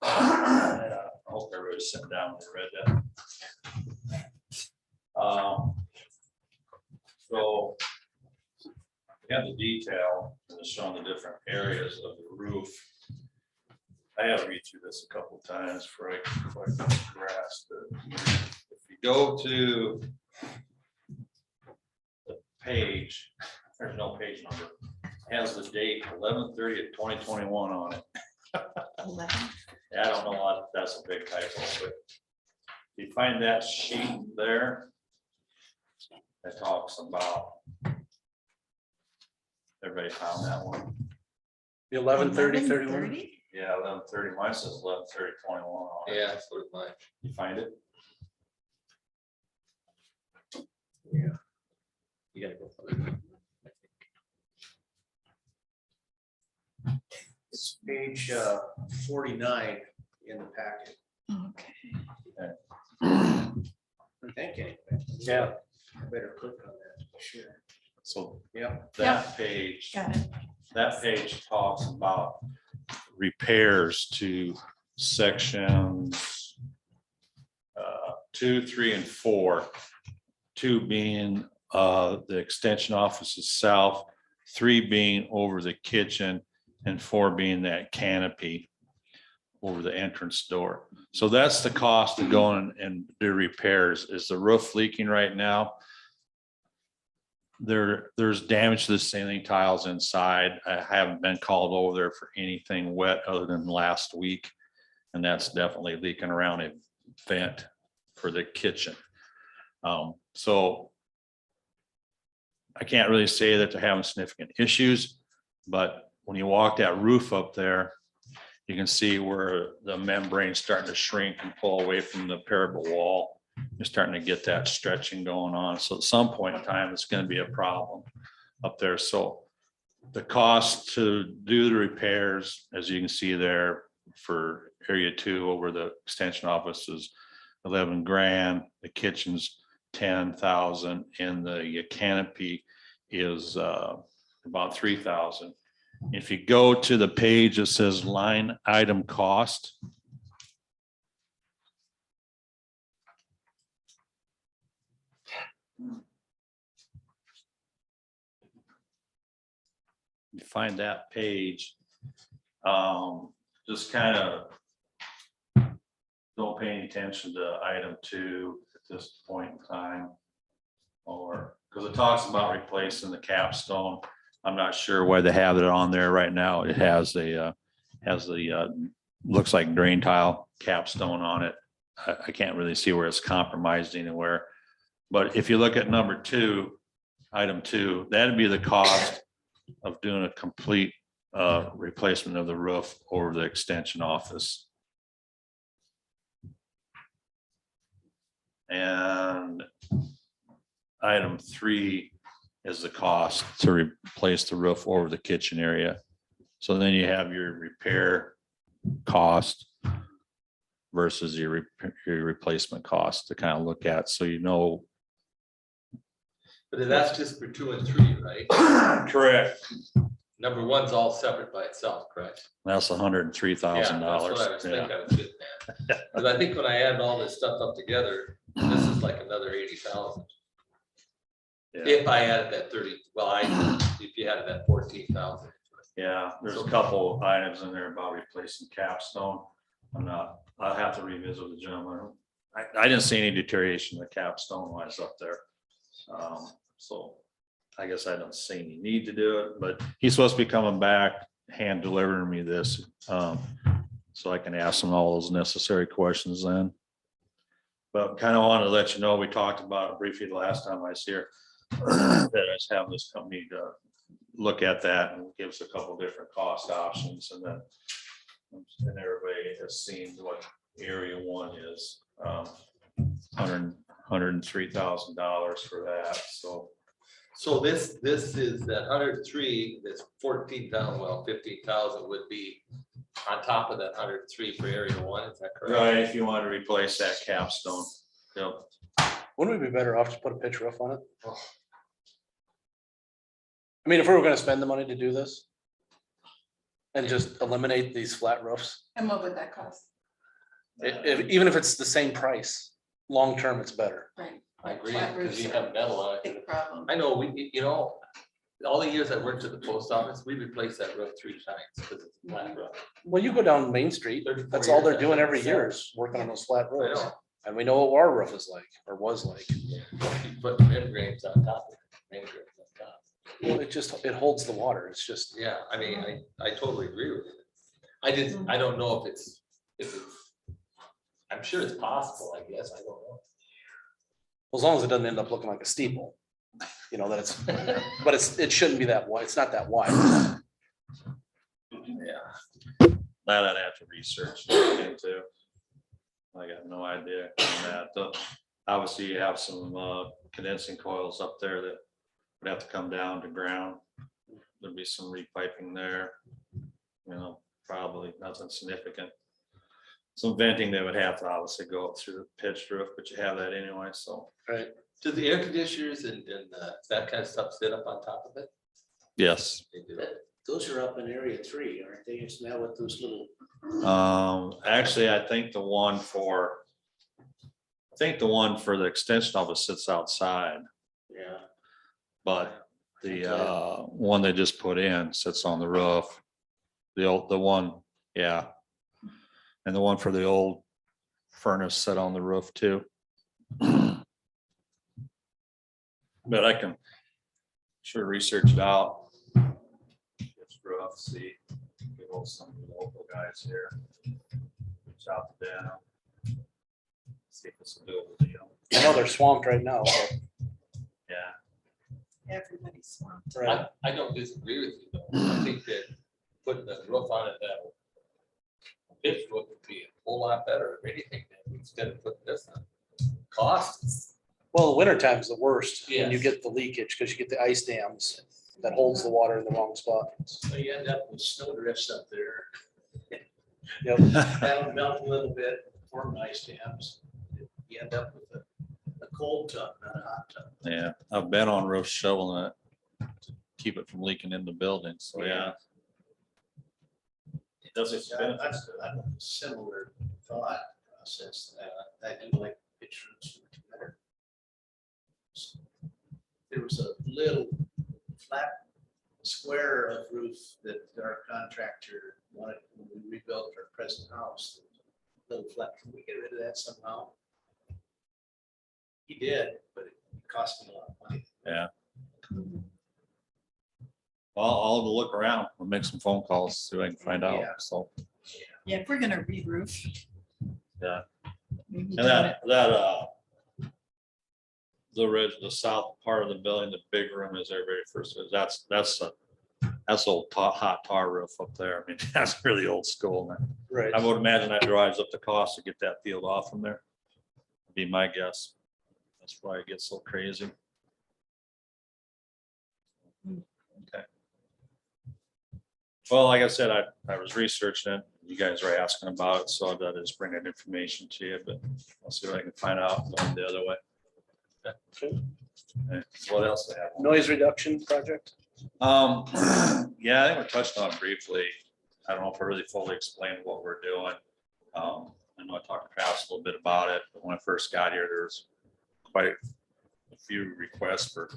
I hope everybody's sitting down and read that. So we have the detail and it's showing the different areas of the roof. I have to read through this a couple of times before I grasp it. If you go to the page, there's no page number, it has the date 11/30/2021 on it. Yeah, I don't know what, that's a big typo, but you find that sheet there that talks about. Everybody found that one? The 11/30/31. Yeah, 11/30, mine says 11/30/21 on it. Yeah, so did mine. You find it? You gotta go for it. It's page 49 in the packet. Okay. I think anyway. Yeah. I better click on that, sure. So Yeah. that page, Got it. that page talks about repairs to sections 2, 3, and 4. 2 being the extension offices south, 3 being over the kitchen, and 4 being that canopy over the entrance door. So that's the cost of going and do repairs. Is the roof leaking right now? There's damage to the ceiling tiles inside. I haven't been called over there for anything wet other than last week. And that's definitely leaking around a vent for the kitchen. So I can't really say that they're having significant issues, but when you walk that roof up there, you can see where the membrane's starting to shrink and pull away from the parapet wall. You're starting to get that stretching going on. So at some point in time, it's going to be a problem up there. So the cost to do the repairs, as you can see there for area 2 over the extension office is 11 grand. The kitchen's 10,000 and the canopy is about 3,000. If you go to the page that says line item cost, you find that page, just kind of don't pay any attention to item 2 at this point in time. Or, because it talks about replacing the capstone. I'm not sure why they have it on there right now. It has the looks like drain tile capstone on it. I can't really see where it's compromised anywhere. But if you look at number 2, item 2, that'd be the cost of doing a complete replacement of the roof over the extension office. And item 3 is the cost to replace the roof over the kitchen area. So then you have your repair cost versus your replacement cost to kind of look at, so you know. But that's just for 2 and 3, right? Correct. Number 1's all separate by itself, correct? That's $103,000. Yeah, that's what I was thinking. I was getting at. Because I think when I add all this stuff up together, this is like another 80,000. Yeah. If I added that 30, if you added that 14,000. Yeah, there's a couple of items in there about replacing capstone. I'll have to revisit the gentleman. I didn't see any deterioration in the capstone when I was up there. So I guess I don't see any need to do it, but he's supposed to be coming back, hand delivering me this. So I can ask him all those necessary questions then. But kind of wanted to let you know, we talked about it briefly the last time I was here, that I was having this company to look at that and give us a couple different cost options, and then everybody has seen what area 1 is. $103,000 for that, So this is that 103, this 14,000, well, 15,000 would be on top of that 103 for area 1, is that correct? right, if you want to replace that capstone. Yep. Wouldn't we be better off to put a pitch roof on it? I mean, if we were gonna spend the money to do this and just eliminate these flat roofs, And what would that cost? even if it's the same price, long-term, it's better. Right. I agree, Flat because roofs you are have metal on a it. big problem. I know, all the years I worked at the post office, we replaced that roof 3 times because it's a flat roof. When you go down Main Street, 34 that's all they're years, doing every that's year is working on those flat I roofs. know. And we know what our roof is like, or was like. You put rim grains on top of it. Rim grains on top. Well, it holds the water. It's just, Yeah, I mean, I totally agree with it. I don't know if it's, I'm sure it's possible, I guess, I don't know. as long as it doesn't end up looking like a steeple, that it's, but it shouldn't be that wide. It's not that wide. Yeah. That I'd have to research into. I got no idea on that. Obviously, you have some condensing coils up there that would have to come down to ground. There'd be some repiping there. Probably nothing significant. Some venting that would have to obviously go up through the pitched roof, but you have that anyway, so. Right. Do the air conditioners and that kind of stuff sit up on top of it? Yes. They do. Those are up in area 3, aren't they? Isn't that what those little? Actually, I think the one for the extension office sits outside, Yeah. but the one they just put in sits on the roof. The one, yeah. And the one for the old furnace set on the roof too. But I can sure research it out. It's rough, see, get hold of some of the local guys here. Reach out to them. See if it's a doable deal. I know they're swamped right now. But Yeah, Everybody's swamped. right. I don't disagree with you though. I think that putting the roof on it, that pitch roof would be a whole lot better if anything, instead of putting this on. Costs. Well, the winter time's the worst when you Yes. get the leakage because you get the ice dams that holds the water in the wrong spot. So you end up with snow drifts up there. Yep. That'll melt a little bit, form ice dams. You end up with a cold tub, not a hot tub. yeah, I've been on roofs shoveling it to keep it from leaking in the building, so yeah. Does it benefit? That's a similar thought process. I do like pitch roofs better. There was a little flat square of roof that our contractor wanted when we rebuilt our present house. Little flat, can we get rid of that somehow? He did, but it cost me a lot of money. Yeah. I'll look around, I'll make some phone calls, see what I can find out, Yeah. so. Yeah, if we're gonna re-roof. Yeah. we've And done it. the south part of the building, the big room is their very first, that's old hot tar roof up there. I mean, that's really old school, man. Right. I would imagine that drives up the cost to get that field off from there. Be my guess. That's why it gets so crazy. Okay. Well, like I said, I was researching it. You guys were asking about it, so I just bring that information to you, but I'll see what I can find out going the other way. Okay. What else they have? Noise reduction project? Yeah, I think we touched on it briefly. I don't know if I really fully explained what we're doing. I know I talked to Travis a little bit about it, but when I first got here, there was quite a few requests for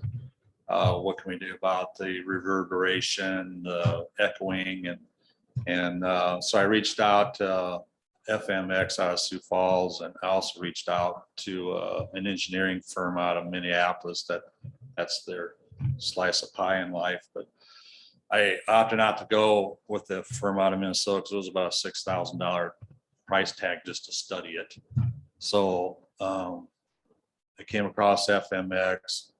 what can we do about the reverberation, the echoing, and so I reached out to FMX out of Sioux Falls, and I also reached out to an engineering firm out of Minneapolis that's their slice of pie in life. But I opted not to go with the firm out of Minnesota because it was about a $6,000 price tag just to study it. So I came across FMX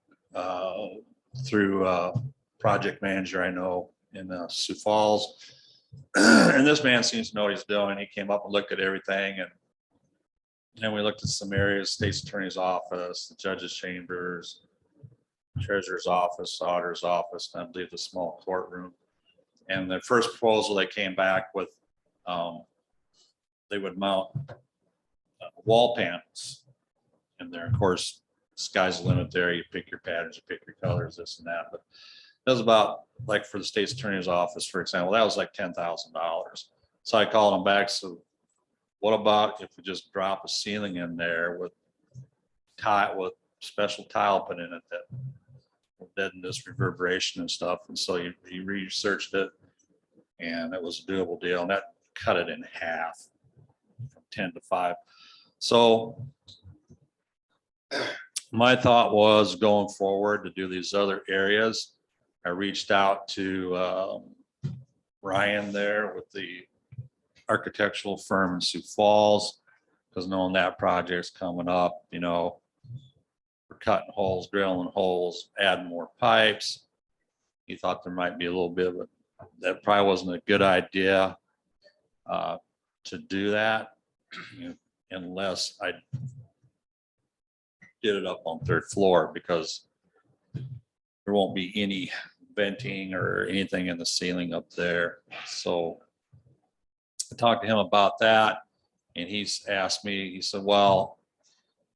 through a project manager I know in Sioux Falls. And this man seems to know what he's doing. He came up and looked at everything, and then we looked at some areas, state's attorney's office, the judge's chambers, treasurer's office, auditor's office, and I believe the small courtroom. And the first proposal they came back with, they would mount wall panels in there. Of course, sky's the limit there. You pick your patterns, you pick your colors, this and that. But that was about, like for the state's attorney's office, for example, that was like $10,000. So I called them back. So what about if we just drop a ceiling in there with special tile put in it that deaden this reverberation and stuff? And so he researched it, and it was a doable deal, and that cut it in half from 10 to 5. So my thought was going forward to do these other areas. I reached out to Ryan there with the architectural firm in Sioux Falls, because knowing that project's coming up, you know, we're cutting holes, drilling holes, adding more pipes. He thought there might be a little bit of that probably wasn't a good idea to do that, you know, unless I did it up on 3rd floor, because there won't be any venting or anything in the ceiling up there. So I talked to him about that, and he's asked me, he said, well,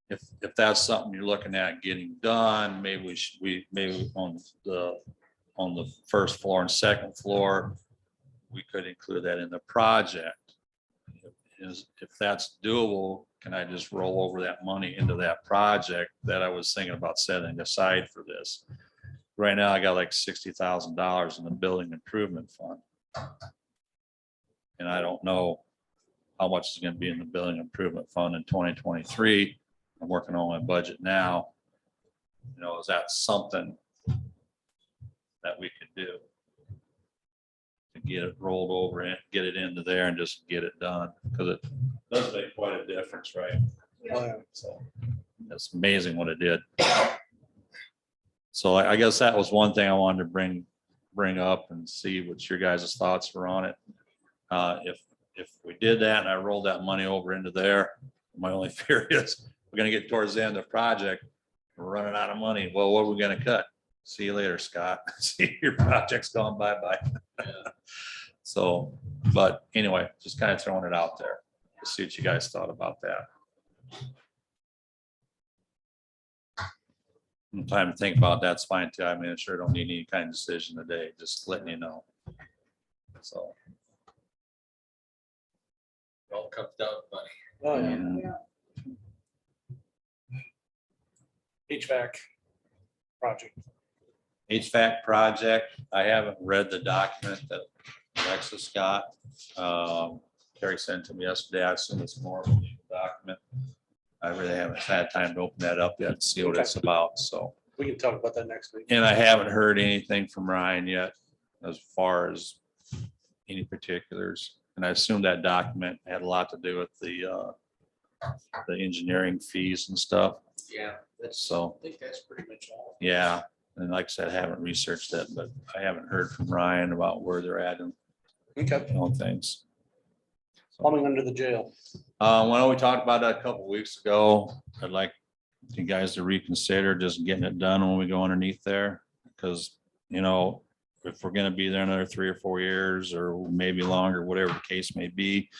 if that's something you're looking at getting done, maybe maybe on the 1st floor and 2nd floor, we could include that in the project. If that's doable, can I just roll over that money into that project that I was thinking about setting aside for this? Right now, I got like $60,000 in the building improvement fund. And I don't know how much is going to be in the building improvement fund in 2023. I'm working on my budget now. You know, is that something that we could do to get it rolled over and get it into there and just get it done? Because it does make quite a difference, right? Yeah. So it's amazing what it did. So I guess that was one thing I wanted to bring up and see what your guys' thoughts were on it. If we did that and I rolled that money over into there, my only fear is we're gonna get towards the end of the project, we're running out of money. Well, what are we gonna cut? See you later, Scott. See, your project's gone bye-bye. So, but anyway, just kind of throwing it out there to see what you guys thought about that. Time to think about that's fine too. I mean, I sure don't need any kind of decision today, just letting you know. So. It all comes down to money. Oh, yeah. um, HVAC project. HVAC project, I haven't read the document that Alexis got. Terry sent to me yesterday. I assume it's more of a legal document. I really haven't had time to open that up yet and see what it's about, so. We can talk about that next week. And I haven't heard anything from Ryan yet as far as any particulars. And I assume that document had a lot to do with the engineering fees and stuff. Yeah, that's, So, I think that's pretty much all. yeah, and like I said, I haven't researched it, but I haven't heard from Ryan about where they're at and Okay, on things. plumbing under the jail. When we talked about that a couple weeks ago, I'd like you guys to reconsider just getting it done when we go underneath there. Because, you know, if we're gonna be there another 3 or 4 years or maybe longer, whatever the case may be,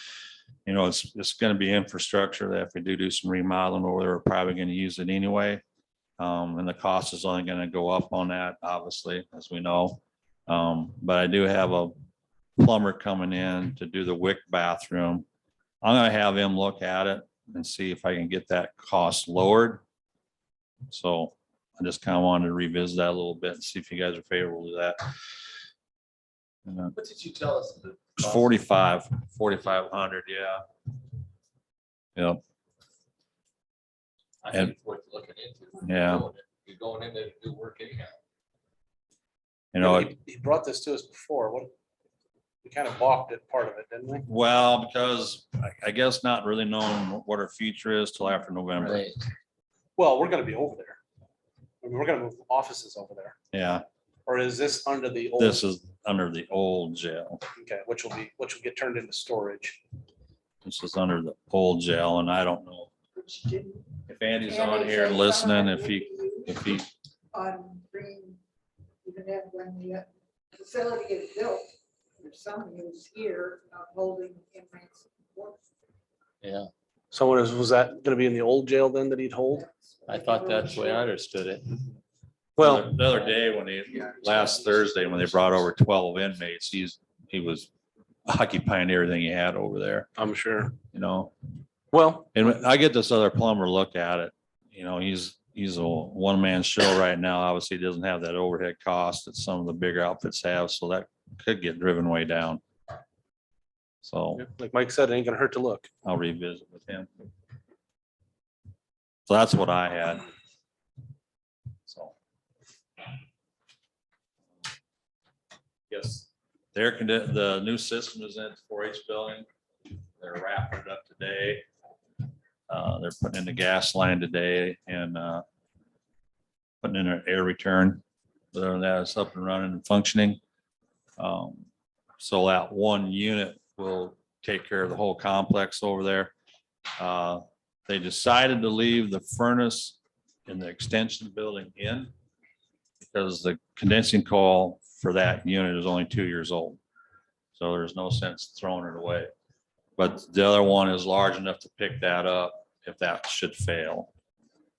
you know, it's gonna be infrastructure that if we do some remodeling over there, we're probably gonna use it anyway. And the cost is only gonna go up on that, obviously, as we know. But I do have a plumber coming in to do the Wick bathroom. I'm gonna have him look at it and see if I can get that cost lowered. So I just kind of wanted to revisit that a little bit and see if you guys are favorable to that. What did you tell us? It's 4,500, yeah. Yep, I think it's worth looking into. Yeah. You're going in there to do work anyhow. you know, He brought this to us before. What? We kind of balked at part of it, didn't we? well, because I guess not really knowing what our future is till after November. Well, we're gonna be over there. I mean, we're gonna move offices over there. Yeah, Or is this under the old? this is under the old jail. Okay, which will get turned into storage. This is under the old jail, and I don't know if Andy's on here and listening, if he, On bringing, even if when the facility is built, there's some use here of holding inmates. Yeah, So was that gonna be in the old jail then that he'd hold? I thought that's the way I understood it. Well, the other day when last Thursday, when they brought over 12 inmates, he was occupying everything he had over there, I'm sure. you know? Well, And when I get this other plumber look at it, you know, he's a one-man show right now. Obviously, he doesn't have that overhead cost that some of the bigger outfits have, so that could get driven way down. So like Mike said, it ain't gonna hurt to look. I'll revisit with him. So that's what I had. So. Yes, the new system is in the 4-H building. They're wrapping it up today. They're putting in the gas line today and putting in an air return. Other than that, it's up and running and functioning. So that one unit will take care of the whole complex over there. They decided to leave the furnace in the extension building in because the condensing coil for that unit is only 2 years old. So there's no sense throwing it away. But the other one is large enough to pick that up if that should fail.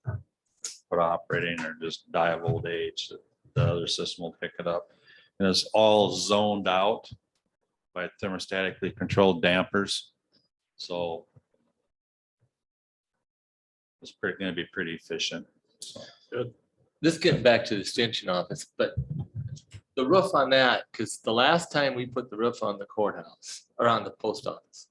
Put operating or just die of old age, the other system will pick it up. And it's all zoned out by thermostatically controlled dampers. So it's gonna be pretty efficient. So, This getting back to the extension office, but the roof on that, because the last time we put the roof on the courthouse or on the post office,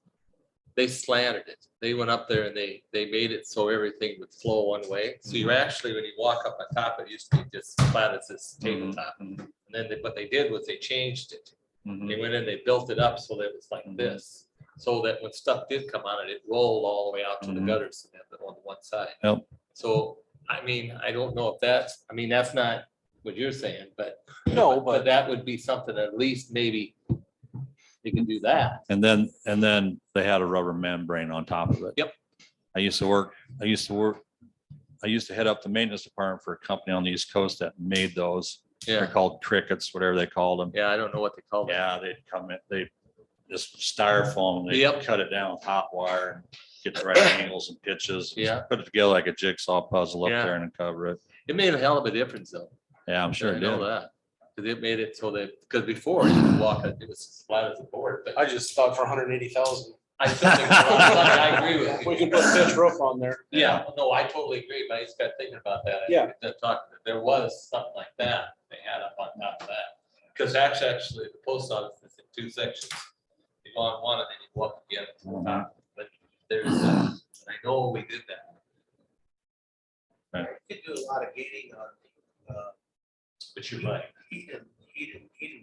they slanted it. They went up there and they made it so everything would flow one way. So you're actually, when you walk up on top, it used to be just flat as this tabletop. And then what they did was they changed it. They went in, they built it up so that it was like this. So that when stuff did come on it, it rolled all the way out to the gutters on the one side. Yep. So, I mean, I don't know if that's not what you're saying, but. No, But that would be something at least maybe you can do that. And then they had a rubber membrane on top of it. Yep. I used to head up the maintenance department for a company on the East Coast that made those. They're Yeah, called crickets, whatever they called them. yeah, I don't know what they call it. Yeah, they'd come in, they just styrofoam, they Yep. cut it down with hot wire and get the right angles and pitches. Yeah. Put it together like a jigsaw puzzle up Yeah. there and cover it. It made a hell of a difference though. Yeah, I'm sure I it know did. that. Because it made it so that, because before you could walk, it was as flat as a board, but I just thought for 180,000, I still think I agree with you. we can put a pitch roof on there. Yeah, no, I totally agree, but I just got thinking about that. Yeah. There was something like that they had up on top of that. Because actually, the post office is in 2 sections. You go on one and then you go up again to the top. But there's, I know we did that. You could do a lot of gating on But you're right. heat and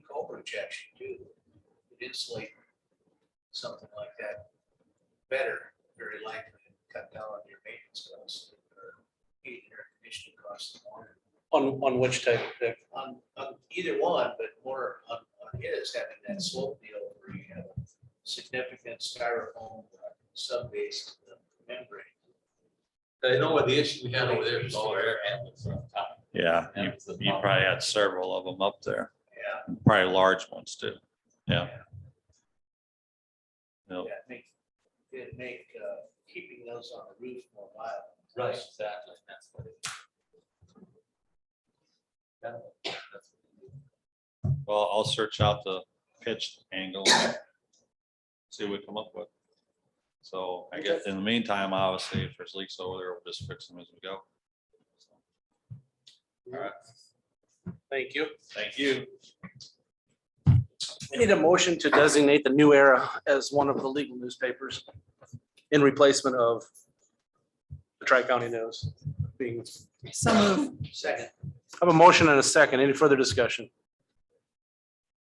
cold rejection too. It insulate something like that better, very likely, and cut down on your maintenance costs. Or heating or conditioning costs more. On which type of pick? On either one, but more on his, having that slope deal where you have a significant styrofoam sub-based membrane. I know what the issue we had over there is all air handlers on top. Yeah, That was the you problem. probably had several of them up there, Yeah. probably large ones too. Yeah. Yep. It'd make keeping those on the roof more viable. Right, exactly. That's what it is. Well, I'll search out the pitch angle. And see what we come up with. So I guess in the meantime, obviously, if there's leaks over there, we'll just fix them as we go. All right. Thank you. Thank you. I need a motion to designate the New Era as one of the legal newspapers in replacement of the Tri-County News being. So move. Second. I have a motion and a second. Any further discussion?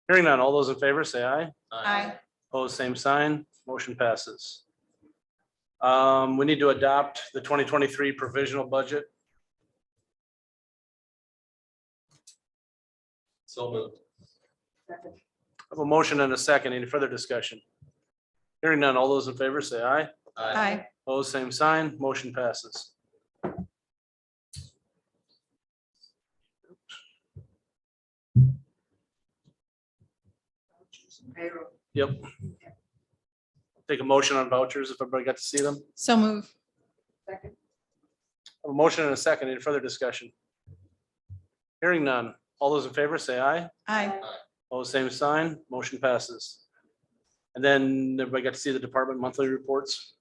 Hearing none. All those in favor say aye. Aye. Opposed, same sign. Motion passes. We need to adopt the 2023 provisional budget. So moved. I have a motion and a second. Any further discussion? Hearing none. All those in favor say aye. Aye. Opposed, same sign. Motion passes. Payroll. Yep. Take a motion on vouchers if everybody got to see them. So move. Second. A motion and a second. Any further discussion? Hearing none. All those in favor say aye. Aye. Opposed, same sign. Motion passes. And then everybody got to see the department monthly reports.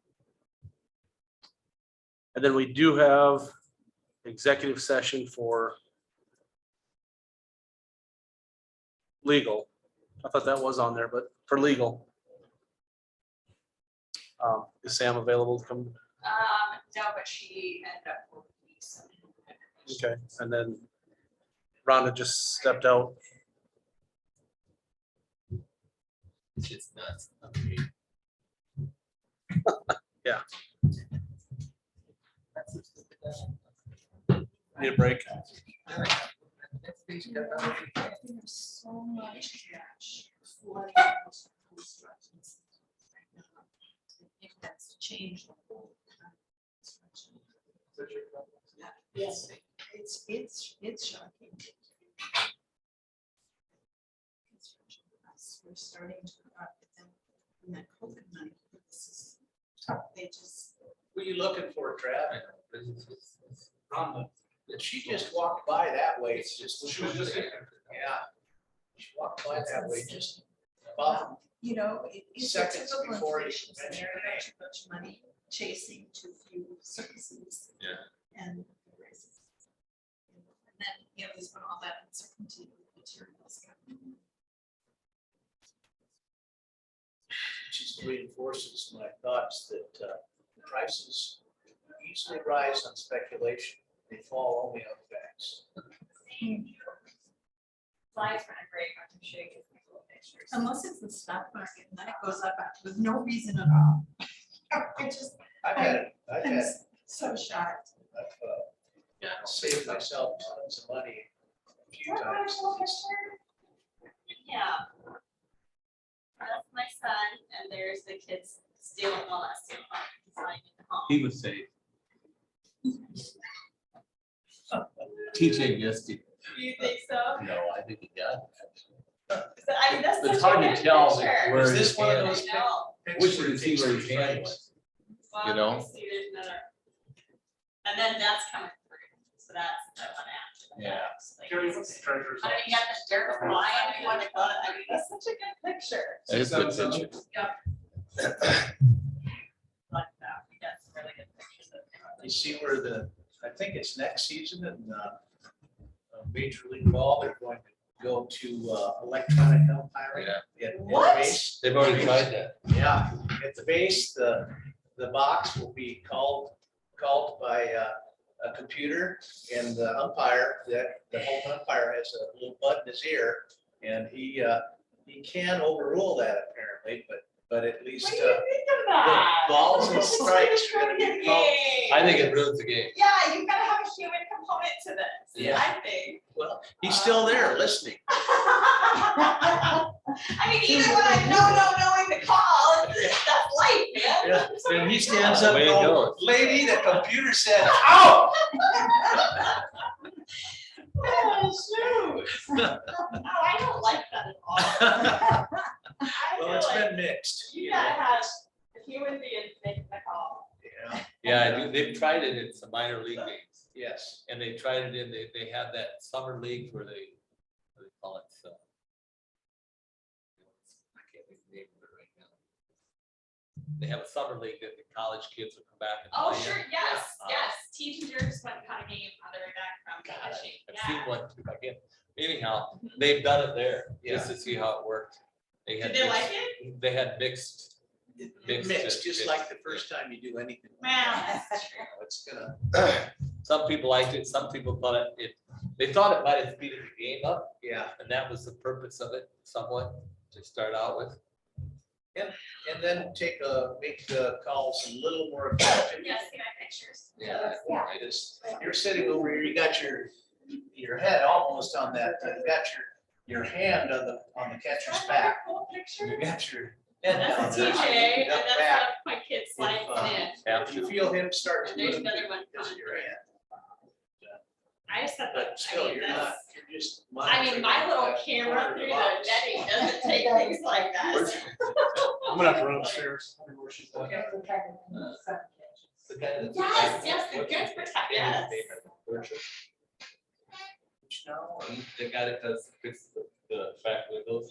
And then we do have executive session for legal. I thought that was on there, but for legal. Is Sam available to come? No, but she ended up working. So. Okay, and then Rhonda just stepped out. It's nuts. I mean, Yeah. Need a break. There's so much cash flooding into constructions right now. I think that's changed the whole kind of construction. Yes, it's shocking. Construction costs, we're starting to get them from that COVID money. This is tough. They just. Were you looking for, Trav? She just walked by that way. It's just. She was just here. Yeah. She walked by that way just about. You know, it's a Seconds typical before you inflation mentioned scenario, your too much money chasing too few services. Yeah. And raises. And then, you know, there's been all that uncertainty with materials. Just reinforces my thoughts that prices easily rise on speculation. They fall only on facts. Slides for a great one to shake it. Unless it's the stock market, and then it goes up after with no reason at all. I just, I've I'm had, so shocked. I've saved myself tons of money a few times. Yeah. That's my son, and there's the kids stealing, well, not stealing, he's like in the home. He was safe. TJ missed it. You think so? No, I think he got it. I mean, that's It's such a hard good to tell picture. where Is his this one of hand- those I know. Wish you could see where his hand was. Well, you know? let me see, there's another. And then that's coming through, so that's that one after. the Yeah. fact. Like, I mean, you got the dirt flying, you want to go, I mean, that's such a good picture. It's a good picture. Yep. Like that, we got some really good pictures of it. You see where I think it's next season in Major League Ball, they're going to go to electronic umpiring. Yeah. At the What? base. They've already tried that. Yeah, at the base, the box will be called by a computer, and the umpire, the home umpire has a little bud in his ear, and he can overrule that apparently, but but at least, What do you think of that? balls and strikes are gonna be called. I think it ruins the game. Yeah, you've gotta have a human component to this, Yeah. I think. Well, he's still there listening. I mean, even when I'm knowing the call, that's life, man. And he stands up Way and to goes, go. lady, the computer said, out. Oh, shoot. Oh, I don't like that at all. I Well, feel it's like been mixed. you gotta have a human being making the call. Yeah, Yeah, I do. They've tried it in some minor league games. yes. And they tried it in, they have that summer league where they, what do they call it? I can't think of the name of it right now. They have a summer league that the college kids will come back and Oh, play in. sure, yes, Yeah. yes. Teenagers went and caught a game on their way back from God, fishing, I've yeah. seen one too, I can't, anyhow, they've done it there, just to see how it worked. They had Did they mixed- like it? They had mixed. Mixed, just like the first time you do anything. like Well, that. that's true. It's gonna, Some people liked it, some people thought they thought it might have speeded the game up, yeah, and that was the purpose of it somewhat, to start out with. and then make the calls a little more effective. Yes, see my pictures. Yeah. Because you're sitting over here, you got your head almost on that, you got your hand on the catcher's back. Cool picture. You got your head down That's a there, TJ, and up that's back. my kid sliding in. If you feel him start to And there's move another one because of coming your through. hand, I just thought but that, still, I mean, you're that's, not, you're just. I mean, my little camera through the netting doesn't take things like that. I'm gonna have to run upstairs. The guy that- Yes, they're good for tech, yes. The guy that does fix the back windows,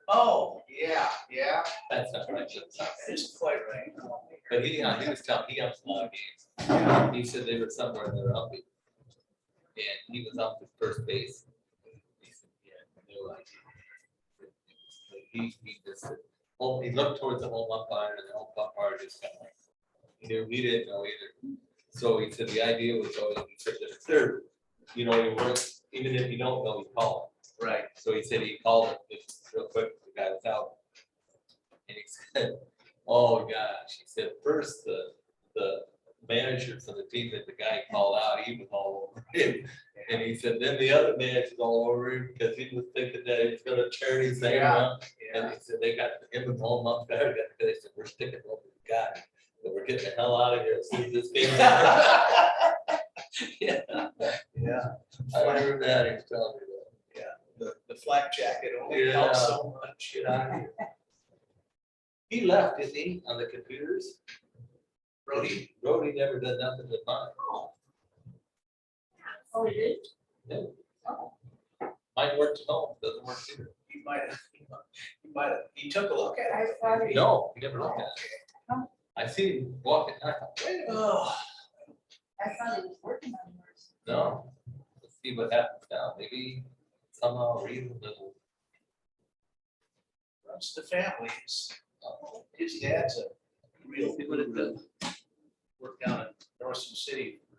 Oh, yeah, that's not right. that isn't quite right. But he was telling, he has a lot of games. He said they were somewhere in their outfit. And he was up at first base. He said, yeah, no idea. He just said, oh, he looked towards the home umpire and the home umpire just kind of like, he didn't know either. So he said the idea was always, he said the third, you work, even if you don't know, you call it. Right. So he said he called it just real quick, the guy was out. And he said, oh gosh, he said, first the manager for the team that the guy called out, he was all over him. And he said, then the other manager's all over him because he was thinking that he was gonna turn his thing around. And he said, they got him and home up there, they said, we're sticking over the guy, but we're getting the hell out of here as soon as this game. Yeah, Yeah, I heard that, he was telling me the flak jacket only Yeah. helps so much. that. Get out of here. He left, didn't he, on the computers? Brody never did nothing with mine. Oh, it is? Mine works at home, doesn't work here. He took a look at it. No, he never looked at it. I see him walking, I thought, wait a minute. Oh, I thought he was working on yours. No, let's see what happens now, maybe somehow reasonable. runs the family. His dad's a real good at the work down in Northern City for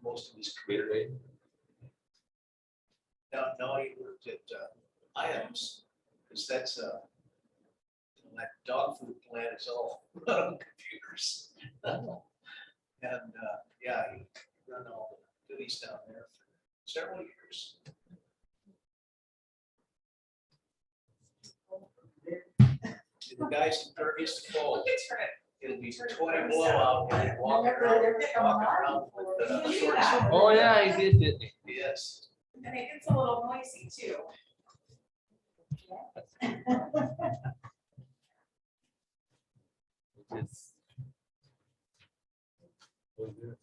most of his career. No, he worked at Items, because that's that dog food plant is all run on computers. And yeah, he run all the goodies down there for several years. The guys in Fergus to fold. It'll be 20 below out there, walking around with shorts. Oh, yeah, he did, didn't he? Yes. And it gets a little noisy too.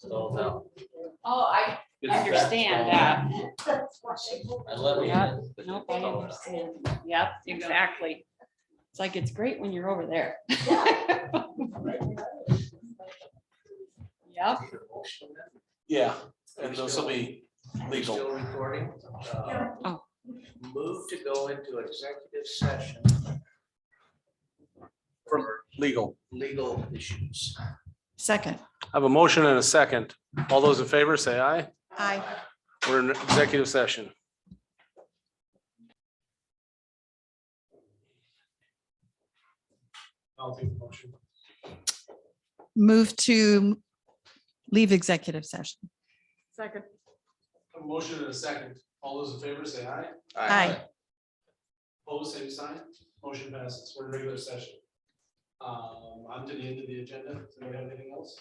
Oh, I understand that. I love it. Yep, nope, I understand. Yep, exactly. It's like, it's great when you're over there. Yep. Yeah, and those will be legal. Still recording. Oh. Move to go into executive session For legal. legal issues. Second. I have a motion and a second. All those in favor, say aye. Aye. We're in executive session. I'll take the motion. Move to leave executive session. Second. A motion and a second. All those in favor say aye. Aye. Opposed, same sign. Motion passes. We're in regular session. On to the end of the agenda. Does anybody have anything else?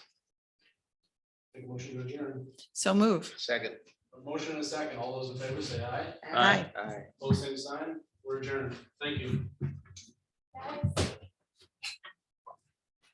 Take a motion to adjourn. So move. Second. A motion and a second. All those in favor say aye. Aye. Aye. Opposed, same sign. We're adjourned. Thank you.